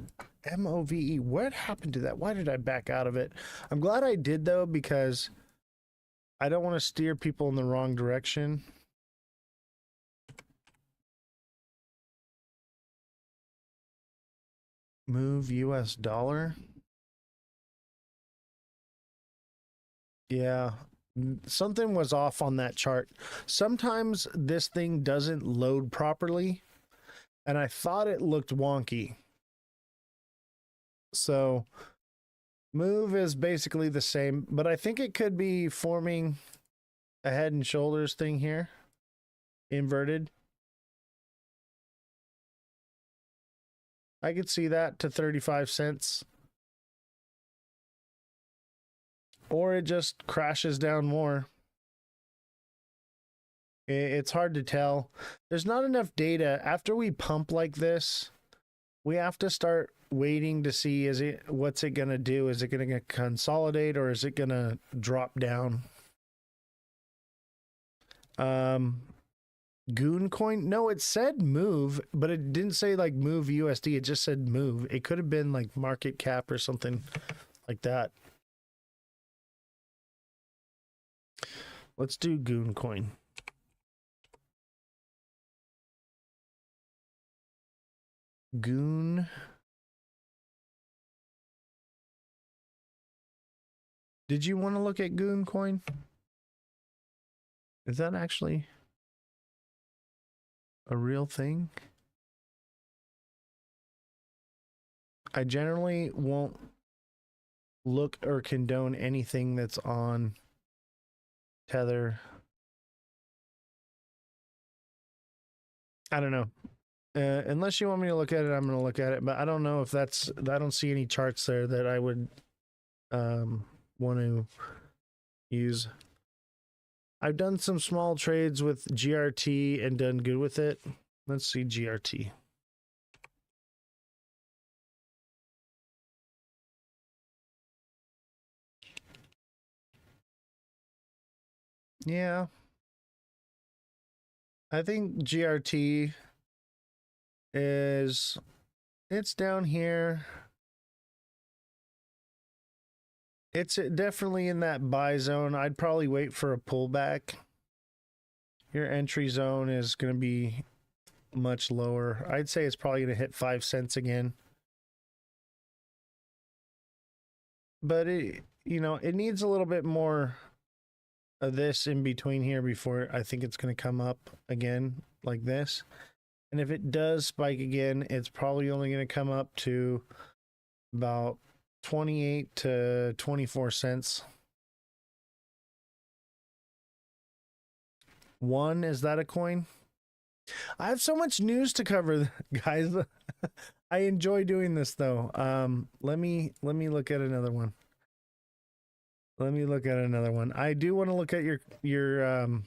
MOVE. What happened to that? Why did I back out of it? I'm glad I did though, because I don't want to steer people in the wrong direction. Move US dollar. Yeah, something was off on that chart. Sometimes this thing doesn't load properly, and I thought it looked wonky. So move is basically the same, but I think it could be forming a head and shoulders thing here, inverted. I could see that to 35 cents. Or it just crashes down more. It's hard to tell. There's not enough data. After we pump like this, we have to start waiting to see, what's it going to do? Is it going to consolidate or is it going to drop down? Goon coin? No, it said move, but it didn't say like move USD. It just said move. It could have been like market cap or something like that. Let's do Goon coin. Goon. Did you want to look at Goon coin? Is that actually a real thing? I generally won't look or condone anything that's on Tether. I don't know. Unless you want me to look at it, I'm going to look at it. But I don't know if that's... I don't see any charts there that I would want to use. I've done some small trades with GRT and done good with it. Let's see GRT. Yeah. I think GRT is... it's down here. It's definitely in that buy zone. I'd probably wait for a pullback. Your entry zone is going to be much lower. I'd say it's probably going to hit 5 cents again. But it, you know, it needs a little bit more of this in between here before I think it's going to come up again like this. And if it does spike again, it's probably only going to come up to about 28 to 24 cents. One, is that a coin? I have so much news to cover, guys. I enjoy doing this though. Let me look at another one. I do want to look at your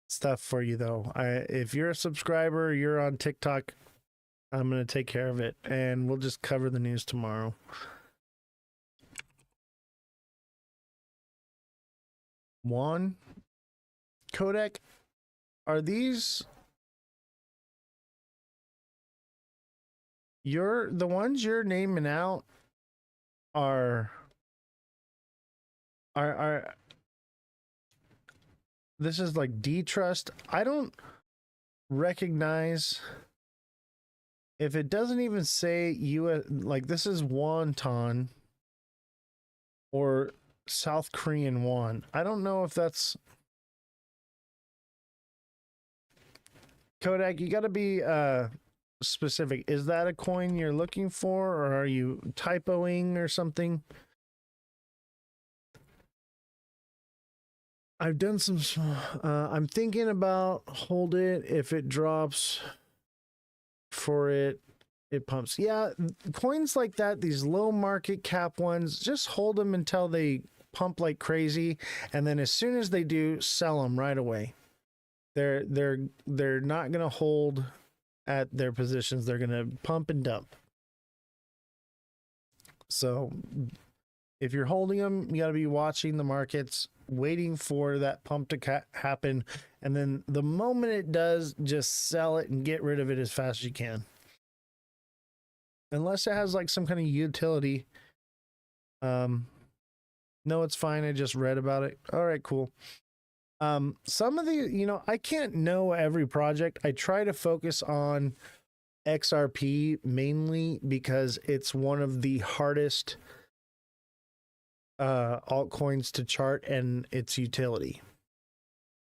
stuff for you though. If you're a subscriber, you're on TikTok, I'm going to take care of it and we'll just cover the news tomorrow. One Kodak, are these the ones you're naming out are this is like D Trust. I don't recognize if it doesn't even say US, like this is wonton or South Korean won. I don't know if that's Kodak. You got to be specific. Is that a coin you're looking for, or are you typoing or something? I've done some. I'm thinking about hold it. If it drops for it, it pumps. Yeah, coins like that, these low market cap ones, just hold them until they pump like crazy, and then as soon as they do, sell them right away. They're not gonna hold at their positions. They're gonna pump and dump. So if you're holding them, you got to be watching the markets, waiting for that pump to happen, and then the moment it does, just sell it and get rid of it as fast as you can. Unless it has like some kind of utility. No, it's fine. I just read about it. All right, cool. Some of the, I can't know every project. I try to focus on XRP mainly because it's one of the hardest altcoins to chart and its utility.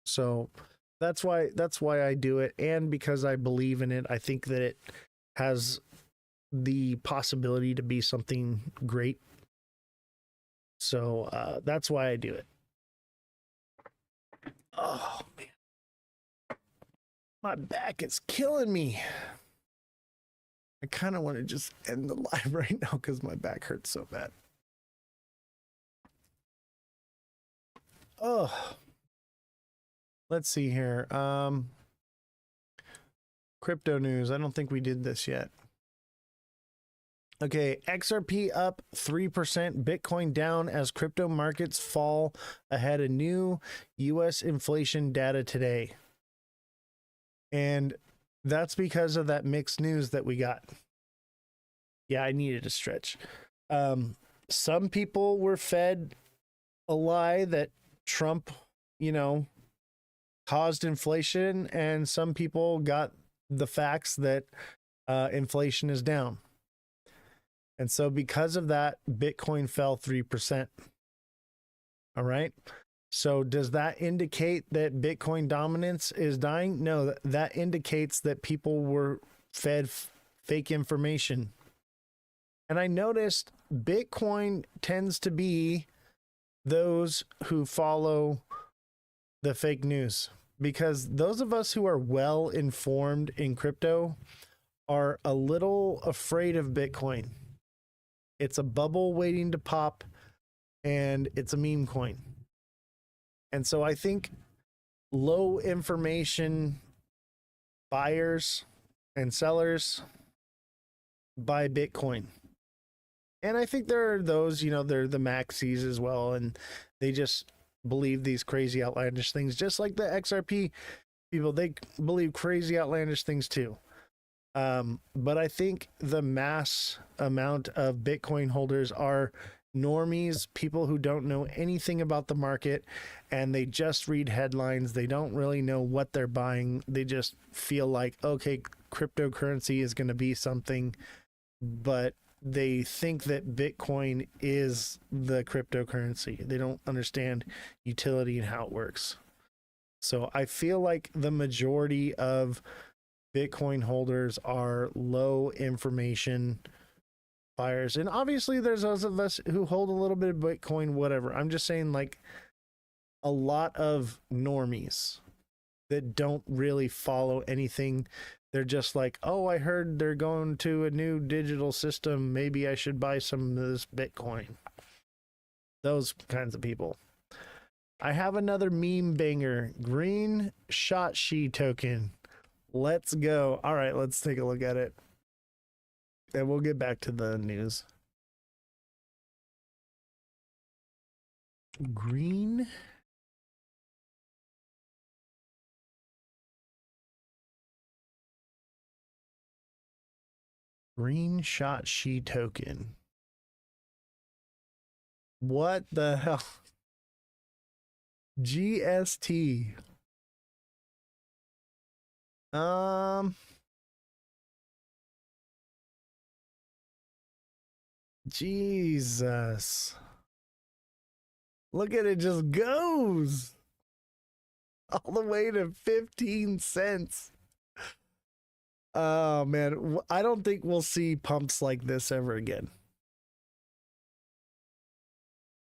So that's why I do it, and because I believe in it. I think that it has the possibility to be something great. So that's why I do it. Oh man, my back is killing me. I kind of want to just end the live right now because my back hurts so bad. Oh, let's see here. Crypto news. I don't think we did this yet. Okay, XRP up 3%, Bitcoin down as crypto markets fall ahead of new US inflation data today. And that's because of that mixed news that we got. Yeah, I needed to stretch. Some people were fed a lie that Trump, caused inflation, and some people got the facts that inflation is down. And so because of that, Bitcoin fell 3%. All right. So does that indicate that Bitcoin dominance is dying? No, that indicates that people were fed fake information. And I noticed Bitcoin tends to be those who follow the fake news, because those of us who are well informed in crypto are a little afraid of Bitcoin. It's a bubble waiting to pop, and it's a meme coin. And so I think low information buyers and sellers buy Bitcoin. And I think there are those, they're the maxis as well, and they just believe these crazy outlandish things, just like the XRP people. They believe crazy outlandish things too. But I think the mass amount of Bitcoin holders are normies, people who don't know anything about the market, and they just read headlines. They don't really know what they're buying. They just feel like, okay, cryptocurrency is going to be something, but they think that Bitcoin is the cryptocurrency. They don't understand utility and how it works. So I feel like the majority of Bitcoin holders are low information buyers. And obviously there's those of us who hold a little bit of Bitcoin, whatever. I'm just saying, like, a lot of normies that don't really follow anything. They're just like, oh, I heard they're going to a new digital system. Maybe I should buy some of this Bitcoin. Those kinds of people. I have another meme banger. Green shot she token. Let's go. All right, let's take a look at it. And we'll get back to the news. Green. Green shot she token. What the hell? GST. Jesus. Look at it, just goes all the way to 15 cents. Oh man, I don't think we'll see pumps like this ever again.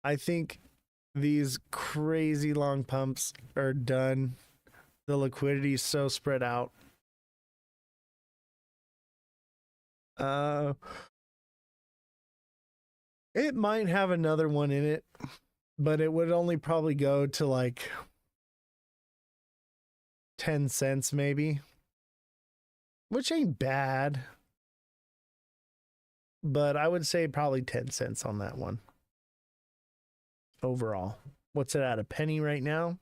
I think these crazy long pumps are done. The liquidity is so spread out. It might have another one in it, but it would only probably go to like 10 cents maybe, which ain't bad. But I would say probably 10 cents on that one overall. What's it at, a penny right now?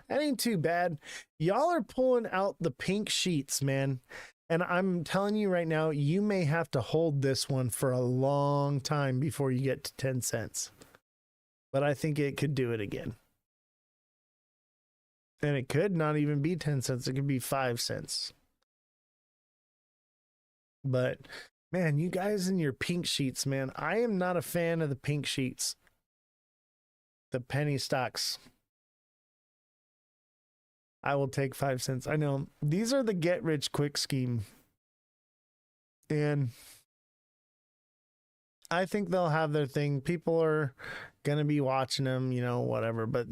That ain't too bad. Y'all are pulling out the pink sheets, man. And I'm telling you right now, you may have to hold this one for a long time before you get to 10 cents. But I think it could do it again. And it could not even be 10 cents. It could be 5 cents. But man, you guys in your pink sheets, man, I am not a fan of the pink sheets. The penny stocks. I will take 5 cents. I know these are the get rich quick scheme. And I think they'll have their thing. People are going to be watching them, you know, whatever. But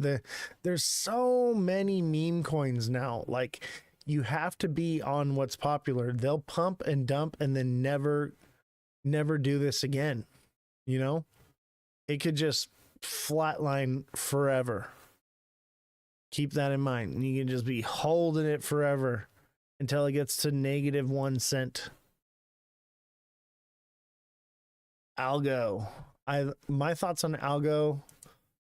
there's so many meme coins now. Like, you have to be on what's popular. They'll pump and dump and then never do this again. You know, it could just flatline forever. Keep that in mind. You can just be holding it forever until it gets to negative 1 cent. Algo. My thoughts on Algo.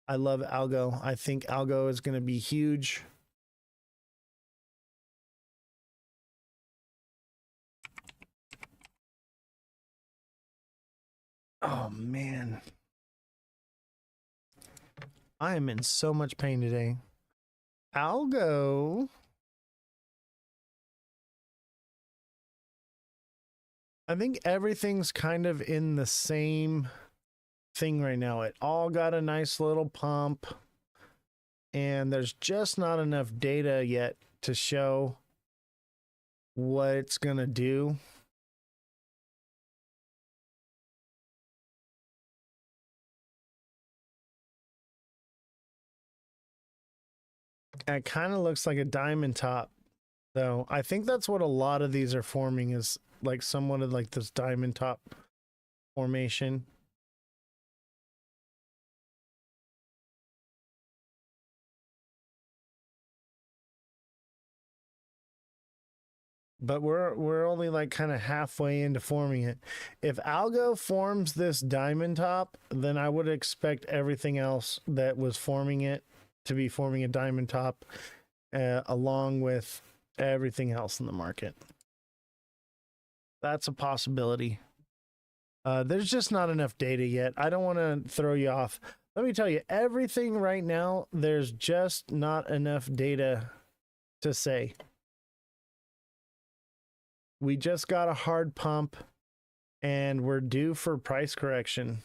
I love Algo. I think Algo is going to be huge. Oh man. I am in so much pain today. Algo. I think everything's kind of in the same thing right now. It all got a nice little pump, and there's just not enough data yet to show what it's going to do. It kind of looks like a diamond top, though. I think that's what a lot of these are forming, is like somewhat of like this diamond top formation. But we're only like kind of halfway into forming it. If Algo forms this diamond top, then I would expect everything else that was forming it to be forming a diamond top, along with everything else in the market. That's a possibility. There's just not enough data yet. I don't want to throw you off. Let me tell you, everything right now, there's just not enough data to say. We just got a hard pump and we're due for price correction.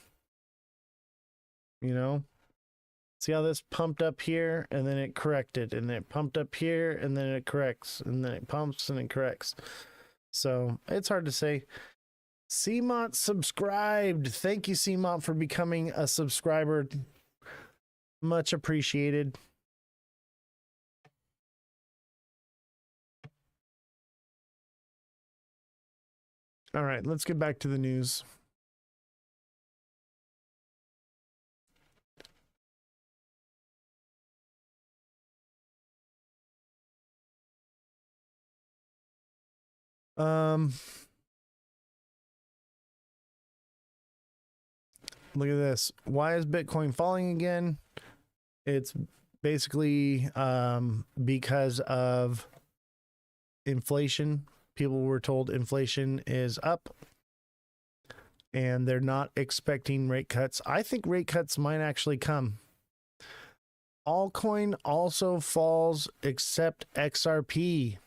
You know, see how this pumped up here and then it corrected, and then it pumped up here and then it corrects, and then it pumps and it corrects. So it's hard to say. CMOT subscribed. Thank you, CMOT, for becoming a subscriber. Much appreciated. All right, let's get back to the news. Look at this. Why is Bitcoin falling again? It's basically because of inflation. People were told inflation is up and they're not expecting rate cuts. I think rate cuts might actually come. Altcoin also falls except XRP.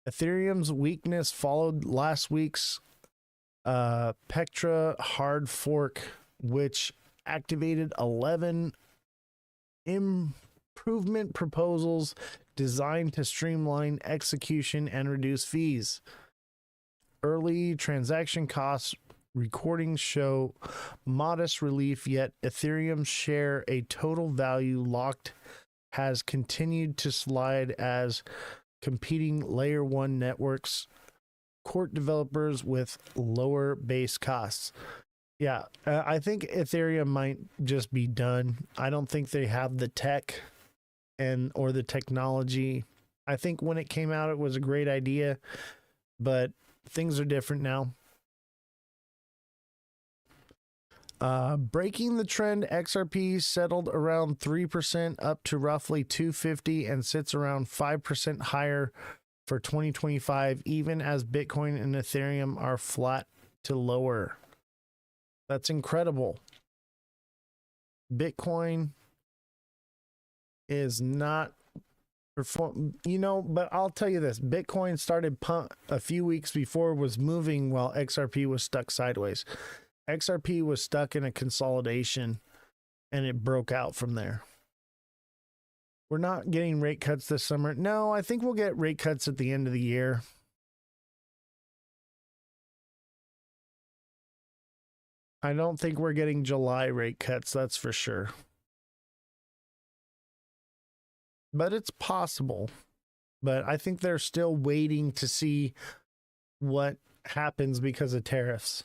Ethereum's weakness followed last week's Pectra hard fork which activated 11 improvement proposals designed to streamline execution and reduce fees. Early transaction costs recordings show modest relief, yet Ethereum's share, a total value locked, has continued to slide as competing layer 1 networks court developers with lower base costs. Yeah, I think Ethereum might just be done. I don't think they have the tech or the technology. I think when it came out, it was a great idea, but things are different now. Breaking the trend, XRP settled around 3% up to roughly 250 and sits around 5% higher for 2025, even as Bitcoin and Ethereum are flat to lower. That's incredible. Bitcoin is not but I'll tell you this, Bitcoin started a few weeks before, was moving while XRP was stuck sideways. XRP was stuck in a consolidation and it broke out from there. We're not getting rate cuts this summer. No, I think we'll get rate cuts at the end of the year. I don't think we're getting July rate cuts, that's for sure. But it's possible. But I think they're still waiting to see what happens because of tariffs.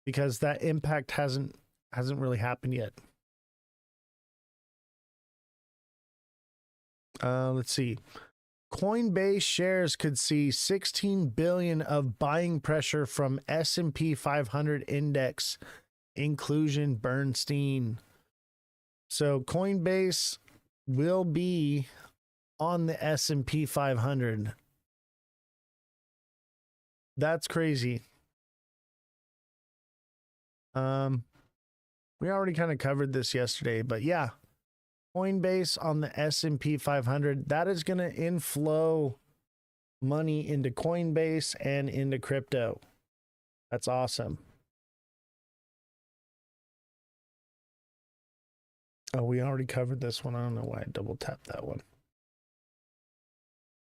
Because that impact hasn't really happened yet. Let's see. Coinbase shares could see 16 billion of buying pressure from S&P 500 index inclusion Bernstein. So Coinbase will be on the S&P 500. That's crazy. We already kind of covered this yesterday, but yeah, Coinbase on the S&P 500, that is going to inflow money into Coinbase and into crypto. That's awesome. Oh, we already covered this one. I don't know why I double tapped that one.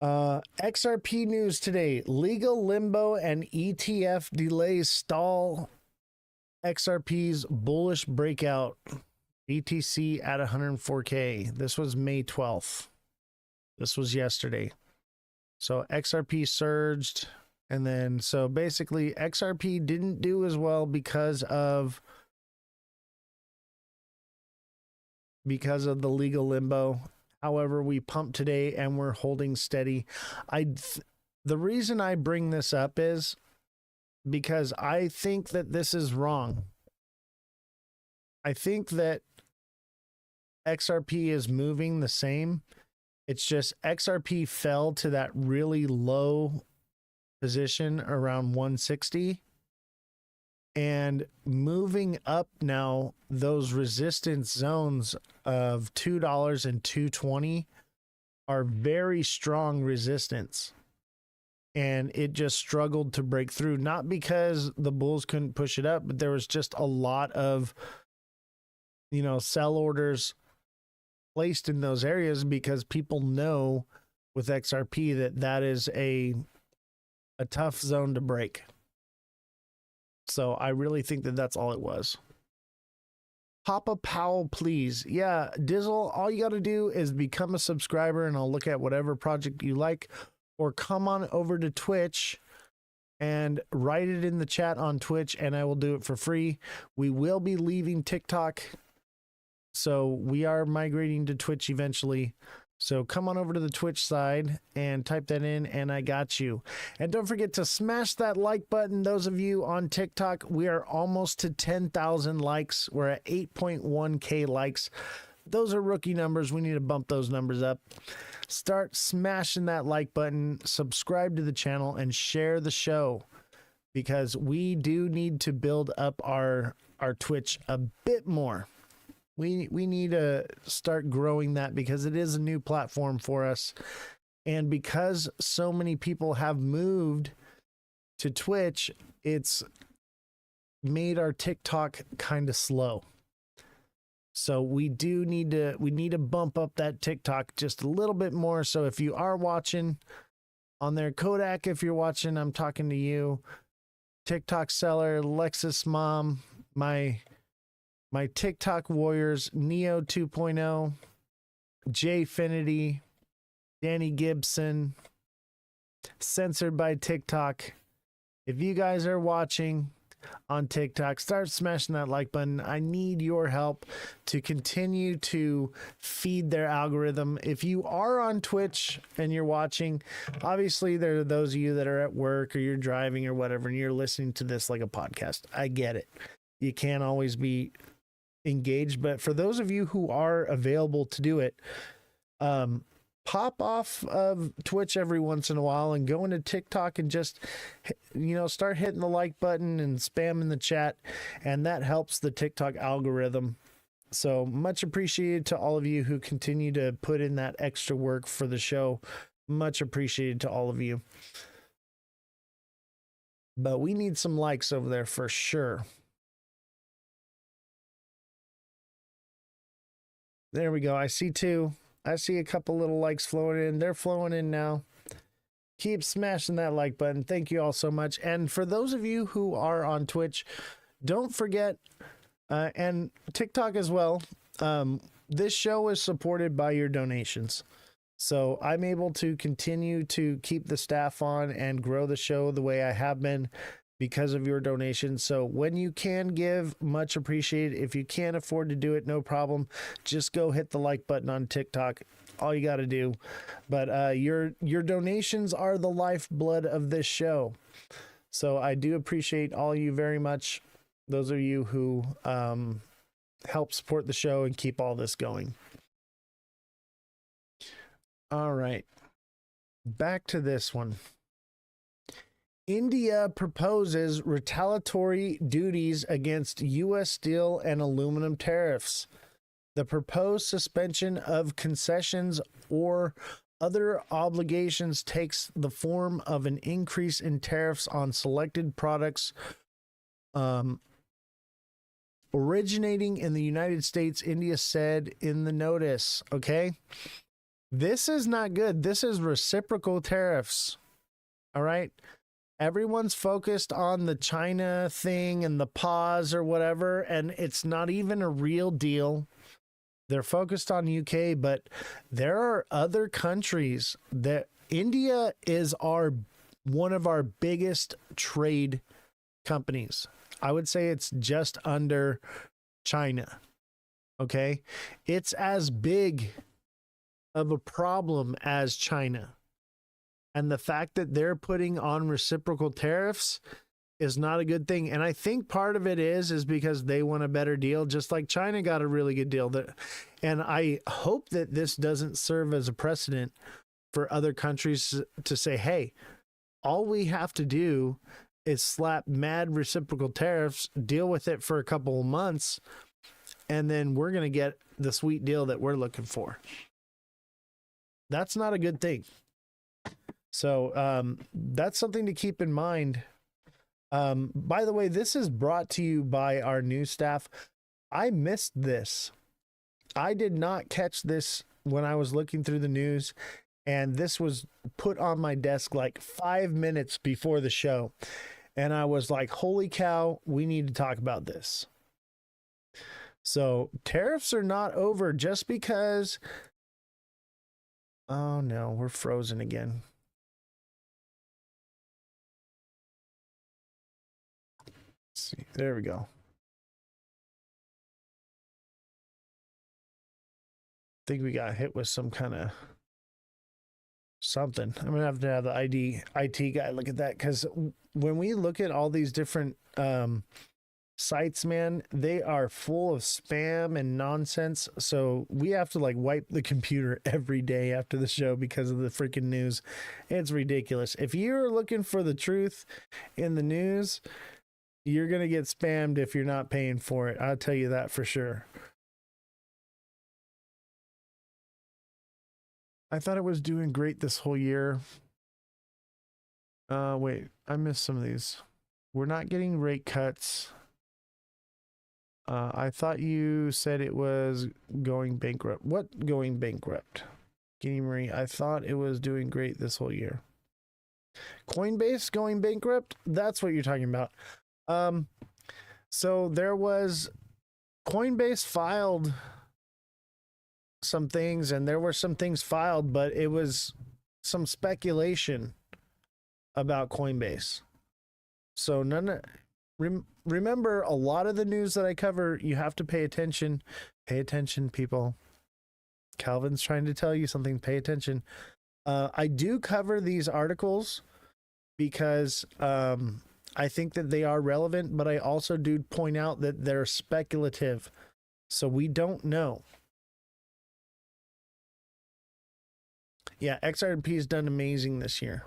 XRP news today. Legal limbo and ETF delays stall XRP's bullish breakout. BTC at 104K. This was May 12th. This was yesterday. So XRP surged. And then, so basically XRP didn't do as well because of the legal limbo. However, we pumped today and we're holding steady. The reason I bring this up is because I think that this is wrong. I think that XRP is moving the same. It's just XRP fell to that really low position around 160. And moving up now, those resistance zones of $2 and $2.20 are very strong resistance. And it just struggled to break through, not because the bulls couldn't push it up, but there was just a lot of, sell orders placed in those areas because people know with XRP that is a tough zone to break. So I really think that that's all it was. Papa Powell, please. Yeah, Dizzle, all you got to do is become a subscriber and I'll look at whatever project you like, or come on over to Twitch and write it in the chat on Twitch and I will do it for free. We will be leaving TikTok, so we are migrating to Twitch eventually. So come on over to the Twitch side and type that in and I got you. And don't forget to smash that like button. Those of you on TikTok, we are almost to 10,000 likes. We're at 8.1K likes. Those are rookie numbers. We need to bump those numbers up. Start smashing that like button, subscribe to the channel, and share the show, because we do need to build up our Twitch a bit more. We need to start growing that because it is a new platform for us. And because so many people have moved to Twitch, it's made our TikTok kind of slow. So we need to bump up that TikTok just a little bit more. So if you are watching on there, Kodak, if you're watching, I'm talking to you. TikTok seller, Lexus mom, my TikTok warriors, Neo 2.0, Jfinity, Danny Gibson, censored by TikTok. If you guys are watching on TikTok, start smashing that like button. I need your help to continue to feed their algorithm. If you are on Twitch and you're watching, obviously there are those of you that are at work or you're driving or whatever, and you're listening to this like a podcast. I get it. You can't always be engaged, but for those of you who are available to do it, pop off of Twitch every once in a while and go into TikTok and just, start hitting the like button and spamming the chat, and that helps the TikTok algorithm. So much appreciated to all of you who continue to put in that extra work for the show. Much appreciated to all of you. But we need some likes over there for sure. There we go. I see two. I see a couple little likes flowing in. They're flowing in now. Keep smashing that like button. Thank you all so much. And for those of you who are on Twitch, don't forget, and TikTok as well, this show is supported by your donations. So I'm able to continue to keep the staff on and grow the show the way I have been because of your donations. So when you can give, much appreciated. If you can't afford to do it, no problem. Just go hit the like button on TikTok. All you got to do. But your donations are the lifeblood of this show. So I do appreciate all you very much. Those of you who help support the show and keep all this going. All right. Back to this one. India proposes retaliatory duties against U.S. steel and aluminum tariffs. The proposed suspension of concessions or other obligations takes the form of an increase in tariffs on selected products originating in the United States, India said in the notice. Okay? This is not good. This is reciprocal tariffs. All right? Everyone's focused on the China thing and the pause or whatever, and it's not even a real deal. They're focused on UK, but there are other countries that India is one of our biggest trade companies. I would say it's just under China. Okay? It's as big of a problem as China. And the fact that they're putting on reciprocal tariffs is not a good thing. And I think part of it is because they want a better deal, just like China got a really good deal. And I hope that this doesn't serve as a precedent for other countries to say, hey, all we have to do is slap mad reciprocal tariffs, deal with it for a couple of months, and then we're going to get the sweet deal that we're looking for. That's not a good thing. So that's something to keep in mind. By the way, this is brought to you by our news staff. I missed this. I did not catch this when I was looking through the news, and this was put on my desk like 5 minutes before the show. And I was like, holy cow, we need to talk about this. So tariffs are not over just because... Oh no, we're frozen again. See, there we go. I think we got hit with some kind of something. I'm gonna have to have the IT guy look at that, because when we look at all these different sites, man, they are full of spam and nonsense. So we have to like wipe the computer every day after the show because of the freaking news. It's ridiculous. If you're looking for the truth in the news, you're going to get spammed if you're not paying for it. I'll tell you that for sure. I thought it was doing great this whole year. Wait, I missed some of these. We're not getting rate cuts. I thought you said it was going bankrupt. What going bankrupt? Guinea Marie, I thought it was doing great this whole year. Coinbase going bankrupt? That's what you're talking about. So there was Coinbase filed some things, and there were some things filed, but it was some speculation about Coinbase. So remember, a lot of the news that I cover, you have to pay attention. Pay attention, people. Calvin's trying to tell you something. Pay attention. I do cover these articles because I think that they are relevant, but I also do point out that they're speculative. So we don't know. Yeah, XRP has done amazing this year.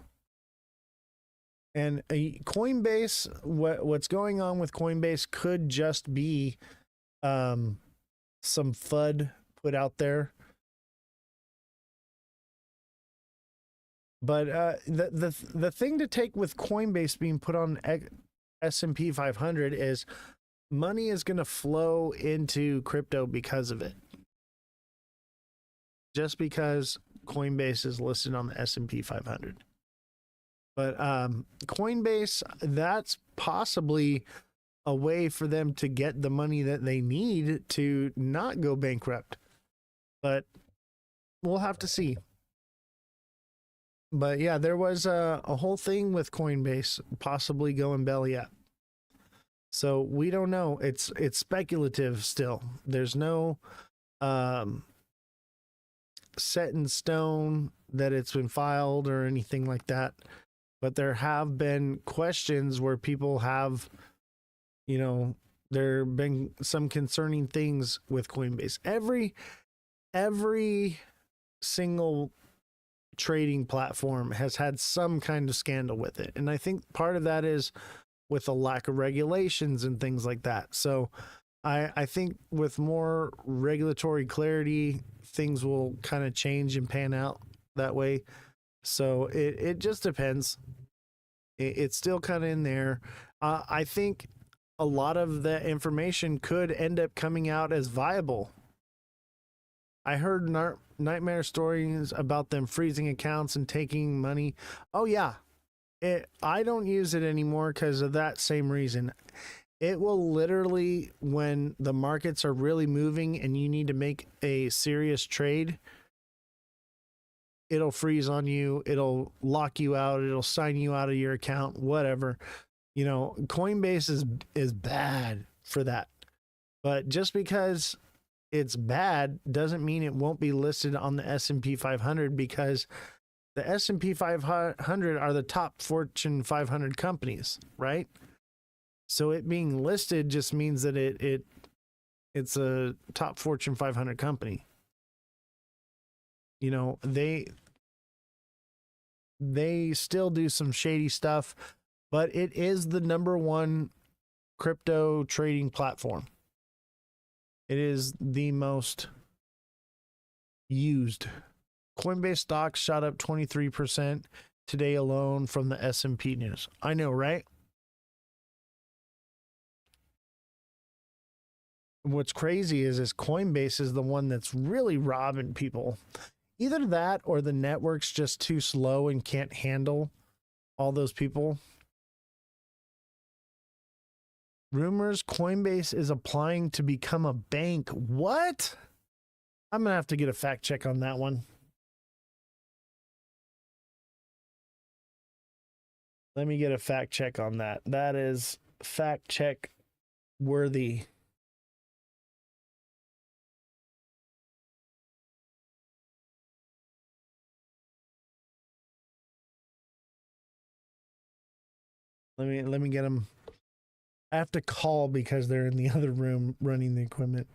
And Coinbase, what's going on with Coinbase could just be some FUD put out there. But the thing to take with Coinbase being put on S&P 500 is money is going to flow into crypto because of it. Just because Coinbase is listed on the S&P 500. But Coinbase, that's possibly a way for them to get the money that they need to not go bankrupt. But we'll have to see. But yeah, there was a whole thing with Coinbase possibly going belly up. So we don't know. It's speculative still. There's no set in stone that it's been filed or anything like that. But there have been questions where people have, there have been some concerning things with Coinbase. Every single trading platform has had some kind of scandal with it. And I think part of that is with a lack of regulations and things like that. So I think with more regulatory clarity, things will kind of change and pan out that way. So it just depends. It's still kind of in there. I think a lot of the information could end up coming out as viable. I heard nightmare stories about them freezing accounts and taking money. Oh yeah, I don't use it anymore because of that same reason. It will literally, when the markets are really moving and you need to make a serious trade, it'll freeze on you. It'll lock you out. It'll sign you out of your account, whatever. Coinbase is bad for that. But just because it's bad doesn't mean it won't be listed on the S&P 500, because the S&P 500 are the top Fortune 500 companies, right? So it being listed just means that it's a top Fortune 500 company. They still do some shady stuff, but it is the #1 crypto trading platform. It is the most used. Coinbase stocks shot up 23% today alone from the S&P news. I know, right? What's crazy is Coinbase is the one that's really robbing people. Either that or the network's just too slow and can't handle all those people. Rumors Coinbase is applying to become a bank. What? I'm going to have to get a fact check on that one. Let me get a fact check on that. That is fact check worthy. Let me get them. I have to call because they're in the other room running the equipment.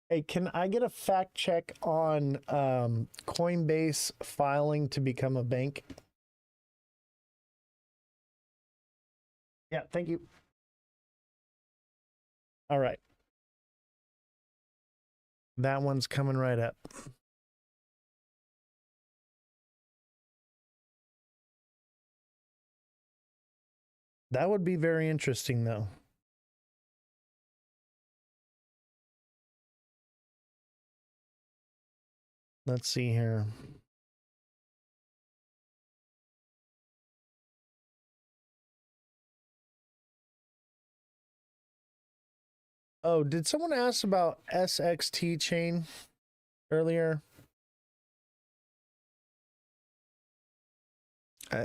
Hey, can I get a fact check on Coinbase filing to become a bank? Yeah, thank you. All right. That one's coming right up. That would be very interesting, though. Let's see here. Oh, did someone ask about SXT chain earlier?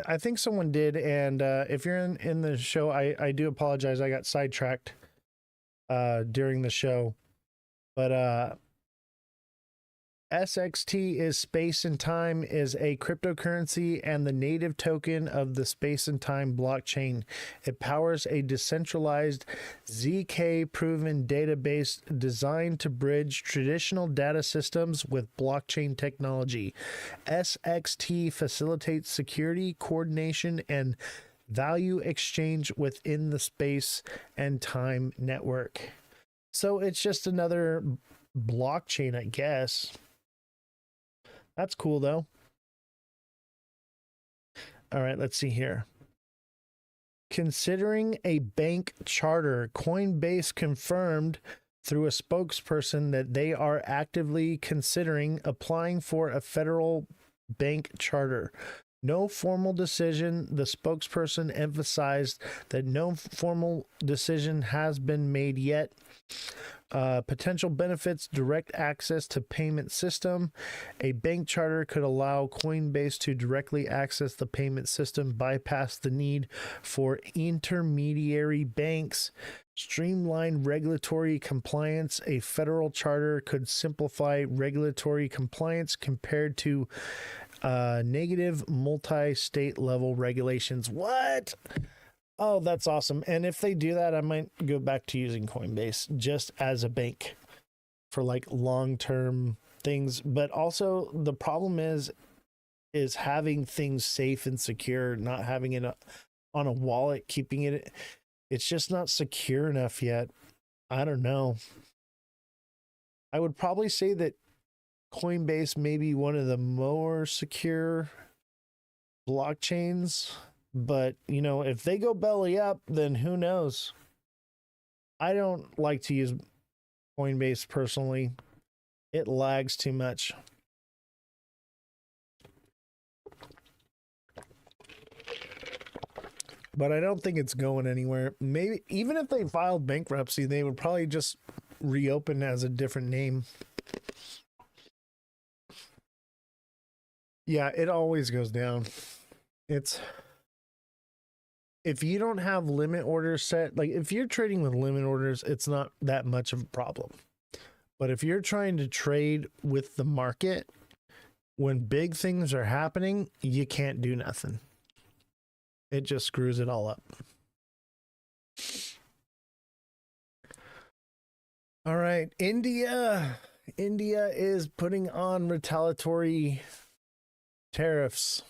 I think someone did, and if you're in the show, I do apologize. I got sidetracked during the show. But SXT is space and time, is a cryptocurrency and the native token of the space and time blockchain. It powers a decentralized ZK proven database designed to bridge traditional data systems with blockchain technology. SXT facilitates security, coordination, and value exchange within the space and time network. So it's just another blockchain, I guess. That's cool, though. All right, let's see here. Considering a bank charter, Coinbase confirmed through a spokesperson that they are actively considering applying for a federal bank charter. No formal decision. The spokesperson emphasized that no formal decision has been made yet. Potential benefits: direct access to payment system. A bank charter could allow Coinbase to directly access the payment system, bypass the need for intermediary banks, streamline regulatory compliance. A federal charter could simplify regulatory compliance compared to negative multi-state level regulations. What? Oh, that's awesome. And if they do that, I might go back to using Coinbase just as a bank for like long-term things. But also the problem is having things safe and secure, not having it on a wallet, keeping it. It's just not secure enough yet. I don't know. I would probably say that Coinbase may be one of the more secure blockchains. But, you know, if they go belly up, then who knows? I don't like to use Coinbase personally. It lags too much. But I don't think it's going anywhere. Maybe even if they filed bankruptcy, they would probably just reopen as a different name. Yeah, it always goes down. If you don't have limit orders set, like if you're trading with limit orders, it's not that much of a problem. But if you're trying to trade with the market, when big things are happening, you can't do nothing. It just screws it all up. All right, India is putting on retaliatory tariffs.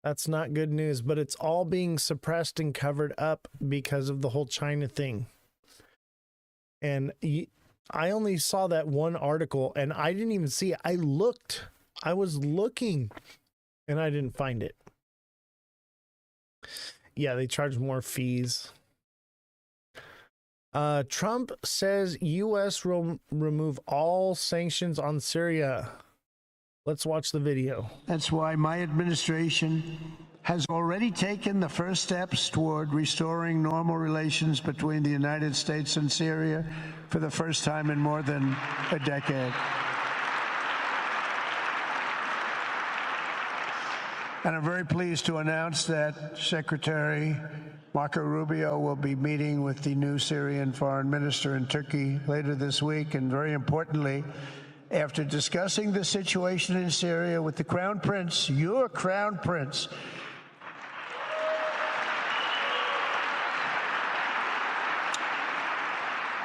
That's not good news, but it's all being suppressed and covered up because of the whole China thing. And I only saw that one article and I didn't even see it. I was looking and I didn't find it. Yeah, they charge more fees. Trump says U.S. will remove all sanctions on Syria. Let's watch the video. That's why my administration has already taken the first steps toward restoring normal relations between the United States and Syria for the first time in more than a decade. And I'm very pleased to announce that Secretary Marco Rubio will be meeting with the new Syrian foreign minister in Turkey later this week. And very importantly, after discussing the situation in Syria with the Crown Prince, your Crown Prince,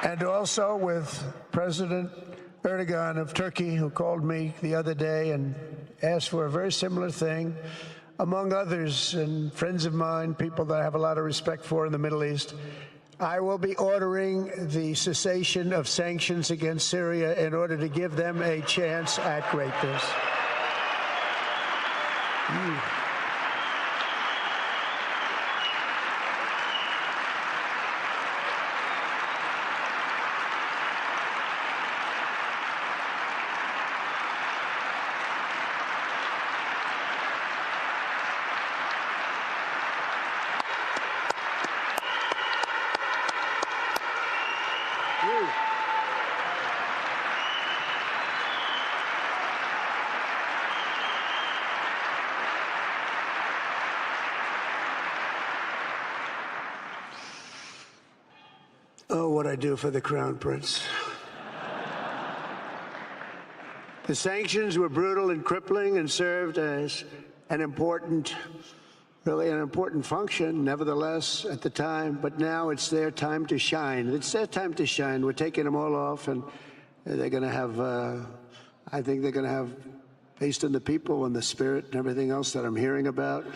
and also with President Erdogan of Turkey, who called me the other day and asked for a very similar thing, among others, and friends of mine, people that I have a lot of respect for in the Middle East, I will be ordering the cessation of sanctions against Syria in order to give them a chance at greatness. Oh, what I do for the Crown Prince. The sanctions were brutal and crippling and served as an important, really an important function, nevertheless, at the time. But now it's their time to shine. It's their time to shine. We're taking them all off, and they're going to have, I think they're going to have, based on the people and the spirit and everything else that I'm hearing about.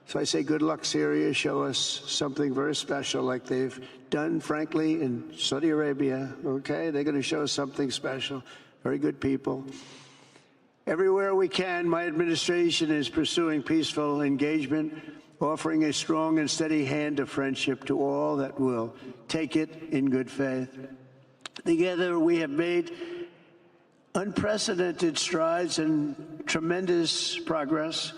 So I say good luck, Syria. Show us something very special like they've done, frankly, in Saudi Arabia. Okay? They're going to show us something special. Very good people. Everywhere we can, my administration is pursuing peaceful engagement, offering a strong and steady hand of friendship to all that will take it in good faith. Together, we have made unprecedented strides and tremendous progress,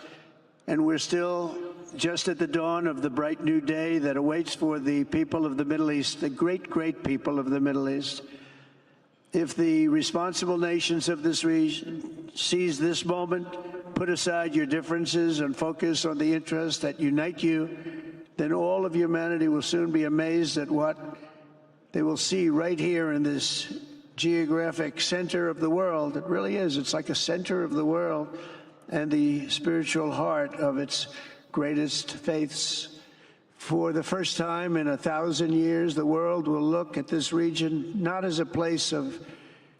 and we're still just at the dawn of the bright new day that awaits for the people of the Middle East, the great, great people of the Middle East. If the responsible nations of this region seize this moment, put aside your differences and focus on the interests that unite you, then all of humanity will soon be amazed at what they will see right here in this geographic center of the world. It really is. It's like a center of the world and the spiritual heart of its greatest faiths. For the first time in 1,000 years, the world will look at this region not as a place of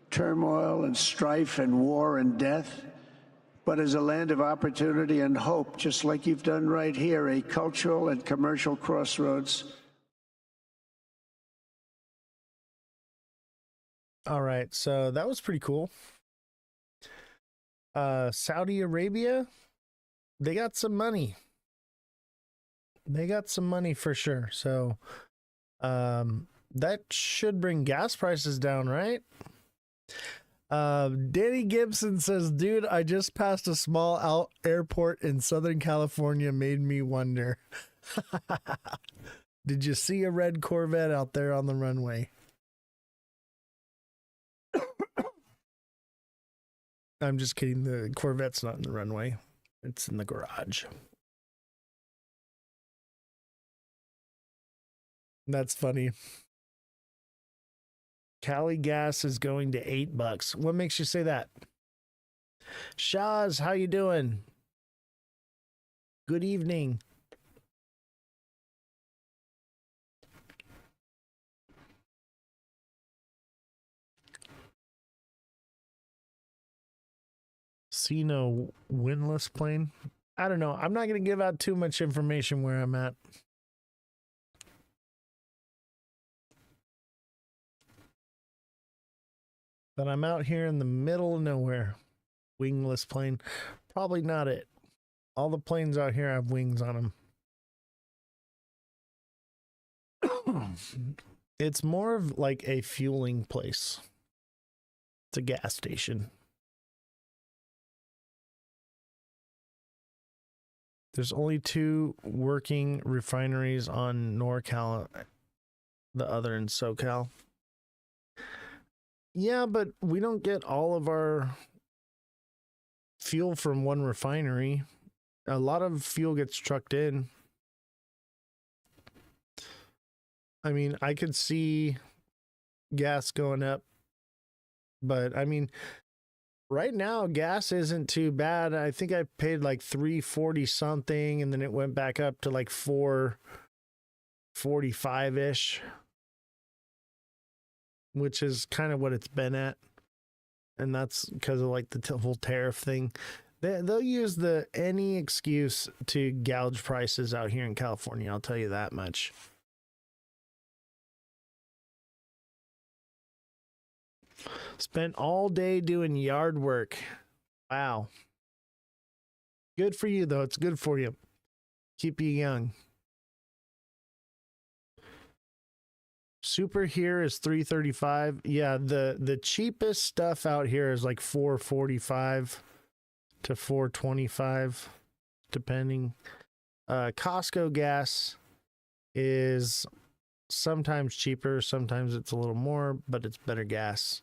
turmoil and strife and war and death, but as a land of opportunity and hope, just like you've done right here, a cultural and commercial crossroads. All right, so that was pretty cool. Saudi Arabia, they got some money. They got some money for sure. So that should bring gas prices down, right? Danny Gibson says, dude, I just passed a small airport in Southern California, made me wonder. Did you see a red Corvette out there on the runway? I'm just kidding. The Corvette's not in the runway. It's in the garage. That's funny. Cali gas is going to $8. What makes you say that? Shaz, how you doing? Good evening. See no windlass plane? I don't know. I'm not going to give out too much information where I'm at. But I'm out here in the middle of nowhere. Wingless plane. Probably not it. All the planes out here have wings on them. It's more of like a fueling place. It's a gas station. There's only 2 working refineries on NorCal, the other in SoCal. Yeah, but we don't get all of our fuel from one refinery. A lot of fuel gets trucked in. I mean, I could see gas going up, but I mean, right now gas isn't too bad. I think I paid like $3.40 something, and then it went back up to like $4.45-ish. Which is kind of what it's been at. And that's because of like the whole tariff thing. They'll use any excuse to gouge prices out here in California. I'll tell you that much. Spent all day doing yard work. Wow. Good for you, though. It's good for you. Keep you young. Super here is $3.35. Yeah, the cheapest stuff out here is like $4.45 to $4.25, depending. Costco gas is sometimes cheaper, sometimes it's a little more, but it's better gas.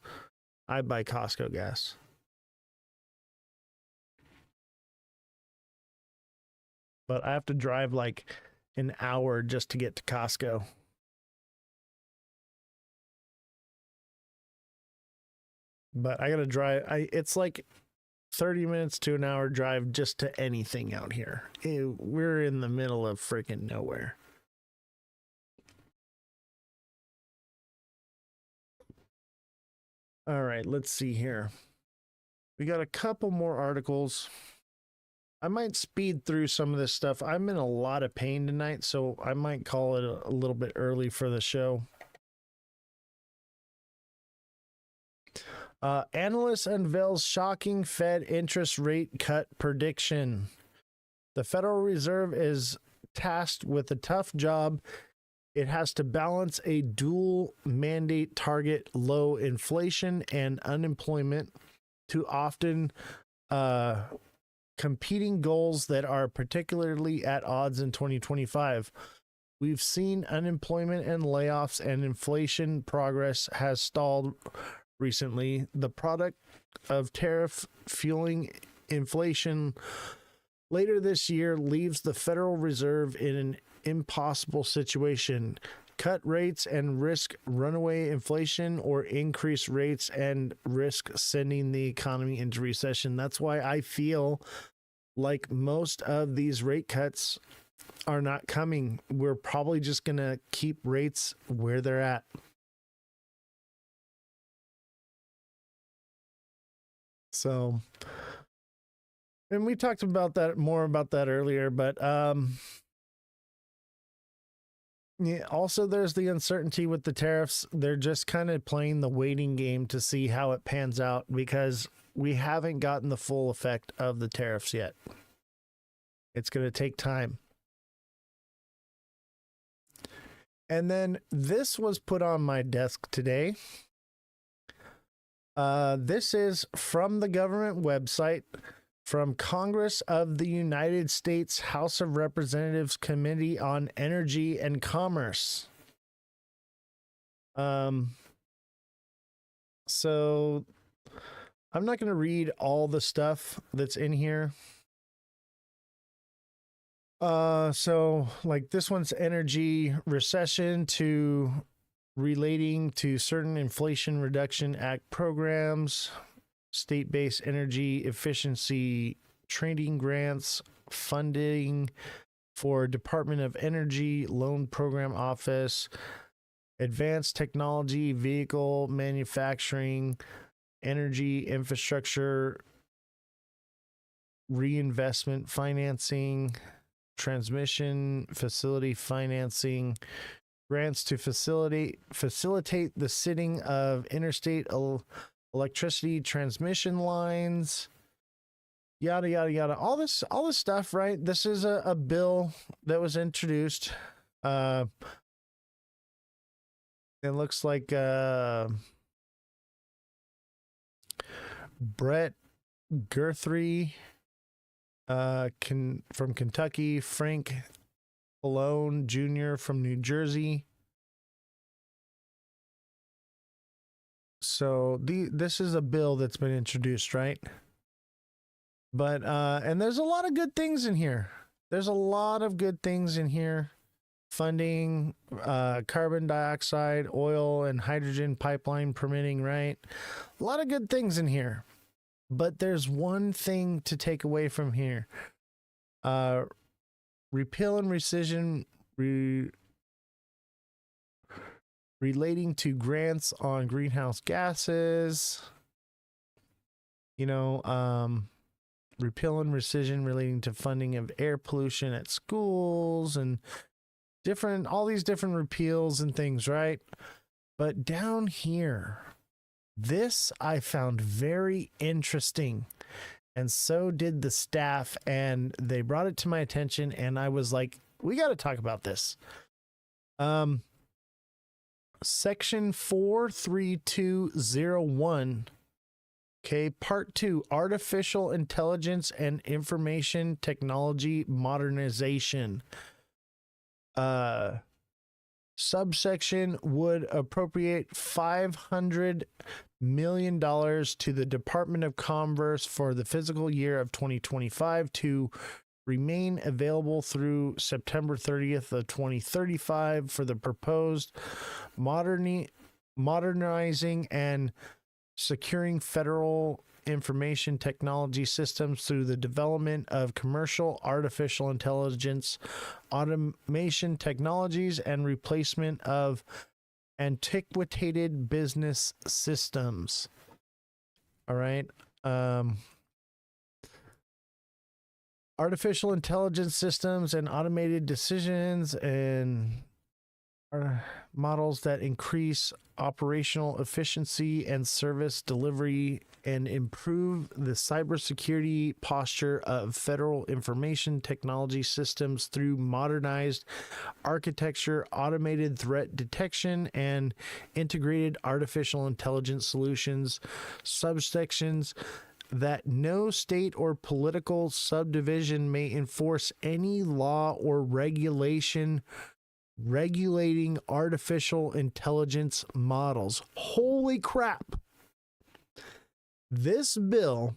I buy Costco gas. But I have to drive like an hour just to get to Costco. but I gotta drive. It's like 30 minutes to an hour drive just to anything out here. We're in the middle of freaking nowhere. All right, let's see here. We got a couple more articles. I might speed through some of this stuff. I'm in a lot of pain tonight, so I might call it a little bit early for the show. Analyst unveils shocking Fed interest rate cut prediction. The Federal Reserve is tasked with a tough job. It has to balance a dual mandate target, low inflation and unemployment, to often competing goals that are particularly at odds in 2025. We've seen unemployment and layoffs, and inflation progress has stalled recently. The product of tariff fueling inflation later this year leaves the Federal Reserve in an impossible situation. Cut rates and risk runaway inflation, or increase rates and risk sending the economy into recession. That's why I feel like most of these rate cuts are not coming. We're probably just going to keep rates where they're at. So, and we talked about that more about that earlier, but yeah, also there's the uncertainty with the tariffs. They're just kind of playing the waiting game to see how it pans out, because we haven't gotten the full effect of the tariffs yet. It's going to take time. And then this was put on my desk today. This is from the government website, from Congress of the United States House of Representatives Committee on Energy and Commerce. So I'm not going to read all the stuff that's in here. So like this one's energy recession to relating to certain Inflation Reduction Act programs, state-based energy efficiency trading grants, funding for Department of Energy Loan Program Office, advanced technology, vehicle manufacturing, energy infrastructure, reinvestment financing, transmission facility financing, grants to facilitate the sitting of interstate electricity transmission lines, yada yada yada. All this stuff, right? This is a bill that was introduced. It looks like Brett Guthrie from Kentucky, Frank Malone Jr. from New Jersey. So this is a bill that's been introduced, right? But and there's a lot of good things in here. There's a lot of good things in here. Funding, carbon dioxide, oil, and hydrogen pipeline permitting, right? A lot of good things in here. But there's one thing to take away from here. Repeal and rescission relating to grants on greenhouse gases. Repeal and rescission relating to funding of air pollution at schools, and all these different repeals and things, right? But down here, this I found very interesting, and so did the staff, and they brought it to my attention, and I was like, we got to talk about this. Section 43201, okay, Part 2, Artificial Intelligence and Information Technology Modernization. Subsection would appropriate $500 million to the Department of Commerce for the fiscal year of 2025 to remain available through September 30th of 2035 for the proposed modernizing and securing federal information technology systems through the development of commercial artificial intelligence, automation technologies, and replacement of antiquated business systems. All right. Artificial intelligence systems and automated decisions and models that increase operational efficiency and service delivery and improve the cybersecurity posture of federal information technology systems through modernized architecture, automated threat detection, and integrated artificial intelligence solutions, subsections that no state or political subdivision may enforce any law or regulation regulating artificial intelligence models. Holy crap. This bill,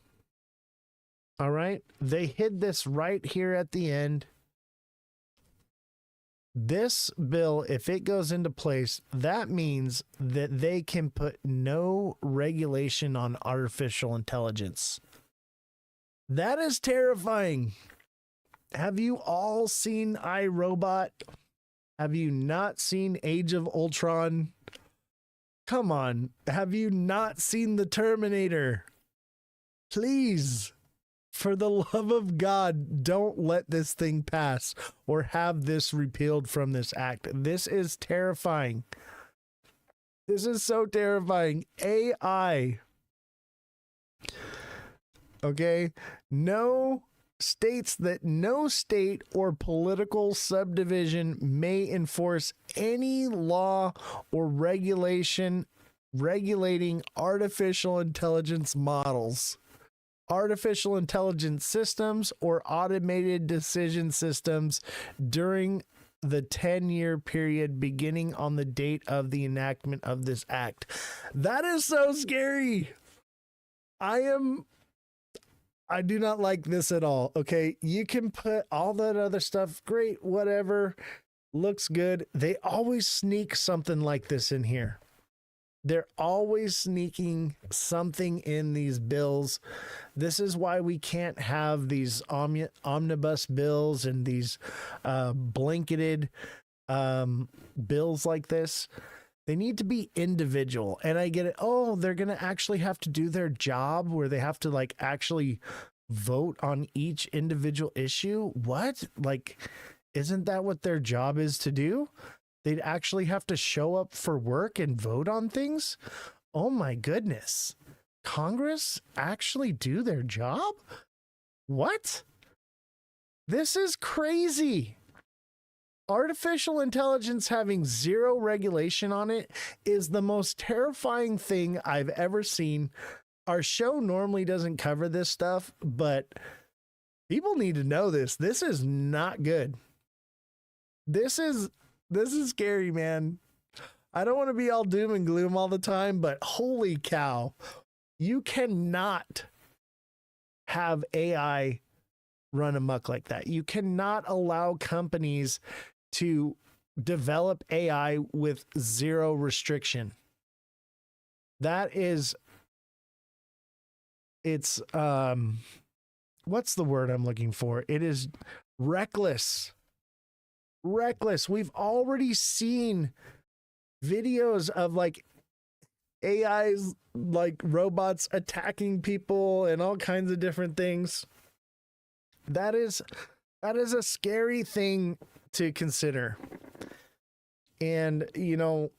all right, they hid this right here at the end. This bill, if it goes into place, that means that they can put no regulation on artificial intelligence. That is terrifying. Have you all seen iRobot? Have you not seen Age of Ultron? Come on. Have you not seen The Terminator? Please, for the love of God, don't let this thing pass or have this repealed from this act. This is terrifying. This is so terrifying. AI. Okay? No states that no state or political subdivision may enforce any law or regulation regulating artificial intelligence models, artificial intelligence systems, or automated decision systems during the 10-year period beginning on the date of the enactment of this act. That is so scary. I do not like this at all. Okay, you can put all that other stuff, great, whatever, looks good. They always sneak something like this in here. They're always sneaking something in these bills. This is why we can't have these omnibus bills and these blanketed bills like this. They need to be individual. And I get it. Oh, they're going to actually have to do their job where they have to like actually vote on each individual issue. What? Like, isn't that what their job is to do? They'd actually have to show up for work and vote on things. Oh my goodness. Congress actually do their job? What? This is crazy. Artificial intelligence having zero regulation on it is the most terrifying thing I've ever seen. Our show normally doesn't cover this stuff, but people need to know this. This is not good. This is scary, man. I don't want to be all doom and gloom all the time, but holy cow. You cannot have AI run amok like that. You cannot allow companies to develop AI with zero restriction. It's what's the word I'm looking for? It is reckless. Reckless. We've already seen videos of like AIs, like robots attacking people and all kinds of different things. That is a scary thing to consider. And, you know,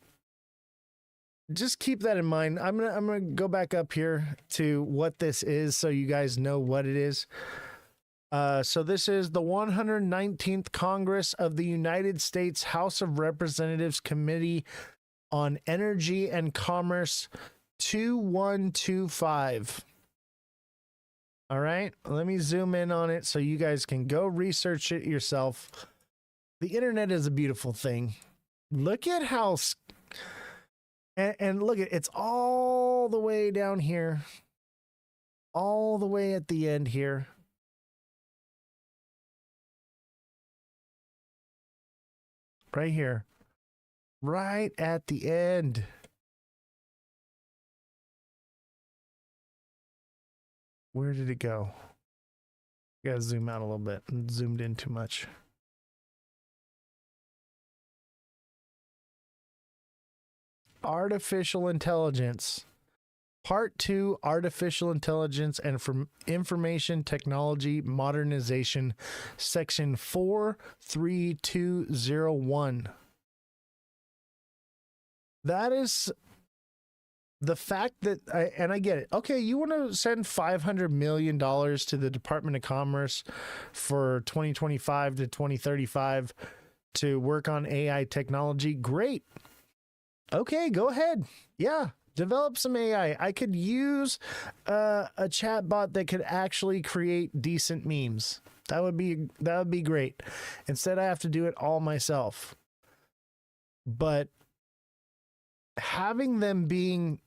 just keep that in mind. I'm gonna go back up here to what this is so you guys know what it is. So this is the 119th Congress of the United States House of Representatives Committee on Energy and Commerce 2125. All right, let me zoom in on it so you guys can go research it yourself. The internet is a beautiful thing. Look at how, and look at it's all the way down here, all the way at the end here. Right here, right at the end. Where did it go? Gotta zoom out a little bit. I'm zoomed in too much. Artificial intelligence. Part 2, Artificial Intelligence and from Information Technology Modernization, Section 43201. That is the fact that, I get it. Okay, you want to send $500 million to the Department of Commerce for 2025 to 2035 to work on AI technology. Great. Okay, go ahead. Yeah. Develop some AI. I could use a chat bot that could actually create decent memes. That would be great. Instead, I have to do it all myself. But having them being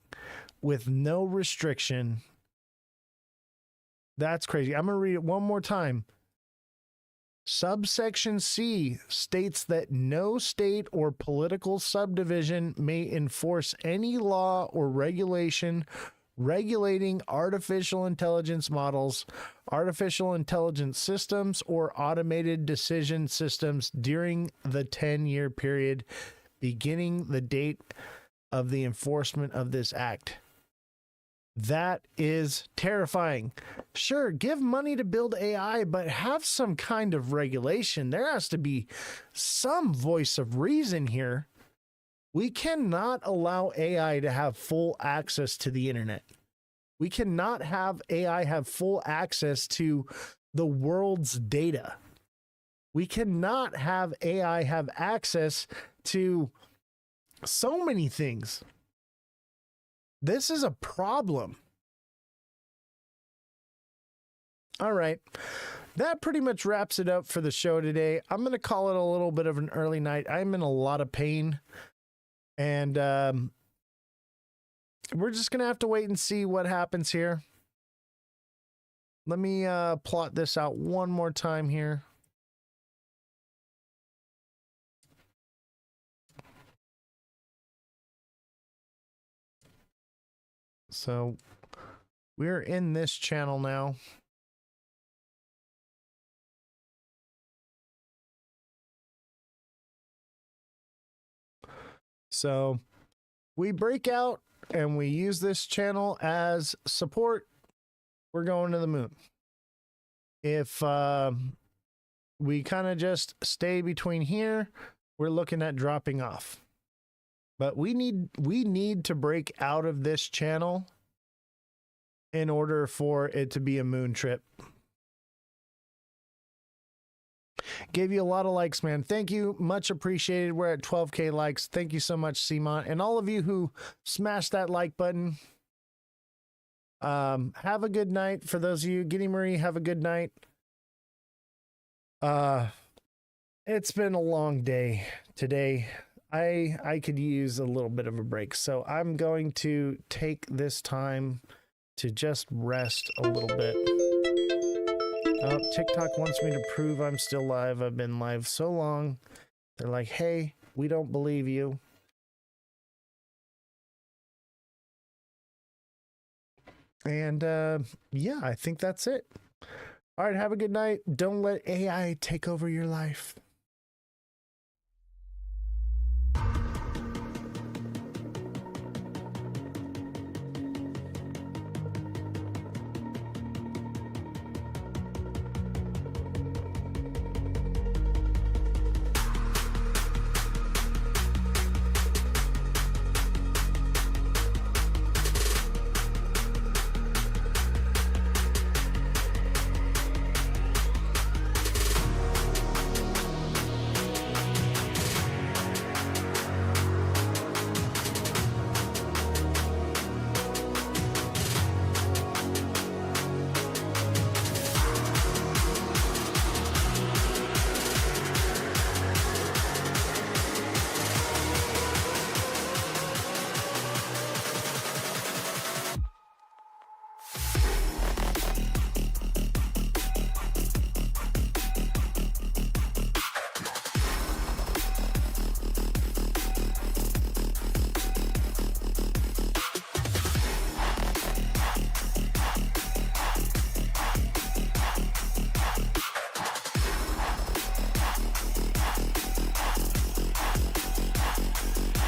with no restriction, that's crazy. I'm going to read it one more time. Subsection C states that no state or political subdivision may enforce any law or regulation regulating artificial intelligence models, artificial intelligence systems, or automated decision systems during the 10-year period beginning the date of the enforcement of this act. That is terrifying. Sure, give money to build AI, but have some kind of regulation. There has to be some voice of reason here. We cannot allow AI to have full access to the internet. We cannot have AI have full access to the world's data. We cannot have AI have access to so many things. This is a problem. All right. That pretty much wraps it up for the show today. I'm going to call it a little bit of an early night. I'm in a lot of pain. And we're just going to have to wait and see what happens here. Let me plot this out one more time here. So we're in this channel now. So we break out and we use this channel as support. We're going to the moon. If we kind of just stay between here, we're looking at dropping off. But we need to break out of this channel in order for it to be a moon trip. Gave you a lot of likes, man. Thank you. Much appreciated. We're at 12K likes. Thank you so much, Simon. And all of you who smashed that like button. Have a good night. For those of you, Giddy Marie, have a good night. It's been a long day today. I could use a little bit of a break. So I'm going to take this time to just rest a little bit. Oh, TikTok wants me to prove I'm still live. I've been live so long. They're like, hey, we don't believe you. And yeah, I think that's it. All right, have a good night. Don't let AI take over your life.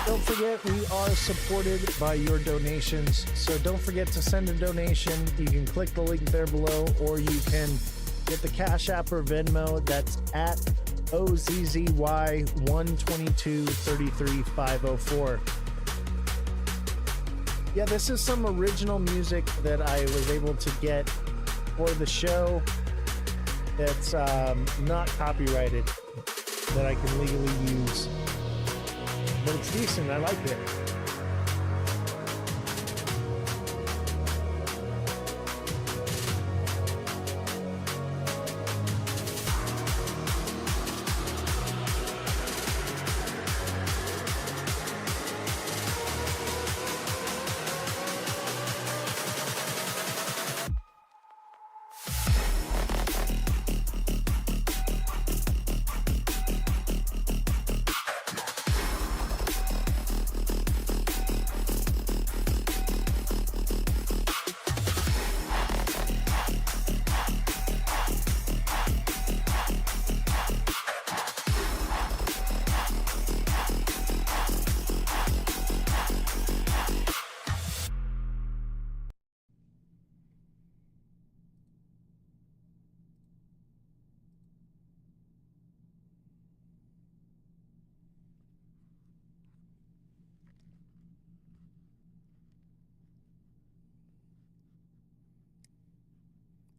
Don't forget, we are supported by your donations. So don't forget to send a donation. You can click the link there below, or you can get the Cash App or Venmo. That's at OZZY12233504. Yeah, this is some original music that I was able to get for the show that's not copyrighted, that I can legally use. But it's decent. I like it.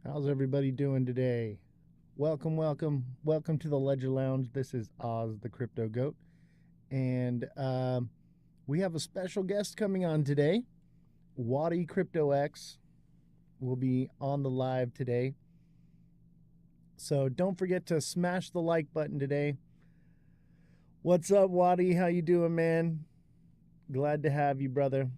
How's everybody doing today? Welcome to the Ledger Lounge. This is Ozthecryptogoat, and we have a special guest coming on today. Waddy Crypto X will be on the live today, so don't forget to smash the like button today. What's up, Waddy? How you doing, man? Glad to have you, brother.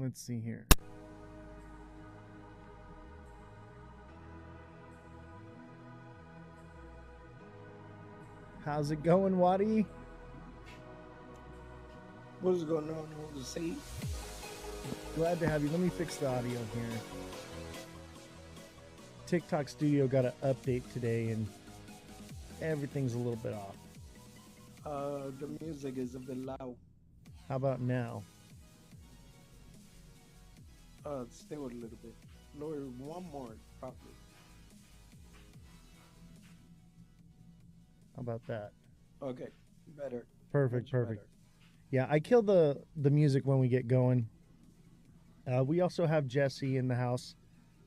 Let's see here. How's it going, Waddy? What is going on over the Glad to have you. Let me fix the audio here. TikTok Studio got an update today, and everything's a little bit off. The music is a bit loud. How about now? Still a little bit. Lower one more, probably. How about that? Okay, better. Perfect, Much perfect. better. Yeah, I kill the music when we get going. We also have Jessie in the house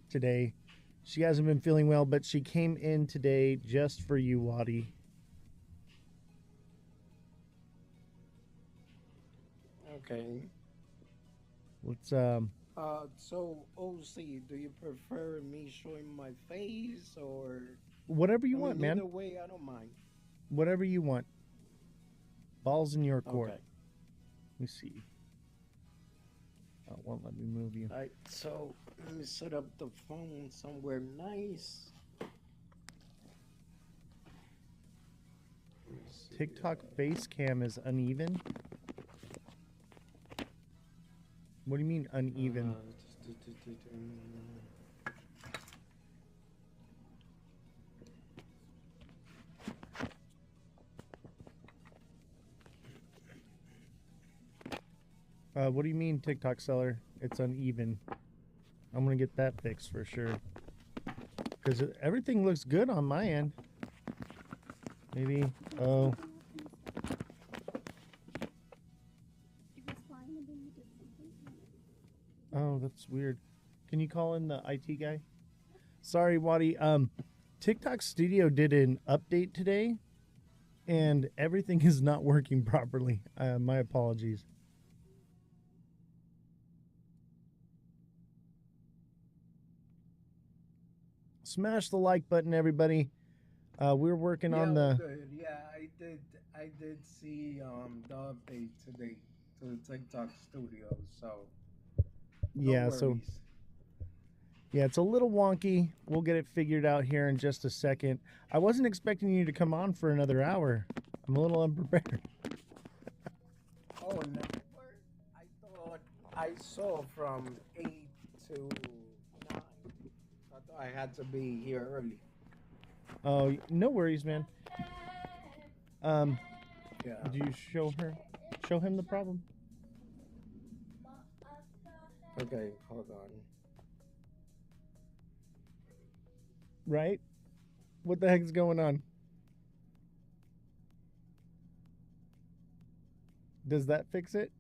today. She hasn't been feeling well, but she came in today just for you, Waddy. Okay. Let's So OC, do you prefer me showing my face or whatever you want, man. Either way, I don't mind. Whatever you want. Ball's in your court. Okay. Let me see. Oh, it won't let me move you. Alright, so let me set up the phone somewhere nice. TikTok face cam is uneven. What do you mean uneven? What do you mean, TikTok seller? It's uneven. I'm gonna get that fixed for sure. Because everything looks good on my end. Maybe. Oh. Oh, that's weird. Can you call in the IT guy? Sorry, Waddy. TikTok Studio did an update today, and everything is not working properly. My apologies. Smash the like button, everybody. We're working on the. Good. Yeah, I did see the update today to the TikTok Studio. So no Yeah, so worries. yeah, it's a little wonky. We'll get it figured out here in just a second. I wasn't expecting you to come on for another hour. I'm a little unprepared. Oh, never. I thought I saw from 8 to 9. I thought I had to be here early. Oh, no worries, man. Yeah. Do you show him the problem? Okay, hold on. Right? What the heck's going on? Does that fix it?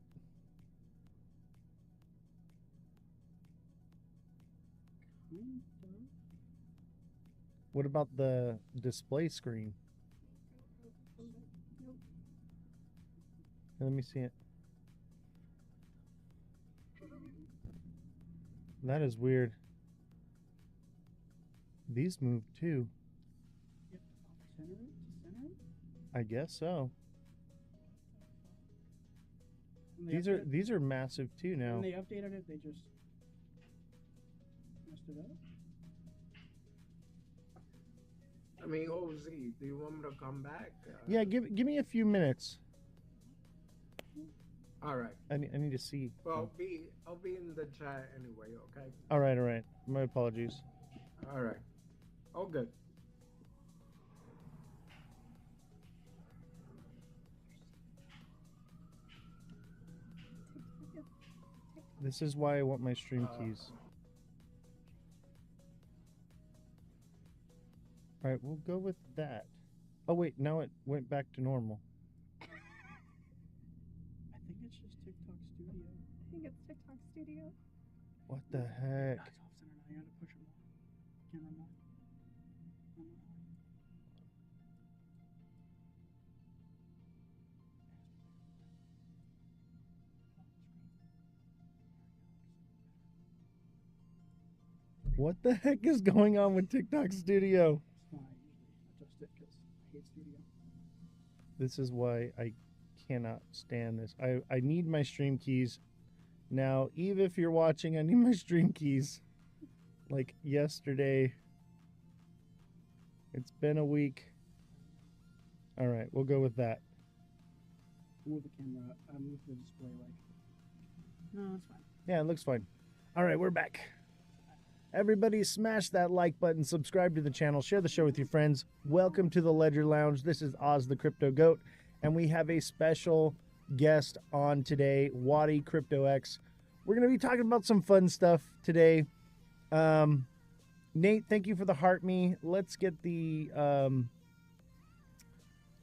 What about the display screen? Let me see it. That is weird. These moved too. I guess so. These are massive too now. When they updated it, they just messed it up. I mean, OZ, do you want me to come back? Yeah, give me a few minutes. All right. I need to see. Well, I'll be in the chat anyway. Okay. All right. My apologies. All right. All good. This is why I want my stream keys. All right, we'll go with that. Oh wait, now it went back to normal. I think it's just TikTok Studio. I think it's TikTok Studio. What the heck? That's off center now. You gotta push them all. Camera more. What the heck is going on with TikTok Studio? It's fine. I usually adjust it because I hate Studio. This is why I cannot stand this. I need my stream keys. Now, Eve, if you're watching, I need my stream keys. Like yesterday. It's been a week. All right, we'll go with that. Move the camera. Move the display. Like, no, it's fine. Yeah, it looks fine. All right, we're back. Everybody smash that like button, subscribe to the channel, share the show with your friends. Welcome to the Ledger Lounge. This is Ozthecryptogoat, and we have a special guest on today, Waddy CryptoX. We're going to be talking about some fun stuff today. Nate, thank you for the heart me. Let's get the...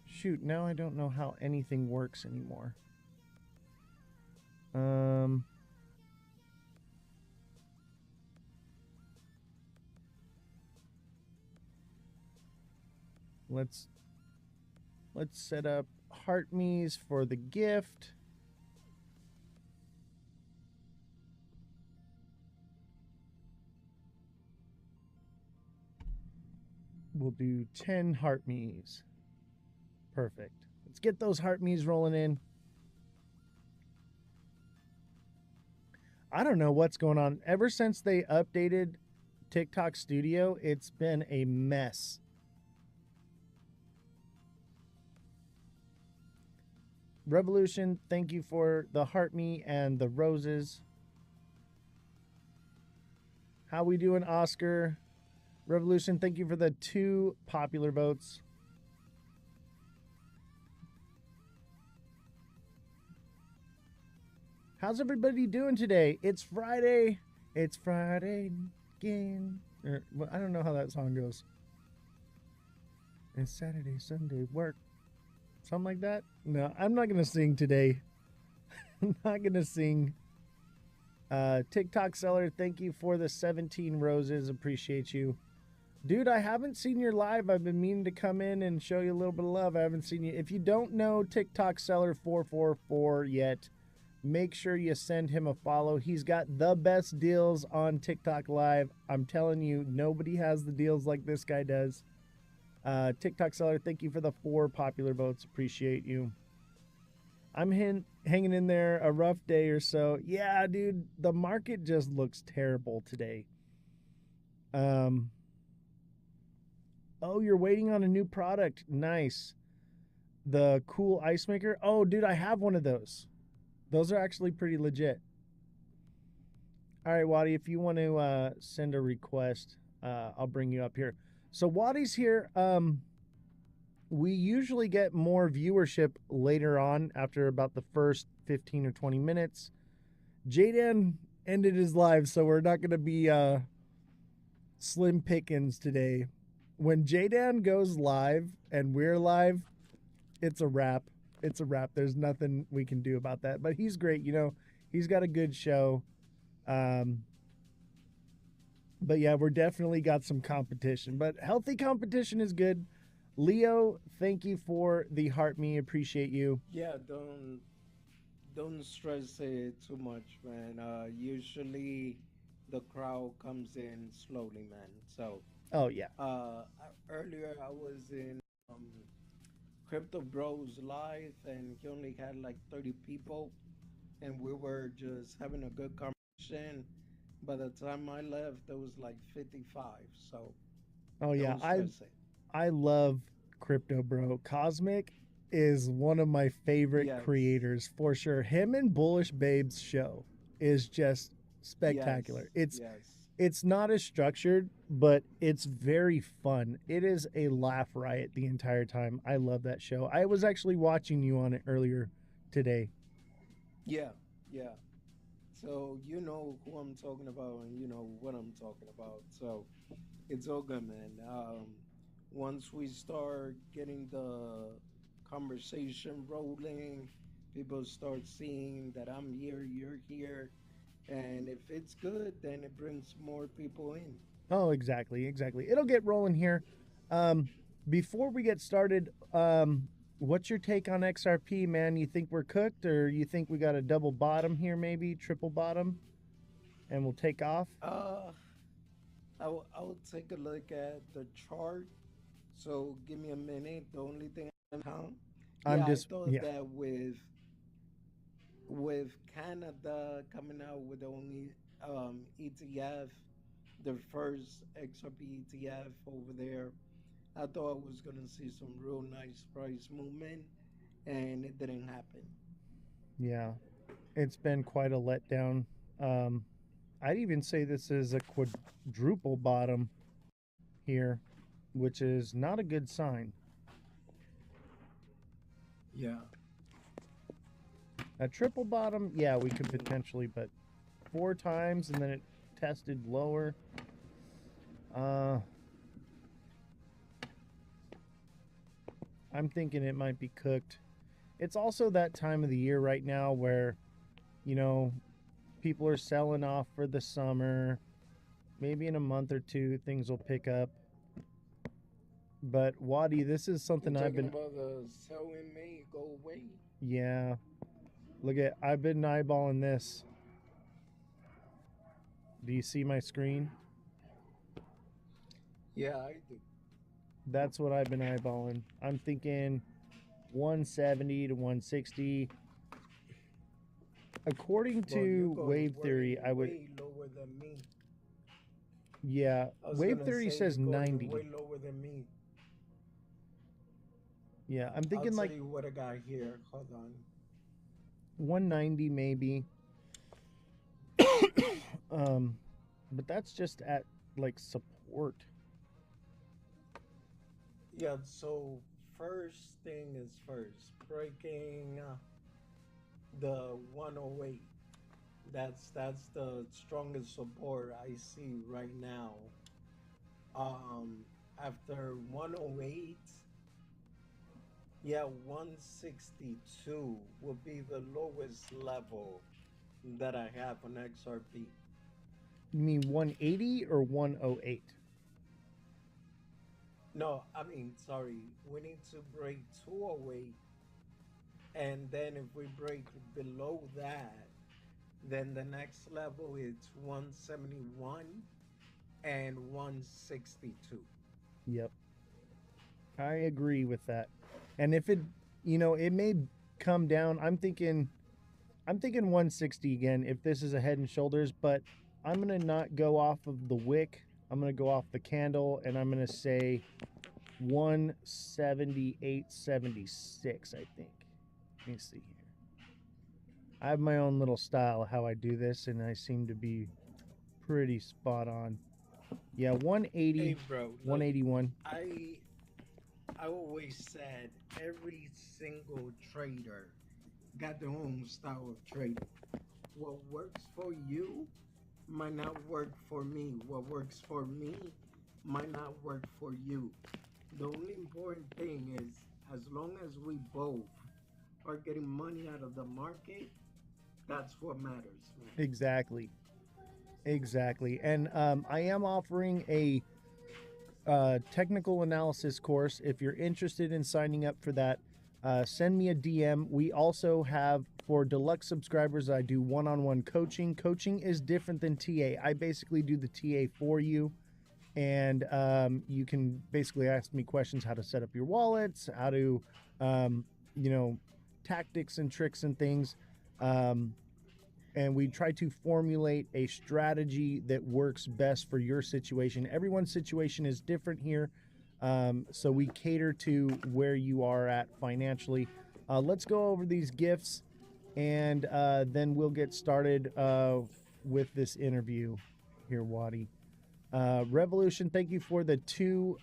Shoot, now I don't know how anything works anymore. Let's set up heart me's for the gift. We'll do 10 heart me's. Perfect. Let's get those heart me's rolling in. I don't know what's going on. Ever since they updated TikTok Studio, it's been a mess. Revolution, thank you for the heart me and the roses. How we doing, Oscar? Revolution, thank you for the 2 popular votes. How's everybody doing today? It's Friday. It's Friday again. Well, I don't know how that song goes. It's Saturday, Sunday, work. Something like that? No, I'm not going to sing today. I'm not going to sing. TikTok seller, thank you for the 17 roses. Appreciate you. Dude, I haven't seen your live. I've been meaning to come in and show you a little bit of love. I haven't seen you. If you don't know TikTok seller 444 yet, make sure you send him a follow. He's got the best deals on TikTok Live. I'm telling you, nobody has the deals like this guy does. TikTok seller, thank you for the 4 popular votes. Appreciate you. I'm hanging in there a rough day or so. Yeah, dude, the market just looks terrible today. Oh, you're waiting on a new product. Nice. The cool ice maker. Oh, dude, I have one of those. Those are actually pretty legit. All right, Waddy, if you want to send a request, I'll bring you up here. So Waddy's here. We usually get more viewership later on after about the first 15 or 20 minutes. Jaden ended his live, so we're not going to be slim pickings today. When Jaden goes live and we're live, it's a wrap. It's a wrap. There's nothing we can do about that. But he's great. You know, he's got a good show. But yeah, we're definitely got some competition. But healthy competition is good. Leo, thank you for the heart me. Appreciate you. Yeah, don't stress it too much, man. Usually the crowd comes in slowly, man. So Oh yeah. earlier I was in Crypto Bros live, and he only had like 30 people, and we were just having a good conversation. By the time I left, there was like 55. So Oh yeah. don't stress it. I love Crypto Bro. Cosmic is one of my favorite Yes. creators for sure. Him and Bullish Babes show is just spectacular. Yes. It's not as structured, but it's very fun. It is a laugh riot the entire time. I love that show. I was actually watching you on it earlier today. Yeah. So you know who I'm talking about, and you know what I'm talking about. So it's all good, man. Once we start getting the conversation rolling, people start seeing that I'm here, you're here, and if it's good, then it brings more people in. Oh, exactly. It'll get rolling here. Before we get started, what's your take on XRP, man? You think we're cooked, or you think we got a double bottom here, maybe triple bottom, and we'll take off? I will take a look at the chart. So give me a minute. The only thing I count. I'm Yeah, I just thought yeah. that with Canada coming out with the only ETF, the first XRP ETF over there, I thought I was gonna see some real nice price movement, and it didn't happen. Yeah, it's been quite a letdown. I'd even say this is a quadruple bottom here, which is not a good sign. Yeah. A triple bottom, yeah, we could potentially, but 4 times and then it tested lower. I'm thinking it might be cooked. It's also that time of the year right now where, you know, people are selling off for the summer. Maybe in a month or two things will pick up. But Wadi, this is something You're I've talking been about the sell in May go away. yeah. I've been eyeballing this. Do you see my screen? Yeah, I do. That's what I've been eyeballing. I'm thinking 170 to 160. According Well, you're to going wave theory, I would way lower than me. yeah. I was Wave gonna theory say says you're going 90. way lower than me. Yeah, I'm thinking I'll like tell you what I got here. Hold on. 190 maybe. But that's just at like support. Yeah, so first thing is first, breaking the 108. That's the strongest support I see right now. After 108, yeah, 162 will be the lowest level that I have on XRP. You mean 180 or 108? No, I mean, sorry, we need to break 208, and then if we break below that, then the next level is 171 and 162. Yep. I agree with that. And if it, it may come down. I'm thinking 160 again if this is a head and shoulders, but I'm going to not go off of the wick. I'm going to go off the candle, and I'm going to say 178.76, I think. Let me see here. I have my own little style of how I do this, and I seem to be pretty spot on. Yeah, 180, Hey, bro, look, 181. I always said every single trader got their own style of trading. What works for you might not work for me. What works for me might not work for you. The only important thing is as long as we both are getting money out of the market, that's what matters, man. Exactly. Exactly. And I am offering a technical analysis course. If you're interested in signing up for that, send me a DM. We also have, for deluxe subscribers, I do one-on-one coaching. Coaching is different than TA. I basically do the TA for you, and you can basically ask me questions: how to set up your wallets, how to, you know, tactics and tricks and things. And we try to formulate a strategy that works best for your situation. Everyone's situation is different here, so we cater to where you are at financially. Let's go over these gifts, and then we'll get started with this interview here, Wadi. Revolution, thank you for the 2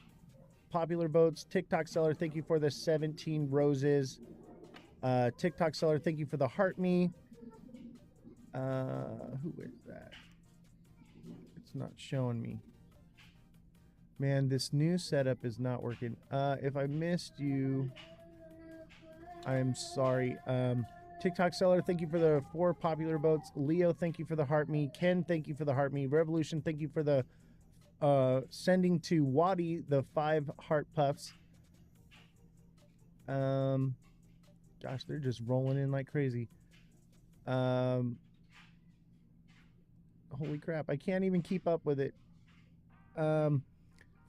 popular votes. TikTok seller, thank you for the 17 roses. TikTok seller, thank you for the heart me. Who is that? It's not showing me. Man, this new setup is not working. If I missed you, I am sorry. TikTok seller, thank you for the 4 popular votes. Leo, thank you for the heart me. Ken, thank you for the heart me. Revolution, thank you for the sending to Wadi the 5 heart puffs. Gosh, they're just rolling in like crazy. Holy crap, I can't even keep up with it.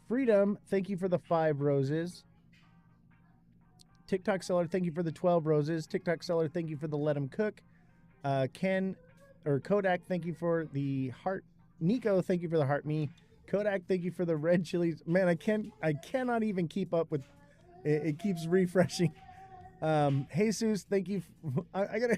Freedom, thank you for the 5 roses. TikTok seller, thank you for the 12 roses. TikTok seller, thank you for the let 'em cook. Kodak, thank you for the heart. Nico, thank you for the heart me. Kodak, thank you for the red chilies. Man, I cannot even keep up with it. It keeps refreshing. Jesus, thank you. I gotta.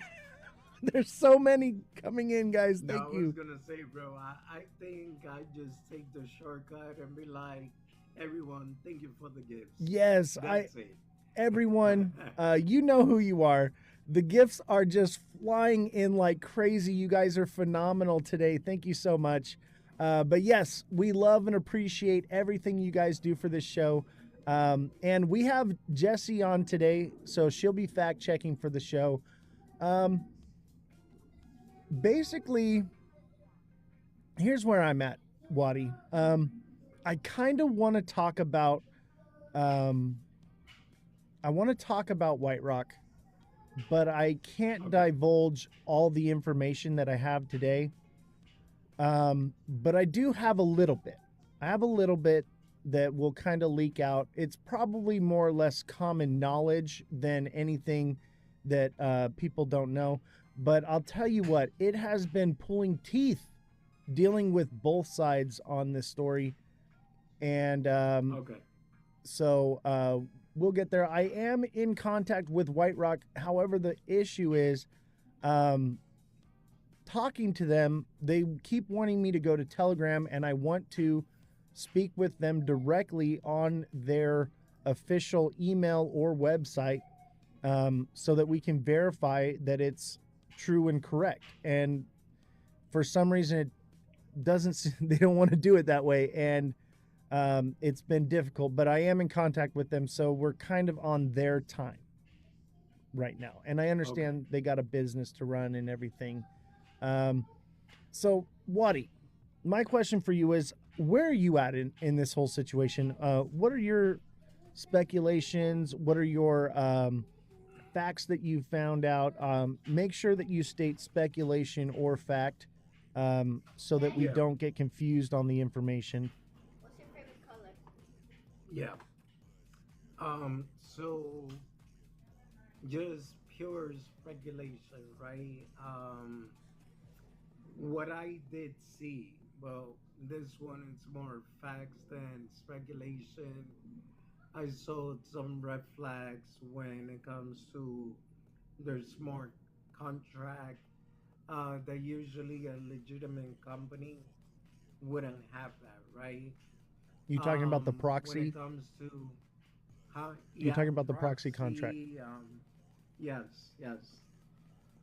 There's so many coming in, guys. Thank I you. was gonna say, bro, I think I just take the shortcut and be like, everyone, thank you for the gifts. Yes, That's it. everyone, you know who you are. The gifts are just flying in like crazy. You guys are phenomenal today. Thank you so much. But yes, we love and appreciate everything you guys do for this show. And we have Jessie on today, so she'll be fact checking for the show. Basically, here's where I'm at, Wadi. I kind of want to talk about White Rock, but I can't divulge all the information that I have today. But I do have a little bit. I have a little bit that will kind of leak out. It's probably more or less common knowledge than anything that people don't know. But I'll tell you what, it has been pulling teeth dealing with both sides on this story. And so we'll get there. I am in contact with White Rock. However, the issue is talking to them, they keep wanting me to go to Telegram, and I want to speak with them directly on their official email or website, so that we can verify that it's true and correct. And for some reason, it doesn't. They don't want to do it that way, and it's been difficult. But I am in contact with them, so we're kind of on their time right now. And I understand they got a business to run and everything. So, Wadi, my question for you is, where are you at in this whole situation? What are your speculations? What are your facts that you found out? Make sure that you state speculation or fact, so that we don't get confused on the information. What's your favorite color? Yeah. So just pure speculation, right? What I did see, well, this one is more facts than speculation. I saw some red flags when it comes to their smart contract. They're usually a legitimate company. wouldn't have that, right? You talking about the When proxy? it comes to how, You yeah, talking about the proxy contract? yes, yes.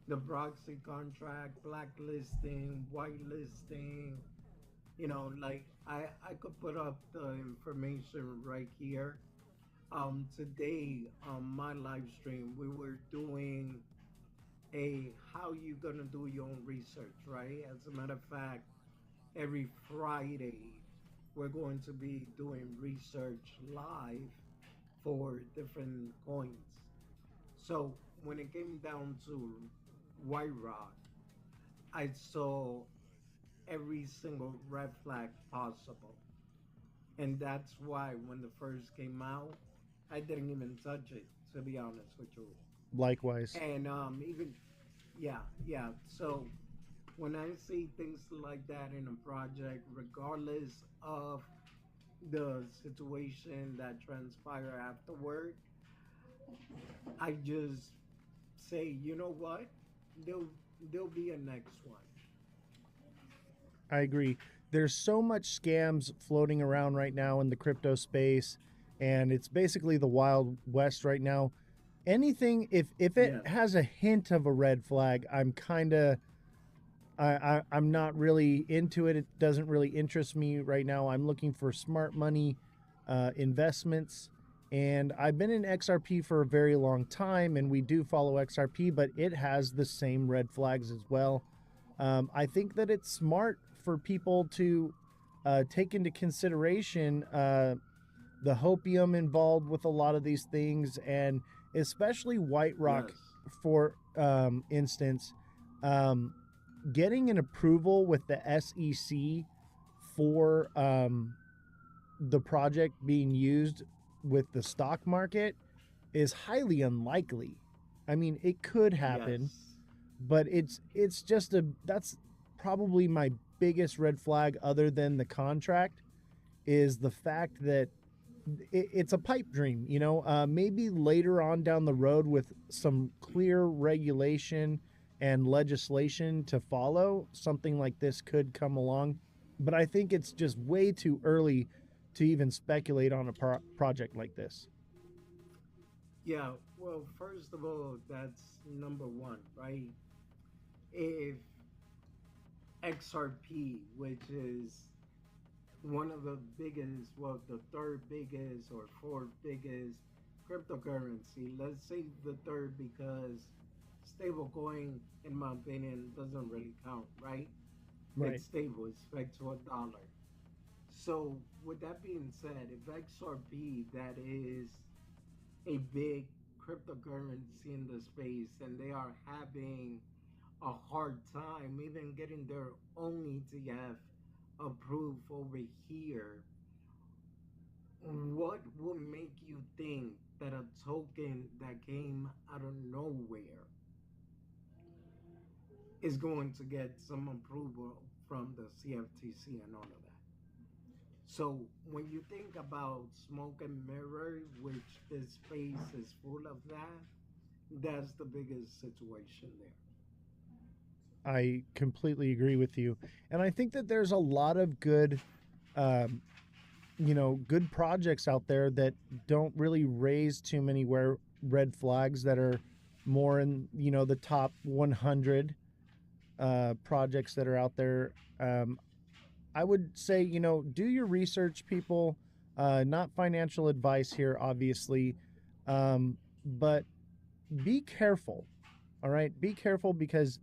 The proxy contract, blacklisting, whitelisting, like I could put up the information right here. Today on my live stream, we were doing a how you gonna do your own research, right? As a matter of fact, every Friday we're going to be doing research live for different coins. So when it came down to White Rock, I saw every single red flag possible. And that's why when the first came out, I didn't even touch it, to be honest with you. Likewise. And even, yeah, yeah. So when I see things like that in a project, regardless of the situation that transpire afterward, I just say, you know what? There'll there'll be a next one. I agree. There's so much scams floating around right now in the crypto space, and it's basically the wild west right now. Anything if it Yes, has a hint of a red flag, I'm kind of I'm not really into it. It doesn't really interest me right now. I'm looking for smart money investments, and I've been in XRP for a very long time, and we do follow XRP, but it has the same red flags as well. I think that it's smart for people to take into consideration the hopium involved with a lot of these things, and especially White Rock, yes, for instance. Um, Getting an approval with the SEC for the project being used with the stock market is highly unlikely. I mean, it could happen, yes, but it's just a that's probably my biggest red flag other than the contract is the fact that it's a pipe dream. Maybe later on down the road with some clear regulation and legislation to follow, something like this could come along. But I think it's just way too early to even speculate on a project like this. yeah. Well, first of all, that's number one, right? If XRP, which is one of the biggest, well, the third biggest or fourth biggest cryptocurrency. Let's say the third because stablecoin, in my opinion, doesn't really count, right? Right. It's stable, it's pegged to a dollar. So, with that being said, if XRP, that is a big cryptocurrency in the space, and they are having a hard time even getting their own ETF approved over here, what would make you think that a token that came out of nowhere is going to get some approval from the CFTC and all of that? So when you think about smoke and mirror, which this space is full of that, that's the biggest situation there. I completely agree with you. And I think that there's a lot of good um, good projects out there that don't really raise too many red flags that are more in, the top 100 projects that are out there. I would say, do your research, people. Not financial advice here, obviously, but be careful. All right, be careful because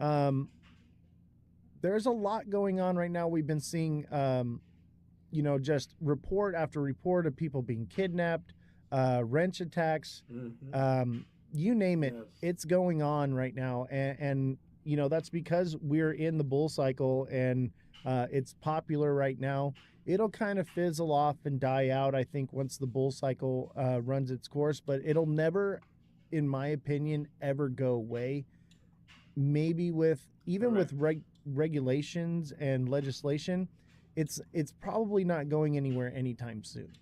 um, there's a lot going on right now. We've been seeing just report after report of people being kidnapped, wrench attacks, Mm-hmm. you name it, Yes. it's going on right now. And that's because we're in the bull cycle and it's popular right now. It'll kind of fizzle off and die out, I think, once the bull cycle runs its course, but it'll never, in my opinion, ever go away. Maybe with even Correct. with regulations and legislation, it's probably not going anywhere anytime soon.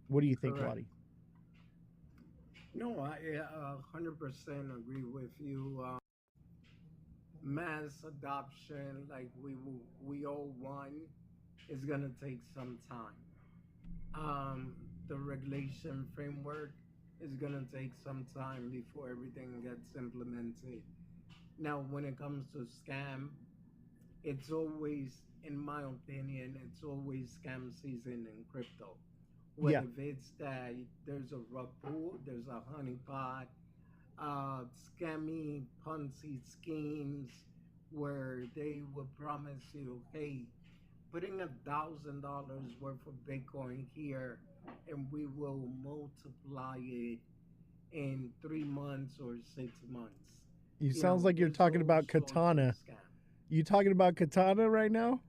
What do you think, Correct. Lottie? No, I 100% agree with you. mass adoption like we all want is gonna take some time. The regulation framework is gonna take some time before everything gets implemented. Now, when it comes to scam, it's always, in my opinion, it's always scam season in crypto. Yeah. Whether it's that there's a rug pull, there's a honeypot, scammy Ponzi schemes where they will promise you, hey, putting $1,000 worth of Bitcoin here, and we will multiply it in 3 months or 6 months. You You sounds know, like you're there's talking all about sorts of Katana. scams. You talking about Katana right now?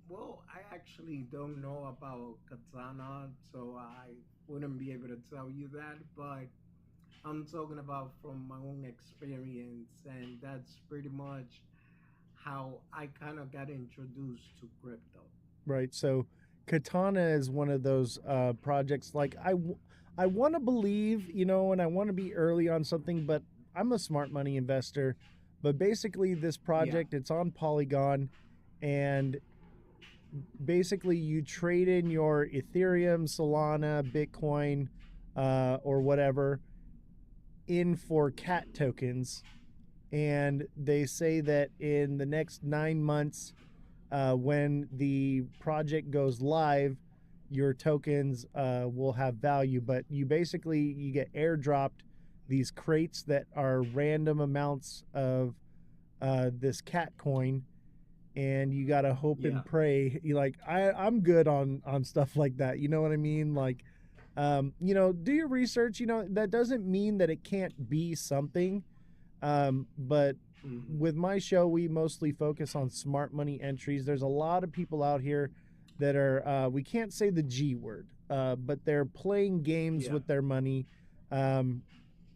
Well, I actually don't know about Katana, so I wouldn't be able to tell you that, but I'm talking about from my own experience, and that's pretty much how I kind of got introduced to crypto. Right. So Katana is one of those projects. Like I want to believe, and I want to be early on something, but I'm a smart money investor. But basically, this Yeah, project, it's on Polygon, and basically you trade in your Ethereum, Solana, Bitcoin, or whatever in for cat tokens. And they say that in the next 9 months, when the project goes live, your tokens will have value. But you get airdropped these crates that are random amounts of this cat coin, and you gotta hope yeah, and pray. I'm good on stuff like that. You know what I mean? Like, do your research. That doesn't mean that it can't be something. But hmm, with my show, we mostly focus on smart money entries. There's a lot of people out here that are, we can't say the G word, but they're playing games yeah, with their money. Um,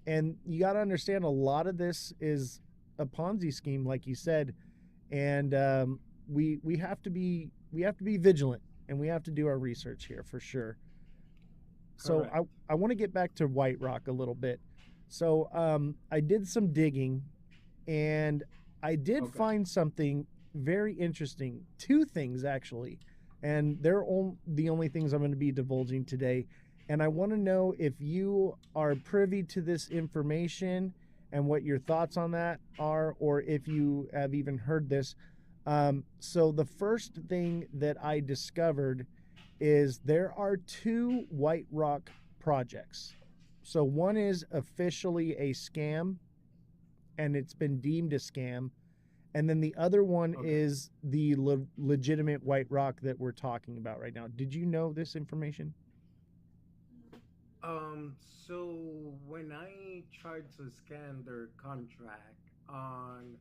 and you got to understand a lot of this is a Ponzi scheme, like you said. And we have to be vigilant, and we have to do our research here for sure. So correct. I want to get back to White Rock a little bit. So I did some digging, and I did Okay, find something very interesting. Two things actually, and they're the only things I'm going to be divulging today. And I want to know if you are privy to this information and what your thoughts on that are, or if you have even heard this. So the first thing that I discovered is there are two White Rock projects. So one is officially a scam, and it's been deemed a scam. And then the other one okay. is the legitimate White Rock that we're talking about right now. Did you know this information? So when I tried to scan their contract on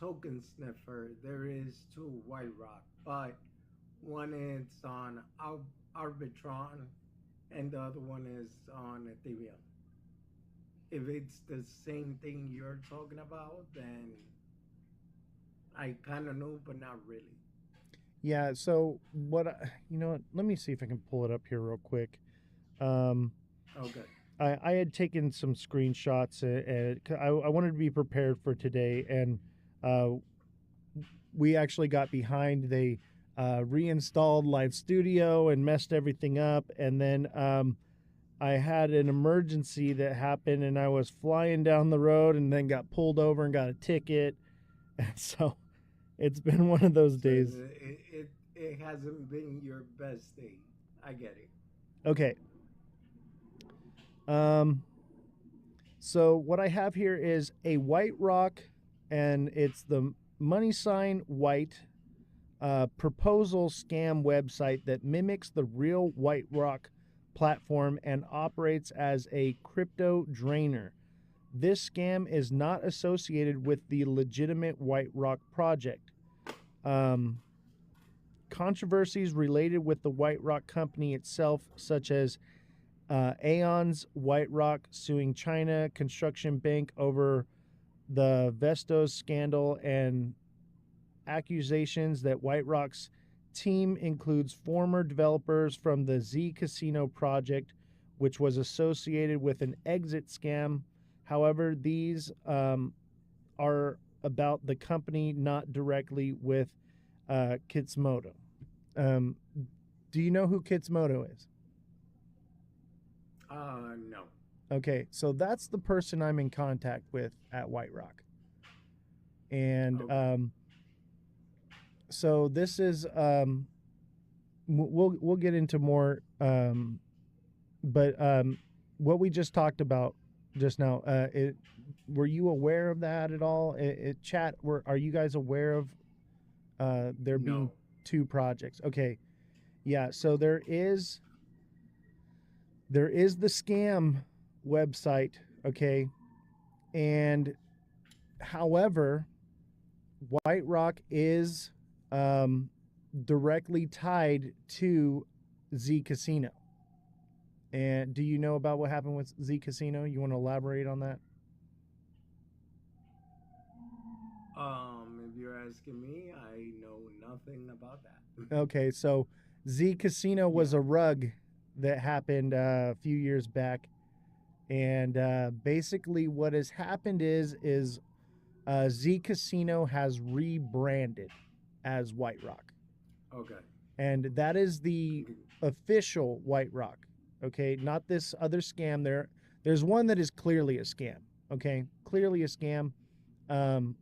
Token Sniffer, there is two White Rock, but one is on Arbitron and the other one is on Ethereum. If it's the same thing you're talking about, then I kind of know, but not really. Yeah. So let me see if I can pull it up here real quick. Um, Okay. I had taken some screenshots, and I wanted to be prepared for today, and uh, we actually got behind. They reinstalled Live Studio and messed everything up, and then I had an emergency that happened, and I was flying down the road, and then got pulled over and got a ticket, and so it's been one of those So days. it hasn't been your best day. I get it. Okay. Um, So what I have here is a White Rock, and it's the money sign white proposal scam website that mimics the real White Rock platform and operates as a crypto drainer. This scam is not associated with the legitimate White Rock project. Um, Controversies related with the White Rock company itself, such as Aeon's White Rock suing China Construction Bank over the Vestos scandal, and accusations that White Rock's team includes former developers from the Z Casino project, which was associated with an exit scam. However, these are about the company, not directly with Kitsumoto. Do you know who Kitsumoto is? No. Okay, so that's the person I'm in contact with at White Rock. And Okay. so this is we'll get into more but what we just talked about just now, were you aware of that at all? Chat, are you guys aware of there being No. two projects? Okay, yeah. So there is the scam website, okay, and however, White Rock is directly tied to Z Casino. And do you know about what happened with Z Casino? You want to elaborate on that? If you're asking me, I know nothing about that. Okay, so Z Casino was Yeah. a rug that happened a few years back, and basically what has happened is Z Casino has rebranded as White Rock, Okay. and that is the official White Rock. Okay, not this other scam. There's one that is clearly a scam. Okay, clearly a scam. Um,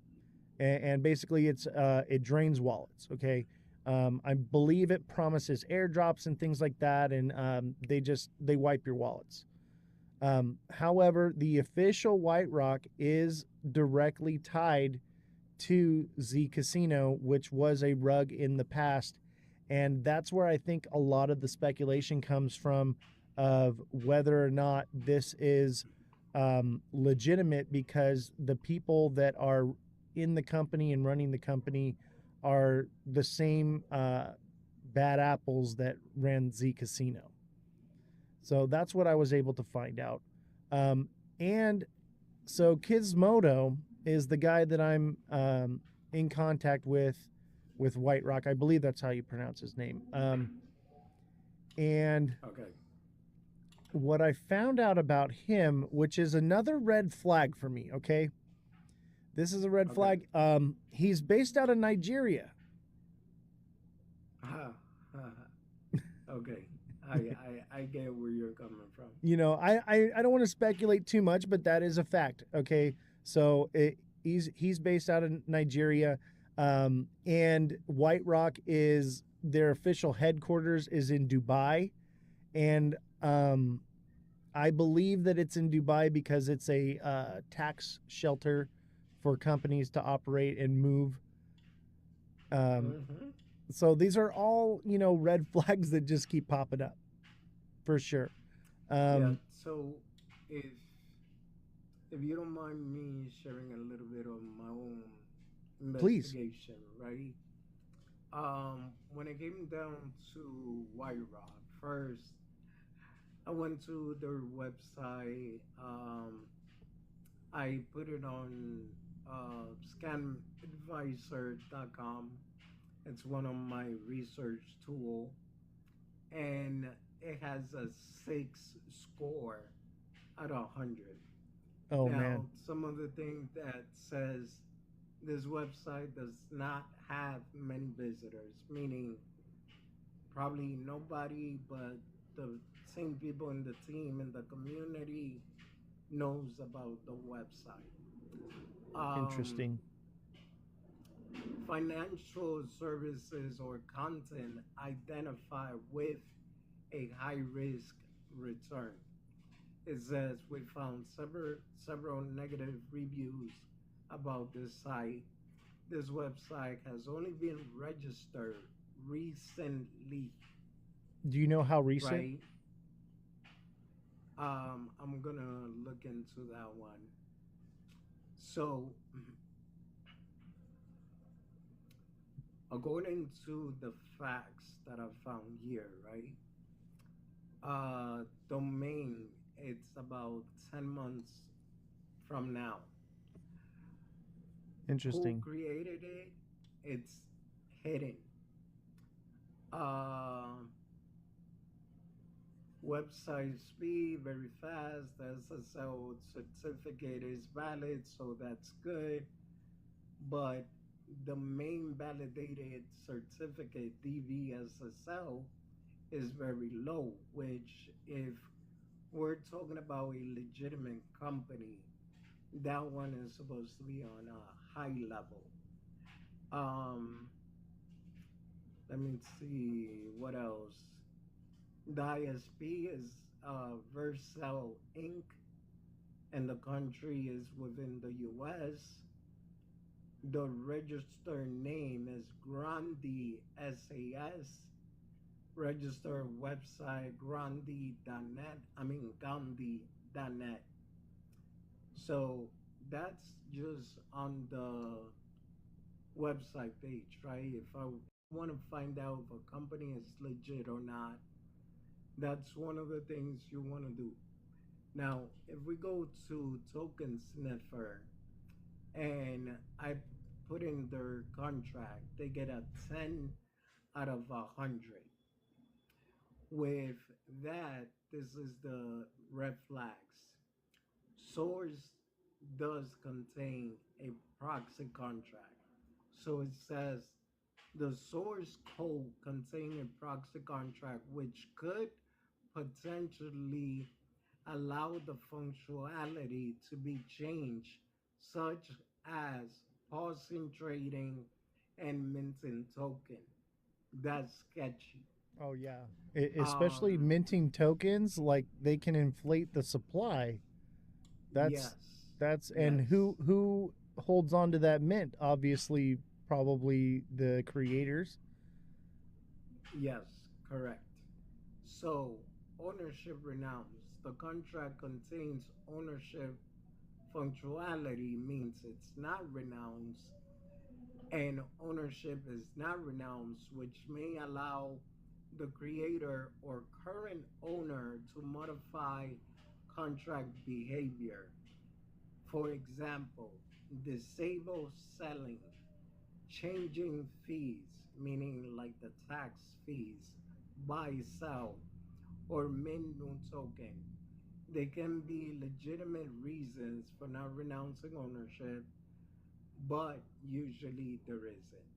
and basically it drains wallets. Okay, I believe it promises airdrops and things like that, and they wipe your wallets. However, the official White Rock is directly tied to Z Casino, which was a rug in the past, and that's where I think a lot of the speculation comes from of whether or not this is legitimate, because the people that are in the company and running the company are the same bad apples that ran Z Casino. So that's what I was able to find out. And so Gizmodo is the guy that I'm in contact with White Rock. I believe that's how you pronounce his name. And Okay. what I found out about him, which is another red flag for me, okay? This is a red Okay. flag. He's based out of Nigeria. Okay. I get where you're coming from. You know, I don't want to speculate too much, but that is a fact. Okay, so he's based out of Nigeria, and White Rock is their official headquarters is in Dubai, and I believe that it's in Dubai because it's a tax shelter for companies to operate and move. Mm-hmm. So these are all, red flags that just keep popping up, for sure. Yeah. So if if you don't mind me sharing a little bit of my own Please. investigation, right? When it came down to White Rock, first I went to their website. I put it on scanadvisor.com. It's one of my research tool, and it has a 6 score out of 100. Oh Now, man. some of the things that says this website does not have many visitors, meaning probably nobody but the same people in the team and the community knows about the website. Um, Interesting. Financial services or content identified with a high risk return. It says we found several negative reviews about this site. This website has only been registered recently, Do you know how recent? right? I'm gonna look into that one. So, according to the facts that I found here, right? Domain, it's about 10 months from now. Who Interesting. created it? It's hidden. Uh, Website speed very fast. The SSL certificate is valid, so that's good. but the main validated certificate DVSSL is very low, which if we're talking about a legitimate company, that one is supposed to be on a high level. Um, Let me see what else. The ISP is Vercel Inc., and the country is within the US. The registered name is Grandi SAS. Registered website Grandi.net. I mean Gandhi.net. So that's just on the website page, right? If I want to find out if a company is legit or not, that's one of the things you want to do. Now, if we go to Token Sniffer and I put in their contract, they get a 10 out of 100. With that, this is the red flags. Source does contain a proxy contract. So it says the source code containing a proxy contract which could potentially allow the functionality to be changed, such as pausing trading and minting token. That's sketchy. Oh yeah. Especially Um, minting tokens, like they can inflate the supply. That's yes, and yes, who holds on to that mint? Obviously, probably the creators. yes, correct. So, ownership renounced. The contract contains ownership functionality means it's not renounced, and ownership is not renounced, which may allow the creator or current owner to modify contract behavior. For example, disable selling, changing fees, meaning like the tax fees, buy, sell, or mint new token. There can be legitimate reasons for not renouncing ownership, but usually there isn't.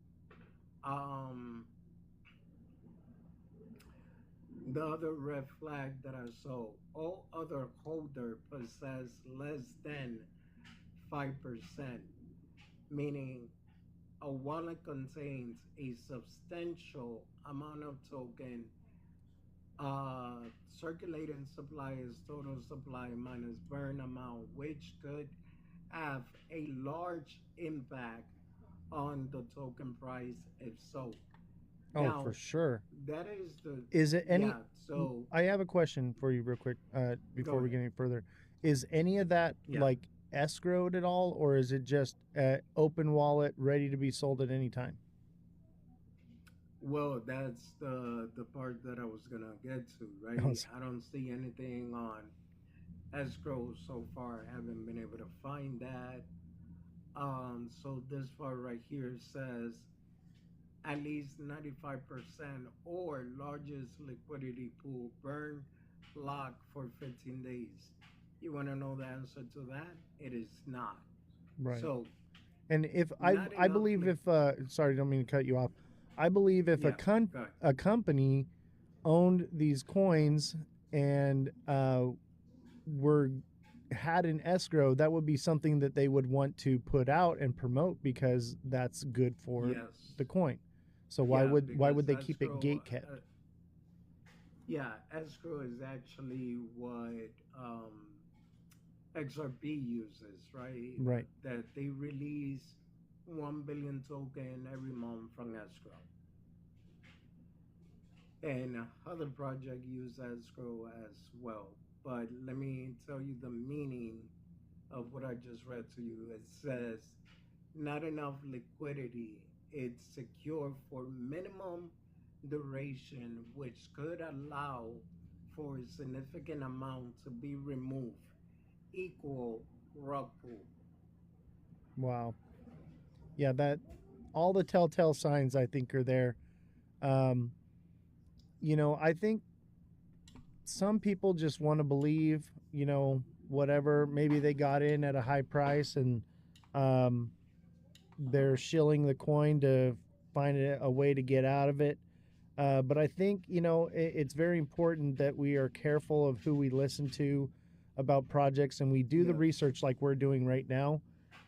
Um, the other red flag that I saw, all other holder possess less than 5%, meaning a wallet contains a substantial amount of token. Circulating supply is total supply minus burn amount, which could have a large impact on the token price if so. Oh, Now, for sure. that is the, Is it any? yeah, so I have a question for you, real quick, before go we ahead. get any further. Is any of that Yeah. like escrowed at all, or is it just open wallet, ready to be sold at any time? Well, that's the part that I was gonna get to, Oh, right? I don't see anything on escrow so far. I haven't been able to find that. So this part right here says at least 95% or largest liquidity pool burn lock for 15 days. You want to know the answer to that? It is not. right. So, And if not I enough. believe if sorry, don't mean to cut you off. I believe if Yeah, go ahead. a company owned these coins and were had an escrow, that would be something that they would want to put out and promote because that's good for Yes. the coin. So Yeah, why because would they keep it escrow, gate kept? yeah, escrow is actually what XRP uses, right? Right. That they release 1 billion token every month from escrow. And other projects use escrow as well. But let me tell you the meaning of what I just read to you. It says, not enough liquidity. It's secure for minimum duration, which could allow for a significant amount to be removed. Equal rug pull. Wow. Yeah, that all the telltale signs I think are there. Um, I think some people just want to believe, whatever. Maybe they got in at a high price and um, they're shilling the coin to find a way to get out of it. But I think, it's very important that we are careful of who we listen to about projects, and we do the Yes. research like we're doing right now,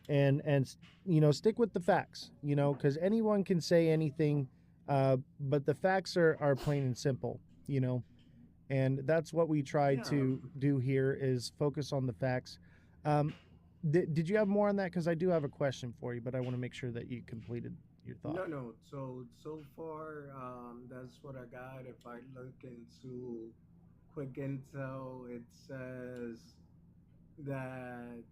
and stick with the facts, because anyone can say anything, but the facts are plain and simple, and that's what we try Yeah. to do here is focus on the facts. Um, did you have more on that? Because I do have a question for you, but I want to make sure that you completed your thought. No. So far, that's what I got. If I look into quick intel, it says that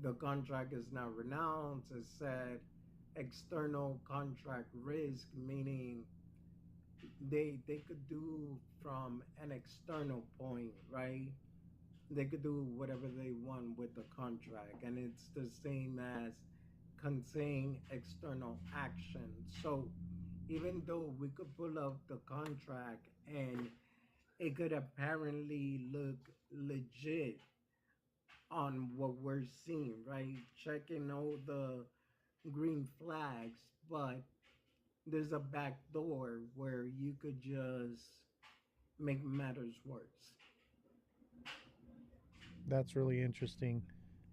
the contract is not renounced. It said external contract risk, meaning they could do from an external point, right? They could do whatever they want with the contract, and it's the same as contain external action. So even though we could pull up the contract and it could apparently look legit on what we're seeing, right? Checking all the green flags, but there's a back door where you could just make matters worse. That's really interesting.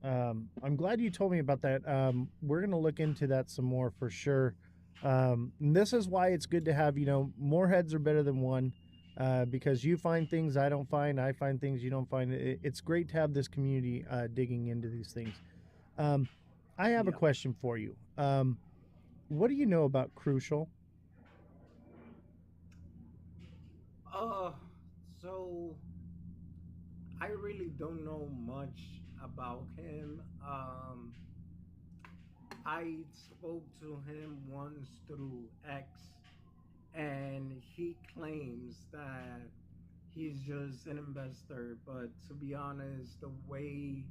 I'm glad you told me about that. We're going to look into that some more for sure. And this is why it's good to have, more heads are better than one, because you find things I don't find, I find things you don't find. It's great to have this community digging into these things. I have a Yeah. question for you. What do you know about Crucial? Uh, so I really don't know much about him. I spoke to him once through X, and he claims that he's just an investor. But to be honest, the way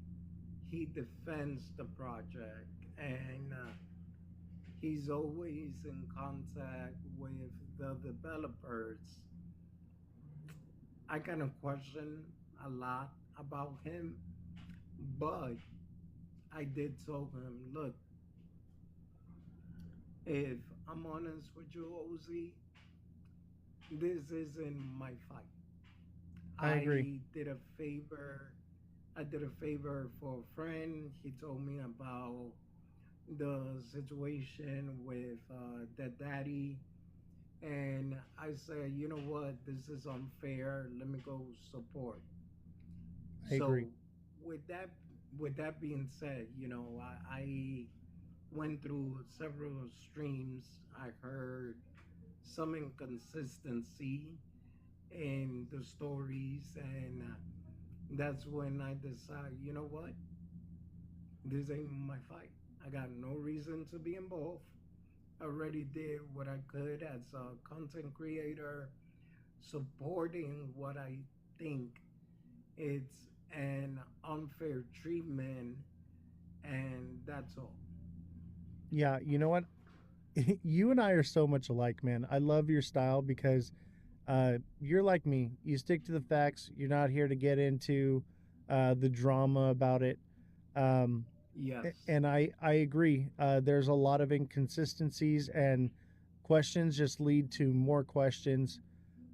he defends the project and he's always in contact with the developers, I kind of question a lot about him. But I did tell him, look, if I'm honest with you, Ozzy, this isn't my fight. I agree. I did a favor. I did a favor for a friend. He told me about the situation with the daddy, and I said, you know what, this is unfair. Let me go support. I So, agree. with that, with that being said, I went through several streams. I heard some inconsistency in the stories, and that's when I decided, you know what, this ain't my fight. I got no reason to be involved. I already did what I could as a content creator, supporting what I think it's an unfair treatment, and that's all. Yeah, you know what? You and I are so much alike, man. I love your style because you're like me. You stick to the facts. You're not here to get into the drama about it. Um, Yes, and I agree. There's a lot of inconsistencies, and questions just lead to more questions.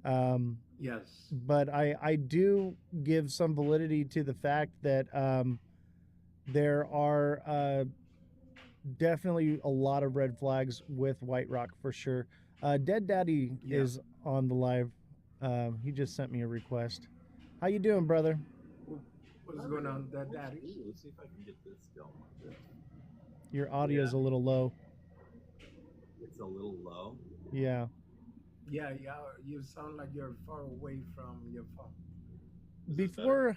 Um, yes, but I do give some validity to the fact that there are definitely a lot of red flags with White Rock for sure. Dead Daddy yeah. is on the live. He just sent me a request. How you doing, brother? What's going on, that daddy? Ooh, let's see if I can get this going like this. Your audio's a little low. It's a little low. Yeah. Yeah, yeah. You sound like you're far away from your phone. Is this better?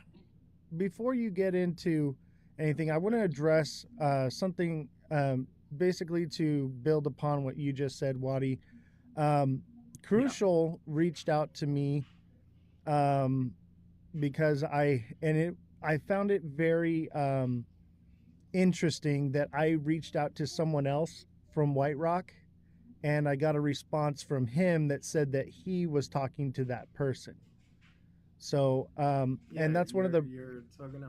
Before you get into anything, I want to address something basically to build upon what you just said, Wadi. Crucial reached out to me because I found it very interesting that I reached out to someone else from White Rock, and I got a response from him that said that he was talking to that person. So, Yeah, and that's one of the you're talking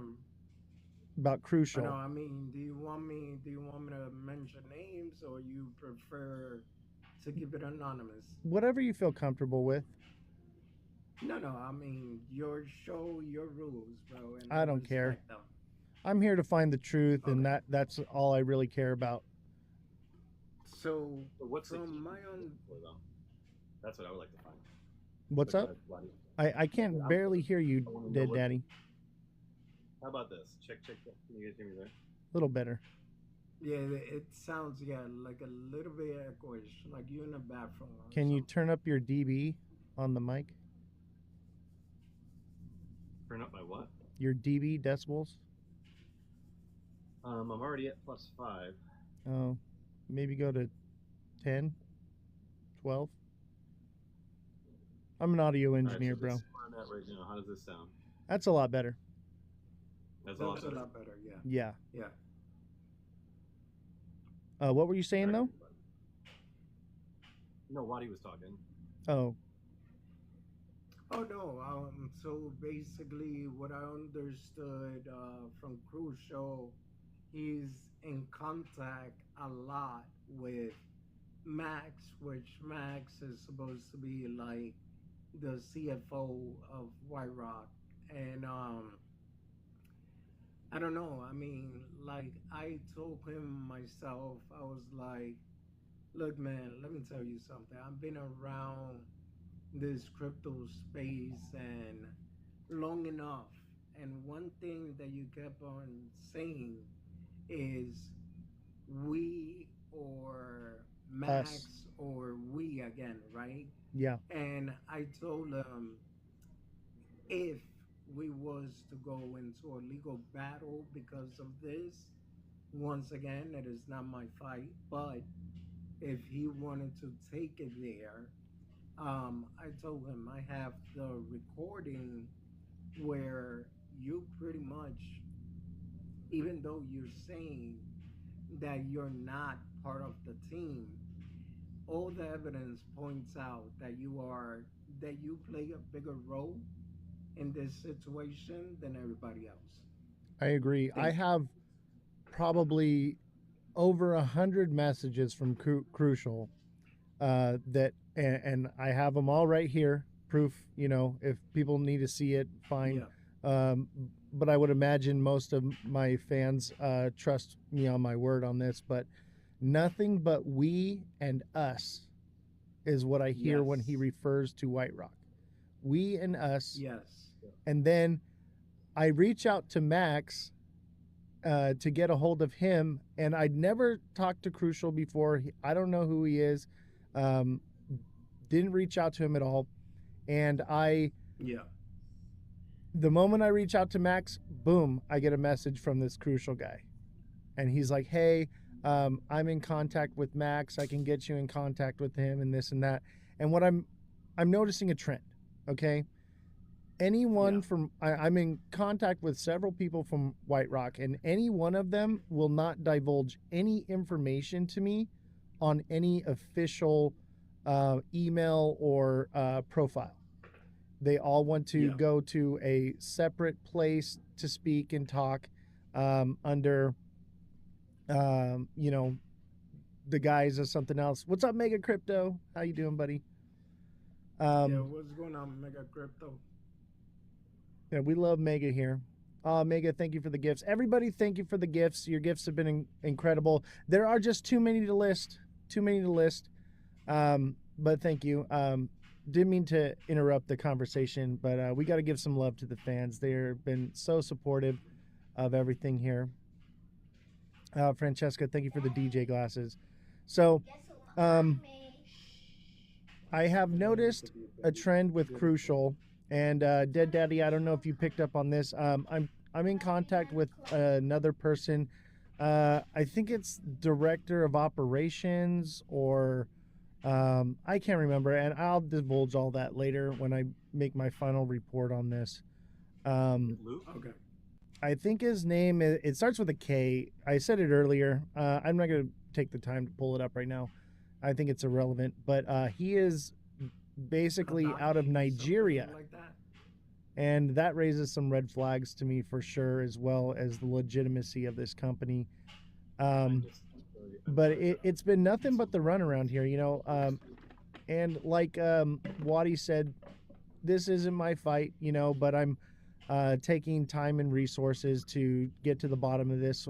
about I Crucial. know. I mean, Do you want me to mention names, or you prefer to keep it anonymous? Whatever you feel comfortable with. No, no. I mean, your show, your rules, bro, and I I don't care. respect them. I'm here to find the truth, and Okay. that's all I really care about. So, So what's the from key my you're own, looking for, though? That's what I would like to find. What's But up? why do you, I can't I'm barely hear you, I want to know Dead what. Daddy. How about this? Check. Can you guys hear me there? A little better. yeah, it sounds like a little bit echoish, like you in a bathroom or Can you something. turn up your dB on the mic? Turn up my what? Your dB decibels? I'm already at +5. Oh, maybe go to 10, 12. I'm an audio All right, engineer, so this bro. is where I'm at right now. How does this sound? That's a lot better. That's a lot That's a better. lot better. Yeah, Yeah. yeah. What were you saying, All though? right. No, Waddy was talking. Oh, Oh no. So basically, what I understood from Crucial, he's in contact a lot with Max, which Max is supposed to be like the CFO of White Rock, and I don't know. I mean, like I told him myself, I was like, look, man, let me tell you something. I've been around this crypto space and long enough. And one thing that you kept on saying is we or us. Max or we again, right? Yeah. And I told him if we was to go into a legal battle because of this, once again, it is not my fight. But if he wanted to take it there, I told him I have the recording where you pretty much, even though you're saying that you're not part of the team, all the evidence points out that you play a bigger role in this situation than everybody else. I agree. I Thank you. have probably over 100 messages from Crucial and I have them all right here. Proof, if people need to see it, fine. Yeah. But I would imagine most of my fans trust me on my word on this. But nothing but we and us is what I hear when he Yes. refers to White Rock. We and us. Yes. And then I reach out to Max to get a hold of him, and I'd never talked to Crucial before. I don't know who he is. Didn't reach out to him at all. And Yeah. the moment I reach out to Max, boom, I get a message from this Crucial guy. And he's like, hey, I'm in contact with Max. I can get you in contact with him and this and that. And what I'm noticing a trend, okay? Anyone Yeah. from I'm in contact with several people from White Rock, and any one of them will not divulge any information to me on any official email or profile. They all want to Yeah. go to a separate place to speak and talk under the guise of something else. What's up, Mega Crypto? How you doing, buddy? Yeah. What's going on, Mega Crypto? Yeah, we love Mega here. Mega, thank you for the gifts. Everybody, thank you for the gifts. Your gifts have been incredible. There are just too many to list. But thank you. Didn't mean to interrupt the conversation, but we got to give some love to the fans. They've been so supportive of everything here. Francesca, thank you for the DJ glasses. So, I have noticed a trend with Crucial and Dead Daddy. I don't know if you picked up on this. I'm in contact with another person. I think it's director of operations or I can't remember, and I'll divulge all that later when I make my final report on this. Luke? Okay. I think his name it starts with a K. I said it earlier. I'm not going to take the time to pull it up right now. I think it's irrelevant, but he is basically out of Kadashi, Nigeria, something like that. And that raises some red flags to me for sure, as well as the legitimacy of this company. But it's been nothing but the run around here, and like Waddy said, this isn't my fight, but I'm taking time and resources to get to the bottom of this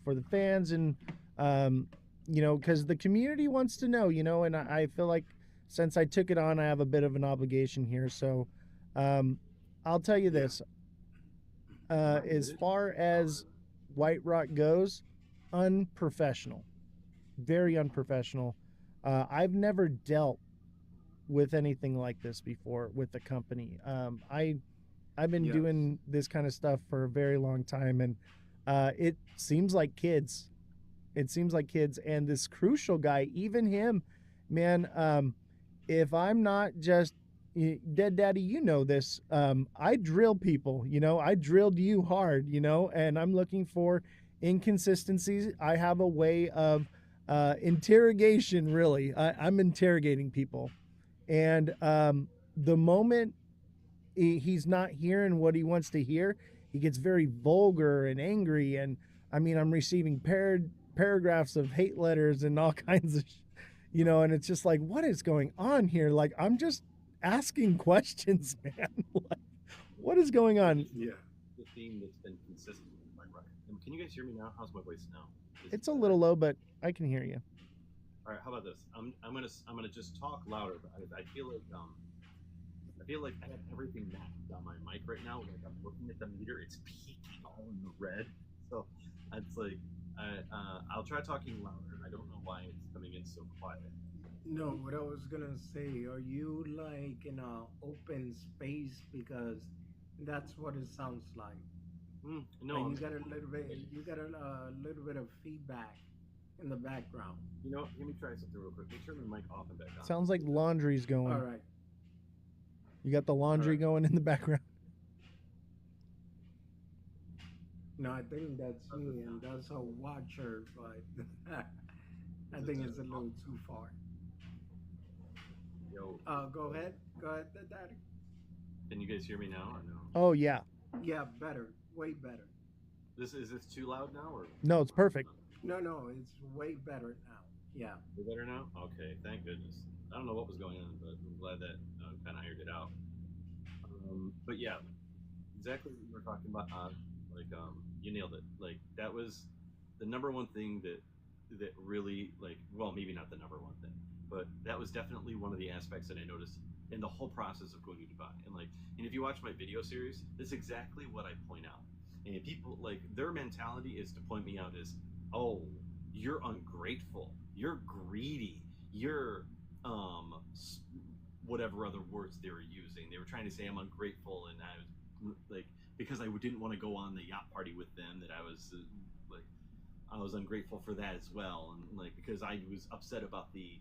for the fans, and because the community wants to know, and I feel like since I took it on, I have a bit of an obligation here. So I'll tell you this: as far as White Rock goes, unprofessional, very unprofessional. I've never dealt with anything like this before with the company. I've been doing this kind of stuff for a very long time, and it seems like kids. It seems like kids, and this crucial guy, even him, man. If I'm not just dead daddy, this. I drill people. I drilled you hard. And I'm looking for inconsistencies. I have a way of interrogation. Really, I'm interrogating people, and the moment he's not hearing what he wants to hear, he gets very vulgar and angry. And I mean, I'm receiving paragraphs of hate letters and all kinds of, and it's just like, what is going on here? Like, I'm just asking questions, man. Like, what is going on? Yeah. The theme that's been consistent. Can you guys hear me now? How's my voice now? It's a little low, but I can hear you. All right. How about this? I'm gonna just talk louder. But I feel like I have everything maxed on my mic right now. Like I'm looking at the meter, it's peaking all in the red. So it's like I'll try talking louder. I don't know why it's coming in so quiet. No, what I was gonna say, are you like in a open space? Because that's what it sounds like. No, you got a little bit of feedback in the background. Let me try something real quick. Make sure my mic off and back on. Sounds like laundry's going. All right. You got the laundry going in the background. No, I think that's me, and that's a watcher, but I think it's a little too far. Yo. Go ahead, Daddy. Can you guys hear me now or no? Oh yeah. Yeah, better, way better. Is this too loud now or? No, it's perfect. No, it's way better now. Yeah. Way better now? Okay, thank goodness. I don't know what was going on, but I'm glad that kind of ironed it out. But yeah, exactly what you were talking about. You nailed it. Like that was the number one thing that really well, maybe not the number one thing, but that was definitely one of the aspects that I noticed in the whole process of going to Dubai. And if you watch my video series, that's exactly what I point out. And people their mentality is to point me out as, oh, you're ungrateful, you're greedy, you're whatever other words they were using. They were trying to say I'm ungrateful, and I was because I didn't want to go on the yacht party with them, that I was ungrateful for that as well, and because I was upset about the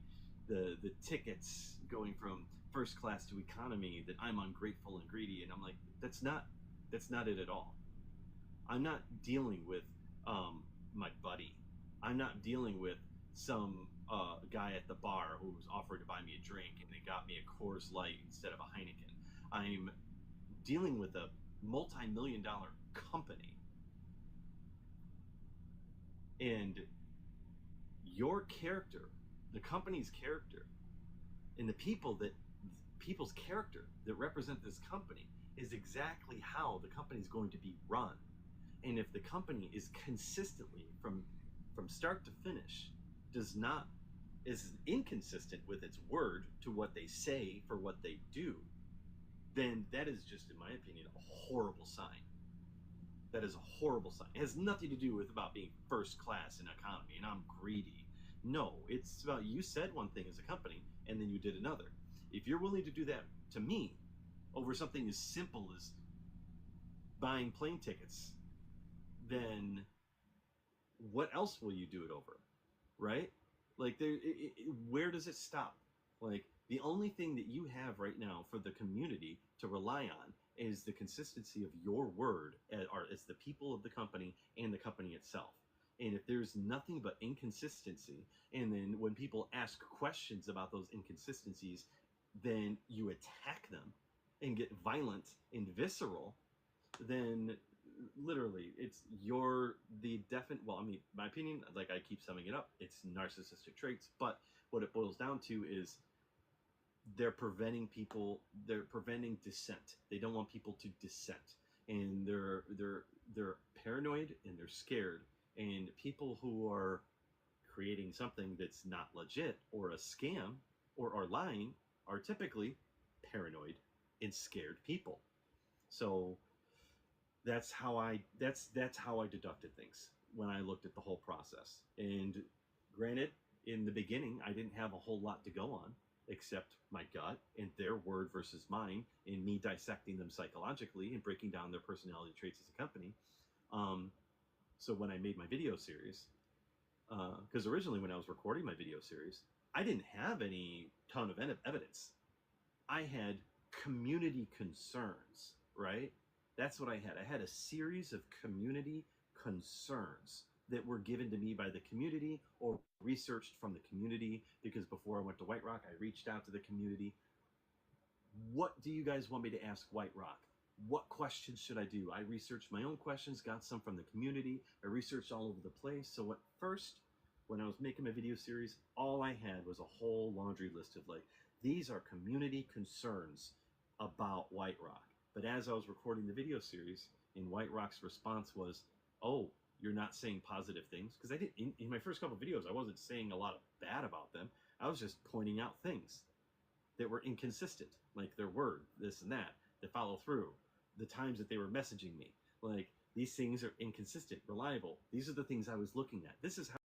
tickets going from first class to economy, that I'm ungrateful and greedy. And I'm like, that's not it at all. I'm not dealing with my buddy. I'm not dealing with some guy at the bar who was offered to buy me a drink and they got me a Coors Light instead of a Heineken. I'm dealing with a multi-million-dollar company, and your character, the company's character, and people's character that represent this company is exactly how the company is going to be run. And if the company is consistently from start to finish is inconsistent with its word to what they say for what they do, then that is just, in my opinion, a horrible sign. That is a horrible sign. It has nothing to do with about being first class in economy and I'm greedy. No, it's about you said one thing as a company and then you did another. If you're willing to do that to me over something as simple as buying plane tickets, then what else will you do it over, right? Where does it stop? The only thing that you have right now for the community to rely on is the consistency of your word as the people of the company and the company itself. And if there's nothing but inconsistency, and then when people ask questions about those inconsistencies, then you attack them, and get violent and visceral, then literally you're the definite, well, I mean, my opinion, like I keep summing it up, it's narcissistic traits, but what it boils down to is they're preventing dissent. They don't want people to dissent, and they're paranoid and they're scared, and people who are creating something that's not legit or a scam or are lying are typically paranoid and scared people. So that's how I deducted things when I looked at the whole process. And granted, in the beginning, I didn't have a whole lot to go on except my gut and their word versus mine, and me dissecting them psychologically and breaking down their personality traits as a company. So when I made my video series, because originally when I was recording my video series, I didn't have any ton of evidence. I had community concerns, right? That's what I had. I had a series of community concerns that were given to me by the community or researched from the community, because before I went to White Rock, I reached out to the community. What do you guys want me to ask White Rock? What questions should I do? I researched my own questions, got some from the community. I researched all over the place. So at first, when I was making my video series, all I had was a whole laundry list of like, these are community concerns about White Rock. But as I was recording the video series, and White Rock's response was, oh, you're not saying positive things. Because I didn't, in my first couple of videos, I wasn't saying a lot of bad about them. I was just pointing out things that were inconsistent, like their word, this and that follow through, the times that they were messaging me. Like, these things are inconsistent, reliable. These are the things I was looking at. This is how